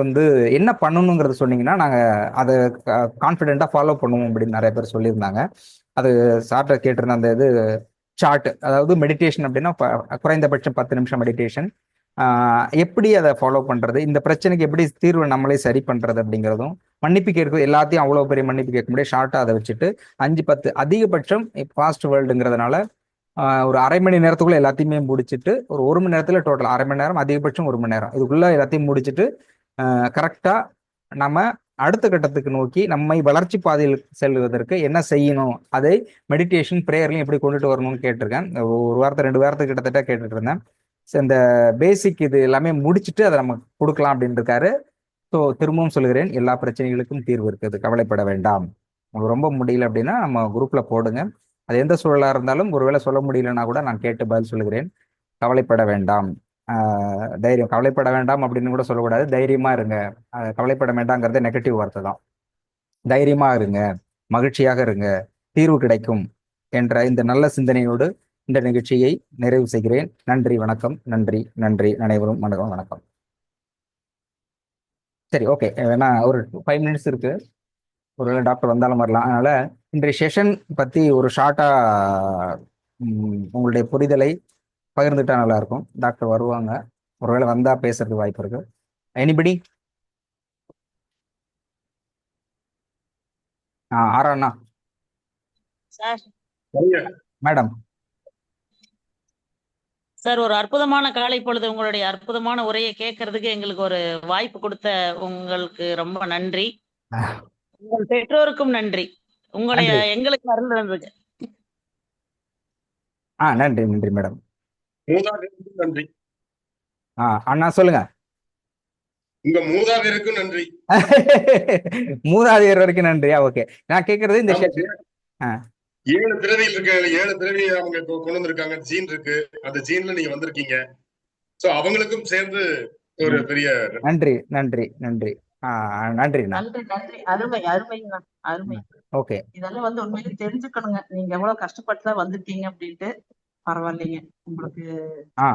என்ன பண்ணணுங்கிறத சொன்னீங்கன்னா நாங்க அதை கான்ஃபிடென்ட்டா ஃபாலோ பண்ணுவோம் அப்படின்னு நிறைய பேர் சொல்லியிருந்தாங்க. அது சார்ட்ட கேட்டிருந்த அந்த இது சார்ட், அதாவது மெடிடேஷன் அப்படின்னா குறைந்தபட்சம் 10 நிமிஷம் மெடிடேஷன், எப்படி அதை ஃபாலோ பண்றது, இந்த பிரச்சனைக்கு எப்படி தீர்வு நம்மளே சரி பண்றது அப்படிங்கிறதும், மன்னிப்பு கேட்கறது எல்லாத்தையும் அவ்வளோ பெரிய மன்னிப்பு கேட்க முடியாது, ஷார்ட்டாக அதை வச்சுட்டு 5-10 அதிகபட்சம். ஃபாஸ்ட் வேர்ல்டுங்கிறதுனால ஒரு அரை மணி நேரத்துக்குள்ள எல்லாத்தையுமே முடிச்சுட்டு, ஒரு மணி நேரத்தில் டோட்டல் அரை மணி நேரம், அதிகபட்சம் 1 மணி நேரம், இதுக்குள்ள எல்லாத்தையும் முடிச்சுட்டு கரெக்டாக நம்ம அடுத்த கட்டத்துக்கு நோக்கி நம்மை வளர்ச்சி பாதையில் செல்வதற்கு என்ன செய்யணும், அதை மெடிடேஷன் ப்ரேயர்லையும் எப்படி கொண்டுட்டு வரணும்னு கேட்டிருக்கேன். ஒரு வாரத்தை 2 வாரத்துக்கு கிட்டத்தட்ட கேட்டுட்டு இருந்தேன். இந்த பேசிக் இது எல்லாமே முடிச்சுட்டு அதை நம்ம கொடுக்கலாம் அப்படின்னு இருக்காரு. ஸோ திரும்பவும் சொல்லுகிறேன், எல்லா பிரச்சனைகளுக்கும் தீர்வு இருக்குது, கவலைப்பட வேண்டாம். உங்களுக்கு ரொம்ப முடியல அப்படின்னா நம்ம குரூப்ல போடுங்க. அது எந்த சூழலாக இருந்தாலும், ஒருவேளை சொல்ல முடியலன்னா கூட நான் கேட்டு பதில் சொல்லுகிறேன். கவலைப்பட வேண்டாம். தைரியம், கவலைப்பட வேண்டாம் அப்படின்னு கூட சொல்லக்கூடாது, தைரியமா இருங்க. கவலைப்பட வேண்டாங்கிறது நெகட்டிவ் வார்த்தை தான். தைரியமா இருங்க, மகிழ்ச்சியாக இருங்க, தீர்வு கிடைக்கும் என்ற இந்த நல்ல சிந்தனையோடு இந்த நிகழ்ச்சியை நிறைவு செய்கிறேன். நன்றி, வணக்கம். நன்றி, நன்றி அனைவரும். வணக்கம், வணக்கம். சரி, ஓகே. வேணா ஒரு 5 மினிட்ஸ் இருக்கு, ஒருவேளை டாக்டர் வந்தாலும் வரலாம். அதனால இன்றைய செஷன் பத்தி ஒரு ஷார்ட்டா உங்களுடைய புரிதலை பகிர்ந்துட்டா நல்லா இருக்கும். டாக்டர் வருவாங்க, ஒருவேளை வந்தா பேசுறதுக்கு வாய்ப்பு இருக்கு. எனிபடி? ஆறாண்ணா சார் மேடம். சார், ஒரு அற்புதமான காலை பொழுது உங்களுடைய அற்புதமான உரையை கேட்கறதுக்கு எங்களுக்கு ஒரு வாய்ப்பு கொடுத்த உங்களுக்கு ரொம்ப நன்றி. உங்கள் பெற்றோருக்கும் நன்றி. உங்களுடைய நன்றி. எங்களுக்கு அருள். நன்றி நன்றி மேடம். மூதாதையருக்கும் நன்றி. அண்ணா சொல்லுங்க. உங்க மூதாதையருக்கும் நன்றி. மூதாதையர் வரைக்கும் நன்றியா? ஓகே. நான் கேட்கறது இந்த 7 பிறவியில் இருக்க 7 பிறவி அவங்க கொண்டு வந்திருக்காங்க. ஜீன் இருக்கு, அந்த ஜீன்ல நீங்க வந்திருக்கீங்க. சோ அவங்களுக்கும் சேர்ந்து ஒரு பெரிய நன்றி நன்றி நன்றி. நன்றி நன்றி நன்றி. அருமை அருமைங்க, அருமை. ஓகே. இதெல்லாம் உண்மையிலே தெரிஞ்சுக்கணுங்க. நீங்க எவ்வளவு கஷ்டப்பட்டு தான் வந்திருக்கீங்க அப்படின்ட்டு. பரவாயில்லைங்க. உங்களுக்கு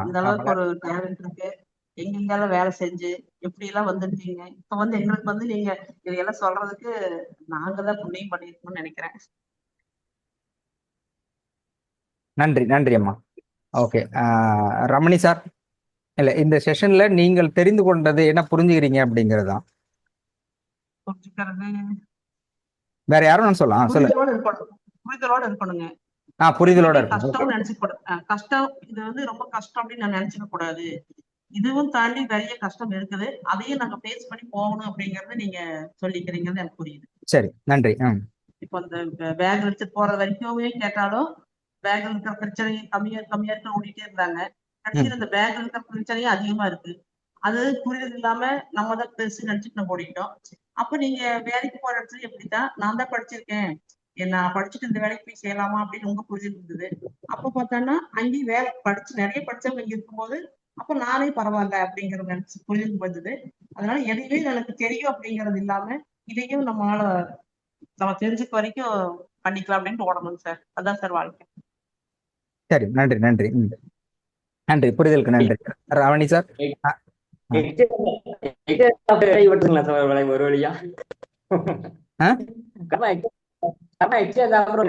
இந்த அளவுக்கு ஒரு டேலண்ட் இருக்கு. எங்கெங்கெல்லாம் வேலை செஞ்சு எப்படி எல்லாம் வந்திருக்கீங்க. இப்ப எங்களுக்கு நீங்க இதையெல்லாம் சொல்றதுக்கு நாங்க தான் புண்ணியம் பண்ணிருக்கோம்னு நினைக்கிறேன். நன்றி நன்றி அம்மா. ஓகே. ரமணி சார், இல்ல இந்த செஷன்ல நீங்கள் தெரிந்து கொண்டது என்ன புரிஞ்சுக்கிறீங்க அப்படிங்கறதுதான். புரிஞ்சுக்கிறது வேற யாரும் சொல்லலாம். புரிதலோட இருக்கணுங்க. புரிதலோட கஷ்டம் கஷ்டம் இது ரொம்ப கஷ்டம் அப்படின்னு நான் நினைச்சுக்க கூடாது. இதுவும் தாண்டி நிறைய கஷ்டம் இருக்குது. அதையும் நாங்க ஃபேஸ் பண்ணி போகணும் அப்படிங்கறத நீங்க சொல்லிக்கிறீங்கன்னு எனக்கு புரியுது. சரி, நன்றி. இப்போ இந்த பேக் எடுத்துட்டு போற வரைக்குமே கேட்டாலும் பேக்ல இருக்கிற பிரச்சனை கம்மியா கம்மியா இருக்க ஓடிட்டே இருந்தாங்க. கடைசியில் இந்த பேக்ல இருக்கிற பிரச்சனையும் அதிகமா இருக்கு. அது புரிதல் இல்லாம நம்ம தான் பெருசு நினைச்சிட்டு நம்ம ஓடிட்டோம். அப்ப நீங்க வேலைக்கு போற இடத்துல எப்படித்தான் நான் தான் படிச்சிருக்கேன், நான் படிச்சுட்டு இந்த வேலைக்கு போய் செய்யலாமா அப்படின்னு உங்க புரிதல் இருந்தது. அப்ப பார்த்தோன்னா அங்கேயும் வேலை நிறைய படிச்சவங்க இங்க இருக்கும்போது அப்ப நானே பரவாயில்ல அப்படிங்கிற புரிதல் வந்தது. அதனால எதையுமே எனக்கு தெரியும் அப்படிங்கிறது இல்லாம இதையும் நம்ம தெரிஞ்சுக்க வரைக்கும் பண்ணிக்கலாம் அப்படின்ட்டு ஓடணும் சார். அதான் சார் வாழ்க்கை. சரி, நன்றி நன்றி நன்றி. புரிதலுக்கு நன்றி. ராவணி சார். ஒரு வழியா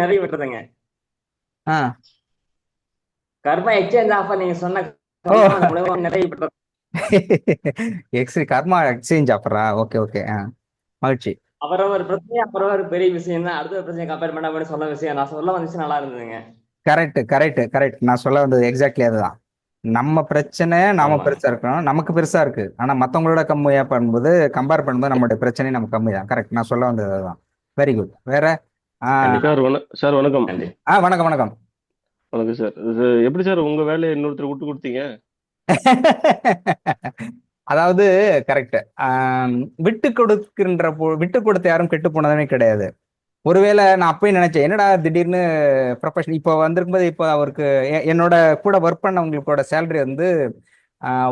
நிறைய விட்டுறதுங்க. கர்மா எக்ஸ்சேஞ்ச் ஆஃபர் நீங்க சொன்ன கர்மா எக்ஸ்சேஞ்ச் ஆஃபரா? ஓகே ஓகே, மகிழ்ச்சி. அப்புறம் ஒரு பிரச்சனை, அப்புறம் ஒரு பெரிய விஷயம் தான். அடுத்த பிரச்சனை கம்பேர் பண்ண சொல்ல விஷயம் நான் சொல்ல வந்துச்சு நல்லா இருந்ததுங்க. Correct correct correct. நான் சொல்ல வந்தது எக்ஸாக்ட்லி அதுதான். நம்ம பிரச்சனை நாம பெருசா இருக்கணும், நமக்கு பெருசா இருக்கு. ஆனா மத்தவங்களோட கம்மியா பண்ணும்போது, கம்பேர் பண்ணும்போது நம்மளுடைய பிரச்சனை நமக்கு கம்மி தான். கரெக்ட், நான் சொல்ல வந்தது அதுதான். Very good. வேற சார் வணக்கம். வணக்கம் வணக்கம். வணக்கம் சார். எப்படி சார் உங்க வேலையை இன்னொருத்தர் விட்டு கொடுத்தீங்க? அதாவது கரெக்ட். விட்டு கொடுத்த யாரும் கெட்டு போனதுமே கிடையாது. ஒருவேளை நான் அப்பயும் நினைச்சேன், என்னடா திடீர்னு ப்ரொஃபஷனல் இப்போ வந்திருக்கும்போது, இப்போ அவருக்கு என்னோட கூட ஒர்க் பண்ணவங்களோட சேலரி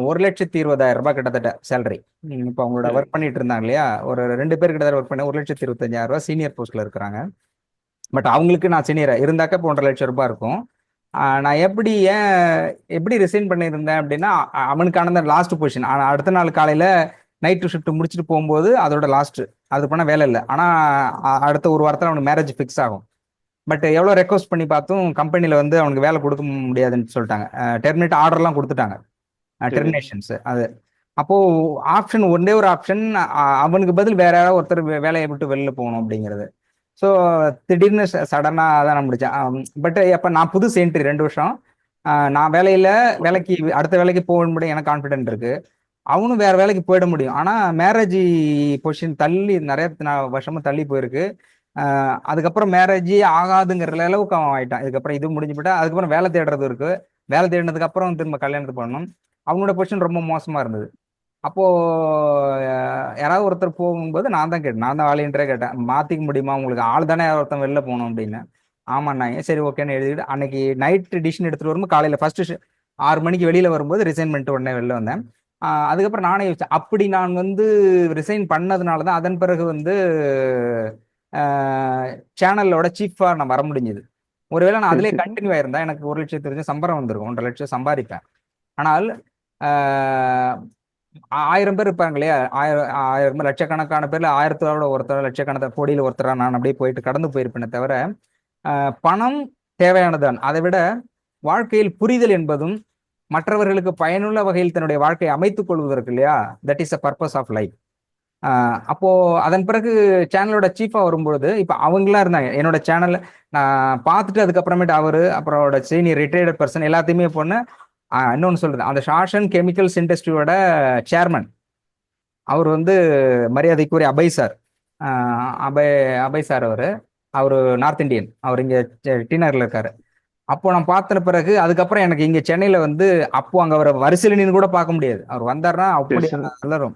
1,20,000 ரூபாய் கிட்டத்தட்ட சேலரி. இப்போ அவங்களோட ஒர்க் பண்ணிட்டு இருந்தாங்க இல்லையா, ஒரு 2 பேர் கிட்ட ஒர்க் பண்ண 1,25,000 ரூபாய் சீனியர் போஸ்ட்ல இருக்கிறாங்க. பட் அவங்களுக்கு நான் சீனியரா இருந்தாக்க 1,50,000 லட்சம் ரூபாய் இருக்கும். நான் எப்படி ரிசைன் பண்ணியிருந்தேன் அப்படின்னா, அவனுக்கான லாஸ்ட் பொசிஷன். அடுத்த நாள் காலையில நைட்டு ஷிஃப்ட் முடிச்சுட்டு போகும்போது அதோட லாஸ்ட். அது பண்ண வேலை இல்லை. ஆனா அடுத்த ஒரு வாரத்தில் அவனுக்கு மேரேஜ் ஃபிக்ஸ் ஆகும். பட் எவ்வளோ ரெக்வஸ்ட் பண்ணி பார்த்தும் கம்பெனியில் அவனுக்கு வேலை கொடுக்க முடியாதுன்னு சொல்லிட்டாங்க. டெர்மினேட் ஆர்டர்லாம் கொடுத்துட்டாங்க, டெர்மினேஷன்ஸ். அது அப்போ ஆப்ஷன் ஒரே ஒரு ஆப்ஷன், அவனுக்கு பதில் வேற யாராவது ஒருத்தர் வேலையை விட்டு வெளில போகணும் அப்படிங்கிறது. ஸோ திடீர்னு சடனாக தான் நான் முடித்தேன். பட் அப்போ நான் புதுசு என்ட்ரி 2 வருஷம். நான் வேலைக்கு அடுத்த வேலைக்கு போக முடியும், எனக்கு கான்ஃபிடென்ட் இருக்கு. அவனும் வேற வேலைக்கு போயிட முடியும். ஆனா மேரேஜ் பொசிஷன் தள்ளி நிறைய வருஷமும் தள்ளி போயிருக்கு. அதுக்கப்புறம் மேரேஜ் ஆகாதுங்கிற அளவுக்கு அவன் ஆயிட்டான். இதுக்கப்புறம் இது முடிஞ்சு போட்டா அதுக்கப்புறம் வேலை தேடுறது இருக்கு. வேலை தேடினதுக்கு அப்புறம் திரும்ப கல்யாணத்துக்கு பண்ணணும். அவனோட பொசிஷன் ரொம்ப மோசமா இருந்தது. அப்போ யாராவது ஒருத்தர் போகும்போது நான் தான் கேட்டேன், நான் தான் வாலியன்டரே கேட்டேன், மாத்திக்க முடியுமா, உங்களுக்கு ஆள் தானே ஒருத்தன் வெளில போகணும் அப்படின்னு. ஆமாண்ணாங்க, சரி ஓகேன்னு எழுதிட்டு அன்னைக்கு நைட் டிசிஷன் எடுத்துட்டு வரும்போது காலையில ஃபர்ஸ்ட் 6 மணிக்கு வெளியில வரும்போது ரிசைன் பண்ணிட்டு உடனே வெளில வந்தேன். அதுக்கப்புறம் நானே யோசிச்சேன், அப்படி நான் ரிசைன் பண்ணதுனால தான் அதன் பிறகு சேனலோட சீஃபா நான் வர முடிஞ்சது. ஒருவேளை நான் அதிலே கண்டினியூ ஆயிருந்தா எனக்கு 1,00,000 தெரிஞ்ச சம்பளம் வந்திருக்கும், 1,50,000 சம்பாதிப்பேன். ஆனால் 1000 பேர் இருப்பாங்க இல்லையா, 1000 லட்சக்கணக்கான பேர்ல 1000 ஒருத்தர், லட்சக்கணக்கான கோடியில் ஒருத்தரா நான் அப்படியே போயிட்டு கடந்து போயிருப்பேனே தவிர, பணம் தேவையானதான். அதை விட வாழ்க்கையில் புரிதல் என்பதும் மற்றவர்களுக்கு பயனுள்ள வகையில் தன்னுடைய வாழ்க்கையை அமைத்துக் கொள்வதற்கு இல்லையா, that is a purpose of life. அப்போ அதன் பிறகு சேனலோட சீஃபா வரும்பொழுது இப்ப அவங்களாம் இருந்தாங்க என்னோட சேனல்ல. நான் பார்த்துட்டு அதுக்கப்புறமேட்டு அப்புறம் சீனியர் ரிட்டையர்டு பர்சன் எல்லாத்தையுமே பொண்ணு. இன்னொன்னு சொல்றது, அந்த ஷாஷன் கெமிக்கல்ஸ் இண்டஸ்ட்ரியோட சேர்மன் அவர் வந்து மரியாதைக்குரிய அபய் சார். அபய் அபய் சார் அவரு நார்த் இந்தியன், அவர் இங்க டி நகர்ல இருக்காரு. அப்போ நான் பார்த்த பிறகு அதுக்கப்புறம் எனக்கு இங்க சென்னையில வந்து அப்போ அங்க அவரை வரிசையில் நின்று கூட பார்க்க முடியாது. அவர் வந்தாருன்னா அப்படி சரி. எல்லாரும்.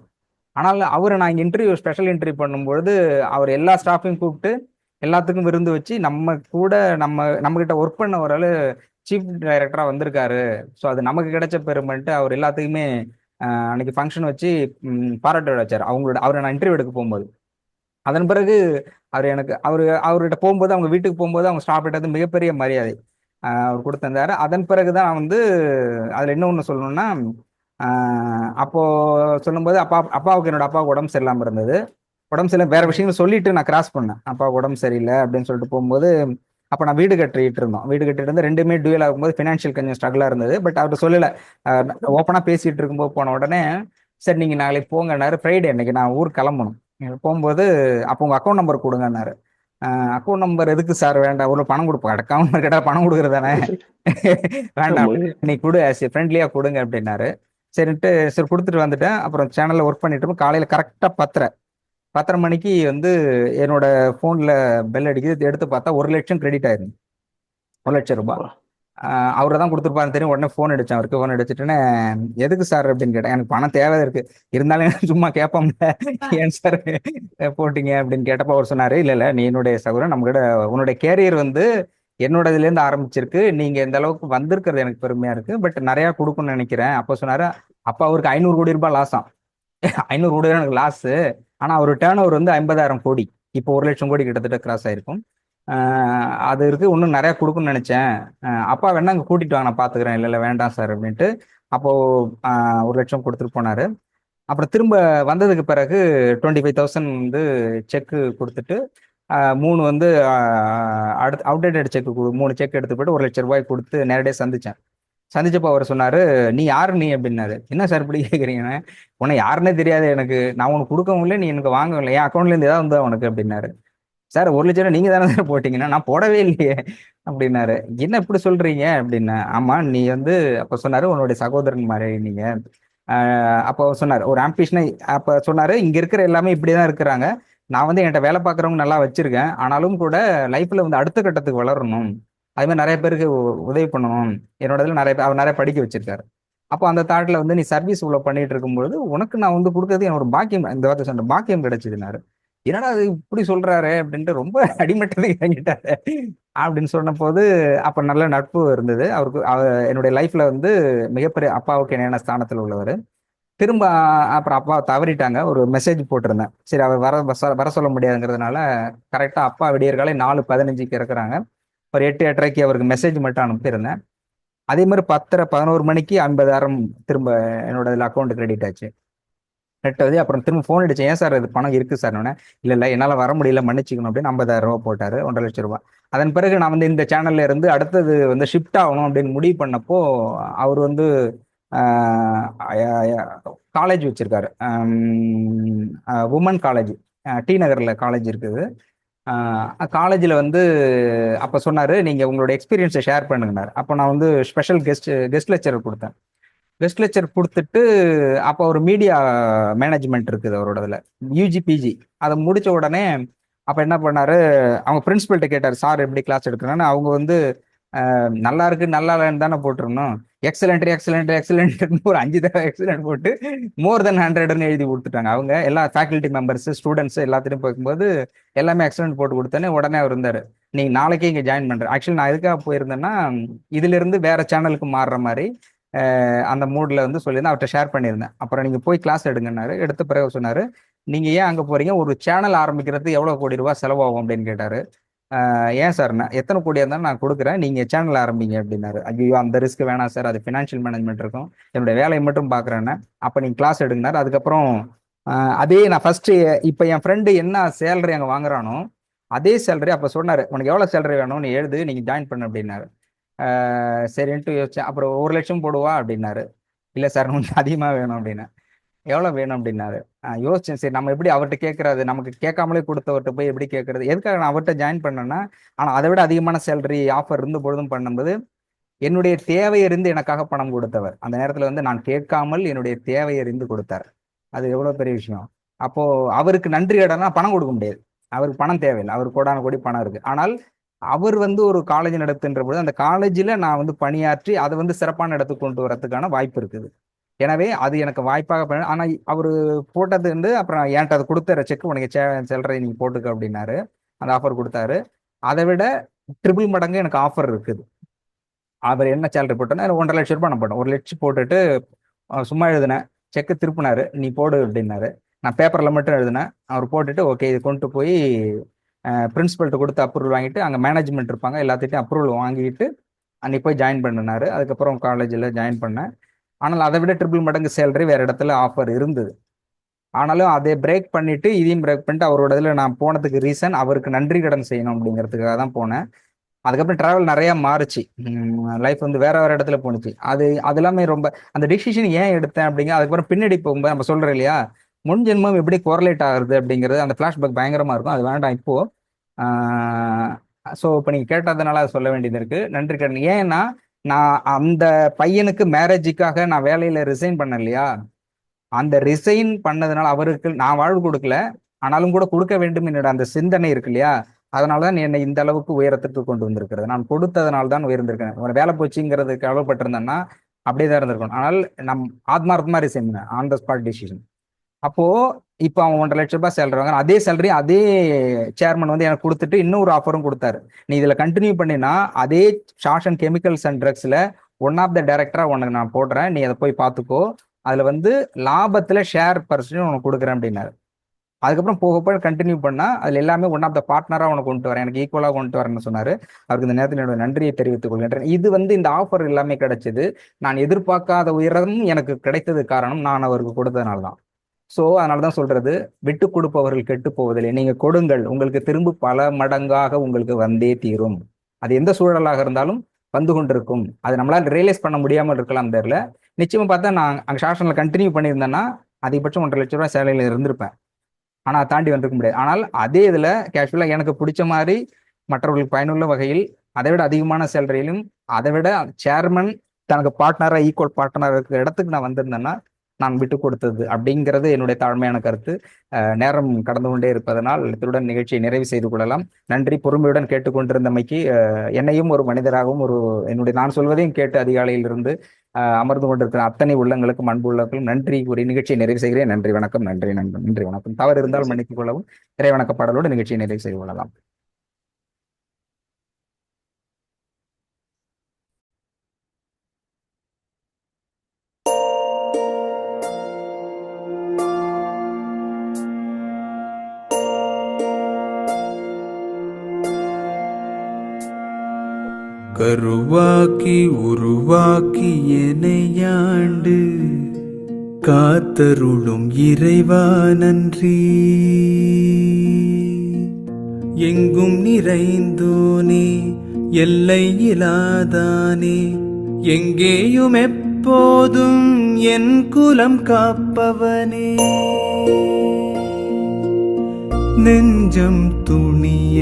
ஆனால் அவரை நான் இங்க ஸ்பெஷல் இன்டர்வியூ பண்ணும்பொழுது அவர் எல்லா ஸ்டாஃபையும் கூப்பிட்டு எல்லாத்துக்கும் விருந்து வச்சு நம்ம கூட நம்ம கிட்ட ஒர்க் பண்ண ஒரு ஆளு சீஃப் டைரக்டரா வந்திருக்காரு. ஸோ அது நமக்கு கிடைச்ச பெருமைன்ட்டு அவர் எல்லாத்துக்குமே அன்னைக்கு ஃபங்க்ஷன் வச்சு பாராட்டு விழா வச்சார் அவரை நான் இன்டர்வியூ எடுக்க போகும்போது. அதன் பிறகு அவர்கிட்ட போகும்போது அவங்க வீட்டுக்கு போகும்போது அவங்க ஸ்டாஃப் கிட்ட மிகப்பெரிய மரியாதை அவர் கொடுத்திருந்தாரு. அதன் பிறகுதான் நான் வந்து அதுல இன்னொன்னு சொல்லணும்னா, அப்போ சொல்லும்போது அப்பாவுக்கு என்னோட அப்பாவுக்கு உடம்பு சரியில்லாம இருந்தது. உடம்பு சரியில்லை வேற விஷயங்கள் சொல்லிட்டு நான் கிராஸ் பண்ணேன். அப்பாவுக்கு உடம்பு சரியில்லை அப்படின்னு சொல்லிட்டு போகும்போது அப்ப நான் வீடு கட்டிட்டு இருந்து ரெண்டுமே டூயல் ஆகும்போது ஃபினான்ஷியல் கொஞ்சம் ஸ்ட்ரகிளா இருந்தது. பட் அவர்கிட்ட சொல்லல. ஓப்பனா பேசிட்டு இருக்கும்போது போன உடனே சரி நீங்க நாளைக்கு போங்கன்னாரு. ஃப்ரைடே அன்னைக்கு நான் ஊருக்கு கிளம்பணும். போகும்போது அப்போ உங்க அக்கௌண்ட் நம்பர் கொடுங்கன்னாரு. அக்கௌண்ட் நம்பர் எதுக்கு சார்? வேண்டாம், ஒரு பணம் கொடுப்போம். அக்கௌண்ட் நம்பர் கேட்டா பணம் கொடுக்குறதானே, வேண்டாம் நீ கொடு, ஃப்ரெண்ட்லியா கொடுங்க அப்படின்னாரு. சரின்ட்டு சரி கொடுத்துட்டு வந்துட்டேன். அப்புறம் சேனல்ல ஒர்க் பண்ணிட்டு காலையில கரெக்டா 10:30 மணிக்கு வந்து என்னோட போன்ல பெல் அடிக்குது. எடுத்து பார்த்தா 1 லட்சம் கிரெடிட் ஆயிருந்து. 1 லட்சம் ரூபாய் அவரை தான் கொடுத்துருப்பாருன்னு தெரியும். உடனே ஃபோன் அடிச்சேன். அவருக்கு ஃபோன் அடிச்சுட்டுன்னு எதுக்கு சார் அப்படின்னு கேட்டேன். எனக்கு பணம் தேவை இருக்கு, இருந்தாலும் சும்மா கேட்போம்ல, ஏன் சார் போட்டீங்க அப்படின்னு கேட்டப்போ அவர் சொன்னாரு, இல்ல நீ என்னுடைய சகோதரன், நம்ம கிட்ட உன்னுடைய கேரியர் வந்து என்னோட இதுல இருந்து ஆரம்பிச்சிருக்கு, நீங்க எந்த அளவுக்கு வந்திருக்கிறது எனக்கு பெருமையா இருக்கு, பட் நிறைய கொடுக்கணும்னு நினைக்கிறேன். அப்போ சொன்னாரு, அப்ப அவருக்கு 500 கோடி ரூபாய் லாஸாம். 500 கோடி ரூபாய் எனக்கு லாஸ். ஆனா அவர் டேர்ன் ஓவர் வந்து 50,000 கோடி. இப்போ 1 லட்சம் கோடி கிட்டத்தட்ட கிராஸ் ஆயிருக்கும். அது இருக்கு, இன்னும் நிறைய கொடுக்கணும்னு நினைச்சேன். அப்பா வேணா அங்கே கூட்டிட்டு வாங்க, நான் பாத்துக்கிறேன். இல்ல வேண்டாம் சார் அப்படின்ட்டு அப்போ 1 லட்சம் கொடுத்துட்டு போனாரு. அப்புறம் திரும்ப வந்ததுக்கு பிறகு 25,000 வந்து செக்கு கொடுத்துட்டு 3 வந்து அடுத்து அவுடேட்டட் செக் 3 செக் எடுத்து போயிட்டு 1 லட்சம் ரூபாய் கொடுத்து நேரடியாக சந்திச்சப்போ அவர் சொன்னாரு, நீ யாரு நீ அப்படின்னாரு. என்ன சார் இப்படி கேட்குறீங்க? உன்னை யாருன்னே தெரியாது எனக்கு, நான் உனக்கு கொடுக்கவும் இல்லை, நீ எனக்கு வாங்கவும் இல்லை, என் அக்கௌண்ட்ல இருந்து ஏதாவது வந்தா உனக்கு அப்படின்னாரு. சார் 1 லட்சம் நீங்க தானே சார் போட்டீங்கன்னா, நான் போடவே இல்லையே அப்படின்னாரு. என்ன இப்படி சொல்றீங்க அப்படின்னா, ஆமா நீ வந்து அப்ப சொன்னாரு, உன்னுடைய சகோதரன் மாதிரி நீங்க. அப்போ சொன்னாரு ஒரு ஆம்பிஷனை. அப்ப சொன்னாரு, இங்க இருக்கிற எல்லாமே இப்படிதான் இருக்கிறாங்க, நான் வந்து என்கிட்ட வேலை பார்க்குறவங்க நல்லா வச்சிருக்கேன், ஆனாலும் கூட லைஃப்ல வந்து அடுத்த கட்டத்துக்கு வளரணும், அது மாதிரி நிறைய பேருக்கு உதவி பண்ணணும், என்னோட இதில் அவர் நிறைய படிக்க வச்சிருக்காரு. அப்போ அந்த தாட்ல வந்து நீ சர்வீஸ் இவ்வளவு பண்ணிட்டு இருக்கும்பொழுது உனக்கு நான் வந்து கொடுக்கறது எனக்கு ஒரு பாக்கியம், இந்த வார்த்தை சொன்ன பாக்கியம் கிடைச்சதுனாரு. என்னடா அது இப்படி சொல்றாரு அப்படின்ட்டு ரொம்ப அடிமட்டது இறங்கிட்டாரு அப்படின்னு சொன்ன போது அப்ப நல்ல நட்பு இருந்தது அவருக்கு. என்னுடைய லைஃப்ல வந்து மிகப்பெரிய அப்பாவுக்கு இணையான ஸ்தானத்தில் உள்ளவர். திரும்ப அப்புறம் அப்பா தவறிட்டாங்க. ஒரு மெசேஜ் போட்டிருந்தேன், சரி அவர் வர சொல்ல முடியாதுங்கிறதுனால கரெக்டா அப்பா விடியற்காலை 4:15 இறக்குறாங்க. ஒரு 8:30 அவருக்கு மெசேஜ் மட்டும் அனுப்பியிருந்தேன். அதே மாதிரி 10:11 மணிக்கு 50,000 திரும்ப என்னோட இதில் அக்கௌண்ட் கிரெடிட் ஆச்சு. நெட்டது. அப்புறம் திரும்ப ஃபோன் அடிச்சேன், ஏன் சார் இது பணம் இருக்கு சார்? இல்லை என்னால் வர முடியல, மன்னிச்சிக்கணும் அப்படின்னு 50,000 ரூபா போட்டாரு, 1.5 லட்சம் ரூபாய். அதன் பிறகு நான் வந்து இந்த சேனல்ல இருந்து அடுத்தது வந்து ஷிஃப்ட் ஆகணும் அப்படின்னு முடிவு பண்ணப்போ அவர் வந்து காலேஜ் வச்சிருக்காரு, உமன் காலேஜ், டி நகர்ல காலேஜ் இருக்குது. காலேஜில் வந்து அப்போ சொன்னாரு, நீங்க உங்களோட எக்ஸ்பீரியன்ஸை ஷேர் பண்ணுங்கன்னாரு. அப்போ நான் வந்து ஸ்பெஷல் கெஸ்ட் லெக்சர் கொடுத்தேன். கெஸ்ட் லெக்சர் கொடுத்துட்டு அப்போ ஒரு மீடியா மேனேஜ்மெண்ட் இருக்குது அவரோட இதில், யூஜி பிஜி. அதை முடிச்ச உடனே அப்போ என்ன பண்ணாரு, அவங்க பிரின்சிபல்கிட்ட கேட்டார், சார் எப்படி கிளாஸ் எடுக்கிறான்னு. அவங்க வந்து நல்லா இருக்கு நல்லா இல்லைன்னு தானே போட்டிருந்தோம், எக்ஸலண்ட் ஒரு 5 தடவை எக்ஸலண்ட் போட்டு மோர் தென் 100ன்னு எழுதி கொடுத்துட்டாங்க. அவங்க எல்லா ஃபேக்கல்ட்டி மெம்பர்ஸ் ஸ்டூடெண்ட்ஸ் எல்லாத்தையும் பார்க்கும்போது எல்லாமே எக்ஸலண்ட் போட்டு கொடுத்தேன்னு உடனே அவர் இருந்தார், நீங்க நாளைக்கே இங்கே ஜாயின் பண்றேன். ஆக்சுவலி நான் எதுக்காக போயிருந்தேன்னா இதுல இருந்து வேற சேனலுக்கு மாறுற மாதிரி அந்த மூட்ல வந்து சொல்லியிருந்தேன், அவர்கிட்ட ஷேர் பண்ணியிருந்தேன். அப்புறம் நீங்க போய் கிளாஸ் எடுங்கன்னாரு. எடுத்த பிறகு சொன்னாரு, நீங்க ஏன் அங்க போறீங்க, ஒரு சேனல் ஆரம்பிக்கிறது எவ்வளவு கோடி ரூபாய் செலவாகும் அப்படின்னு கேட்டாரு. ஏன் சார், நான் எத்தனை கோடியா இருந்தாலும் நான் கொடுக்குறேன், நீங்க சேனல் ஆரம்பிங்க அப்படின்னாரு. ஐயோ அந்த ரிஸ்க் வேணாம் சார், அது ஃபினான்ஷியல் மேனேஜ்மெண்ட் இருக்கும், என்னுடைய வேலையை மட்டும் பாக்குறேன்னு. அப்ப நீங்க கிளாஸ் எடுங்கனாரு. அதுக்கப்புறம் அதே நான் ஃபர்ஸ்ட் இப்ப என் ஃப்ரெண்டு என்ன சேலரி அங்க வாங்குறானோ அதே சேலரி அப்ப சொன்னாரு, உனக்கு எவ்வளவு சேலரி வேணும் நீ எழுது, நீங்க ஜாயின் பண்ணு அப்படின்னாரு. சரின்ட்டு யோசிச்சேன். அப்புறம் 1 லட்சம் போடுவா அப்படின்னாரு. இல்ல சார் உங்களுக்கு அதிகமா வேணும் அப்படின்னா. எவ்வளவு வேணும் அப்படின்னாரு. யோசிச்சேன், சரி நம்ம எப்படி அவர்கிட்ட கேட்கறது, நமக்கு கேட்காமலே கொடுத்தவர்கிட்ட போய் எப்படி கேட்கறது, எதுக்காக நான் அவர்கிட்ட ஜாயின் பண்ணேன்னா, ஆனா அதை விட அதிகமான சேலரி ஆஃபர் இருந்த பொழுதும் பண்ணும்போது என்னுடைய தேவை அறிந்து எனக்காக பணம் கொடுத்தவர். அந்த நேரத்துல வந்து நான் கேட்காமல் என்னுடைய தேவை அறிந்து கொடுத்தார். அது எவ்வளவு பெரிய விஷயம். அப்போ அவருக்கு நன்றி கடனா பணம் கொடுக்க முடியாது, அவருக்கு பணம் தேவையில்லை, அவருக்கு கோடான கோடி பணம் இருக்கு. ஆனால் அவர் வந்து ஒரு காலேஜ் நடத்துன்ற பொழுது அந்த காலேஜில் நான் வந்து பணியாற்றி அதை வந்து சிறப்பான இடத்துக்கு கொண்டு வரதுக்கான வாய்ப்பு இருக்குது. எனவே அது எனக்கு வாய்ப்பாக ஆனா அவர் போட்டது வந்து அப்புறம் என்கிட்ட அதை கொடுத்த செக் உனக்கு சேலரி நீங்க போட்டுக்க அப்படின்னாரு. அந்த ஆஃபர் கொடுத்தாரு. அதை விட ட்ரிபிள் மடங்கு எனக்கு ஆஃபர் இருக்குது. அவர் என்ன சேலரி போட்டோன்னா 1.5 லட்சம் ரூபாய் நான் போட்டேன். 1 லட்சம் போட்டுட்டு சும்மா எழுதினேன், செக்கு திருப்பினாரு, நீ போடு அப்படின்னாரு. நான் பேப்பர்ல மட்டும் எழுதினேன். அவர் போட்டுட்டு ஓகே இது கொண்டு போய் பிரின்சிபல்கிட்ட கொடுத்து அப்ரூவல் வாங்கிட்டு அங்கே மேனேஜ்மெண்ட் இருப்பாங்க, எல்லாத்திட்டையும் அப்ரூவல் வாங்கிட்டு அன்னைக்கு போய் ஜாயின் பண்ணினாரு. அதுக்கப்புறம் காலேஜில் ஜாயின் பண்ணேன். ஆனால் அதை விட ட்ரிபிள் மடங்கு சேலரி வேற இடத்துல ஆஃபர் இருந்தது. ஆனாலும் அதை பிரேக் பண்ணிட்டு இதையும் பிரேக் பண்ணிட்டு அவரோட இதில் நான் போனதுக்கு ரீசன் அவருக்கு நன்றி கடன் செய்யணும் அப்படிங்கிறதுக்காக தான் போனேன். அதுக்கப்புறம் டிராவல் நிறைய மாறுச்சு, லைஃப் வந்து வேற வேற இடத்துல போணுச்சு. அது எல்லாமே ரொம்ப அந்த டிசிஷன் ஏன் எடுத்தேன் அப்படிங்கிற அதுக்கப்புறம் பின்னாடி போகும்போது நம்ம சொல்றோம் இல்லையா, முன் ஜென்மம் எப்படி கோரிலேட் ஆகுது அப்படிங்கிறது அந்த ஃபிளாஷ்பேக் பயங்கரமா இருக்கும். அது வேண்டாம் இப்போ. ஸோ இப்போ நீங்க கேட்டதுனால அதை சொல்ல வேண்டியது இருக்கு. நன்றி கடன். ஏன்னா நான் அந்த பையனுக்கு மேரேஜுக்காக நான் வேலையில ரிசைன் பண்ணேன் இல்லையா, அந்த ரிசைன் பண்ணதுனால அவருக்கு நான் வாழ்வு கொடுக்கல, ஆனாலும் கூட கொடுக்க வேண்டும் என்னோட அந்த சிந்தனை இருக்கு இல்லையா, அதனாலதான் என்னை இந்த அளவுக்கு உயரத்துக்கு கொண்டு வந்திருக்கிறது. நான் கொடுத்ததுனால தான் உயர்ந்திருக்கேன். வேலை போச்சுங்கிறது கவலைப்பட்டிருந்தேன்னா அப்படியே தான் இருந்திருக்கணும். ஆனால் நம் ஆத்மார்த்தமா ரிசைன் பண்ணேன், ஆன் த ஸ்பாட் டிசிஷன். அப்போ இப்போ அவன் 1.5 லட்சம் ரூபாய் சேலரி வாங்க, அதே சேலரி அதே சேர்மன் வந்து எனக்கு கொடுத்துட்டு இன்னொரு ஆஃபரும் கொடுத்தாரு. நீ இதுல கண்டினியூ பண்ணினா அதே ஷாஷன் கெமிக்கல்ஸ் அண்ட் ட்ரக்ஸ்ல ஒன் ஆஃப் த டைரக்டரா உனக்கு நான் போடுறேன், நீ அதை போய் பார்த்துக்கோ, அதுல வந்து லாபத்துல ஷேர் பர்சன்ட் உனக்கு கொடுக்குறேன் அப்படின்னாரு. அதுக்கப்புறம் போக கண்டினியூ பண்ணா அதுல எல்லாமே ஒன் ஆஃப் த பார்ட்னரா உனக்கு கொண்டு வரேன், எனக்கு ஈக்குவலா கொண்டு வரேன்னு சொன்னாரு. அவருக்கு இந்த நேரத்தில் என்னோட நன்றியை தெரிவித்துக் கொள்கின்றேன். இது வந்து இந்த ஆஃபர் எல்லாமே கிடைச்சது, நான் எதிர்பார்க்காத உயரமும் எனக்கு கிடைத்தது காரணம் நான் அவருக்கு கொடுத்ததுனால தான். ஸோ அதனால தான் சொல்றது, விட்டு கொடுப்பவர்கள் கெட்டு போவதில்லை. நீங்க கொடுங்கள், உங்களுக்கு திரும்ப பல மடங்காக உங்களுக்கு வந்தே தீரும். அது எந்த சூழலாக இருந்தாலும் வந்து கொண்டிருக்கும். அது நம்மளால ரியலைஸ் பண்ண முடியாமல் இருக்கலாம் தெரியல. நிச்சயமா பார்த்தா நான் அங்கே ஷாஷன்ல கண்டினியூ பண்ணியிருந்தேன்னா அதிகபட்சம் 1.5 லட்சம் ரூபாய் சேலையில இருந்திருப்பேன். ஆனால் தாண்டி வந்திருக்க முடியாது. ஆனால் அதே இதில் கேஷுவலாக எனக்கு பிடிச்ச மாதிரி மற்றவர்களுக்கு பயனுள்ள வகையில் அதை விட அதிகமான சேலரியிலும் அதை விட சேர்மன் தனக்கு பார்ட்னராக ஈக்குவல் பார்ட்னர் இருக்கிற இடத்துக்கு நான் வந்திருந்தேன்னா நான் விட்டு கொடுத்தது அப்படிங்கிறது என்னுடைய தாழ்மையான கருத்து. நேரம் கடந்து கொண்டே இருப்பதனால் இத்துடன் நிகழ்ச்சியை நிறைவு செய்து கொள்ளலாம். நன்றி. பொறுமையுடன் கேட்டுக்கொண்டிருந்தமைக்கு என்னையும் ஒரு மனிதராகவும் என்னுடைய நான் சொல்வதையும் கேட்டு அதிகாலையில் இருந்து அமர்ந்து கொண்டிருக்கிற அத்தனை உள்ளங்களுக்கும் அன்பு உள்ளங்களுக்கும் நன்றி கூறி நிகழ்ச்சியை நிறைவு செய்கிறேன். நன்றி வணக்கம். நன்றி நன்றி நன்றி வணக்கம். தவறு இருந்தால் மன்னித்துக் கொள்ளவும். இறைவணக்க பாடலோடு நிகழ்ச்சியை நிறைவு செய்து கொள்ளலாம். கருவாக்கி உருவாக்கி எனையாண்டு காத்தருளும் இறைவா நன்றி. எங்கும் நிறைந்தோனே எல்லை இலாதானே, எங்கேயும் எப்போதும் என் குலம் காப்பவனே. நெஞ்சம் துணிய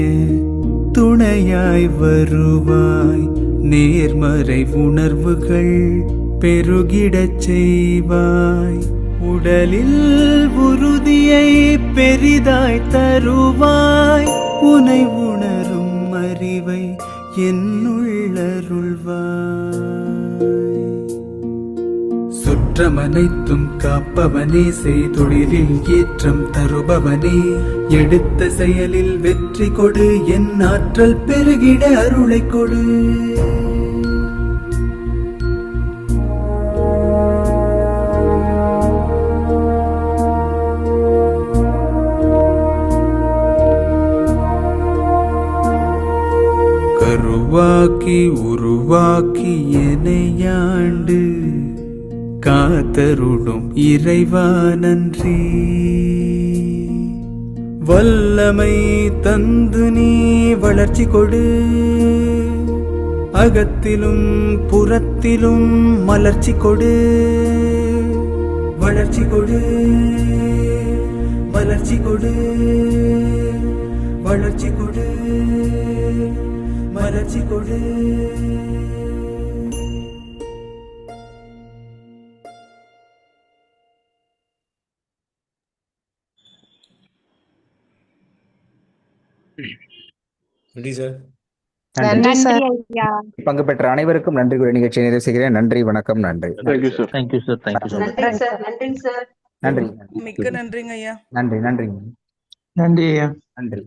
துணையாய் வருவாய், நேர்மறை உணர்வுகள் பெருகிடச் செய்வாய். உடலில் உறுதியை பெரிதாய் தருவாய், உனை உணரும் அறிவை என்னுள்ளருள்வாய். சுற்றமனைத்தும் காப்பவனே, செய்தொழிலில் ஏற்றம் தருபவனே, எடுத்த செயலில் வெற்றி கொடு, என் ஆற்றல் பெருகிட அருளை கொடு. கருவாக்கி உருவாக்கி எனையாண்டு காத்தருளும் இறைவா நன்றி. வல்லமை தந்து நீ வளர்ச்சி கொடு, அகத்திலும் புறத்திலும் மலர்ச்சி கொடு. வளர்ச்சி கொடு மலர்ச்சி கொடு வளர்ச்சி கொடு மலர்ச்சி கொடு. நன்றி சார். நன்றி. ஐயா. பங்கு பெற்ற அனைவருக்கும் நன்றி கூறி நிகழ்ச்சியை நிறைவு செய்கிறேன். நன்றி, வணக்கம், நன்றி. Thank you sir. Thank you sir. Thank you sir. நன்றிங்க சார், நன்றிங்க சார். நன்றி. மிக்க நன்றிங்க ஐயா. நன்றி. நன்றி. நன்றி ஐயா. நன்றி.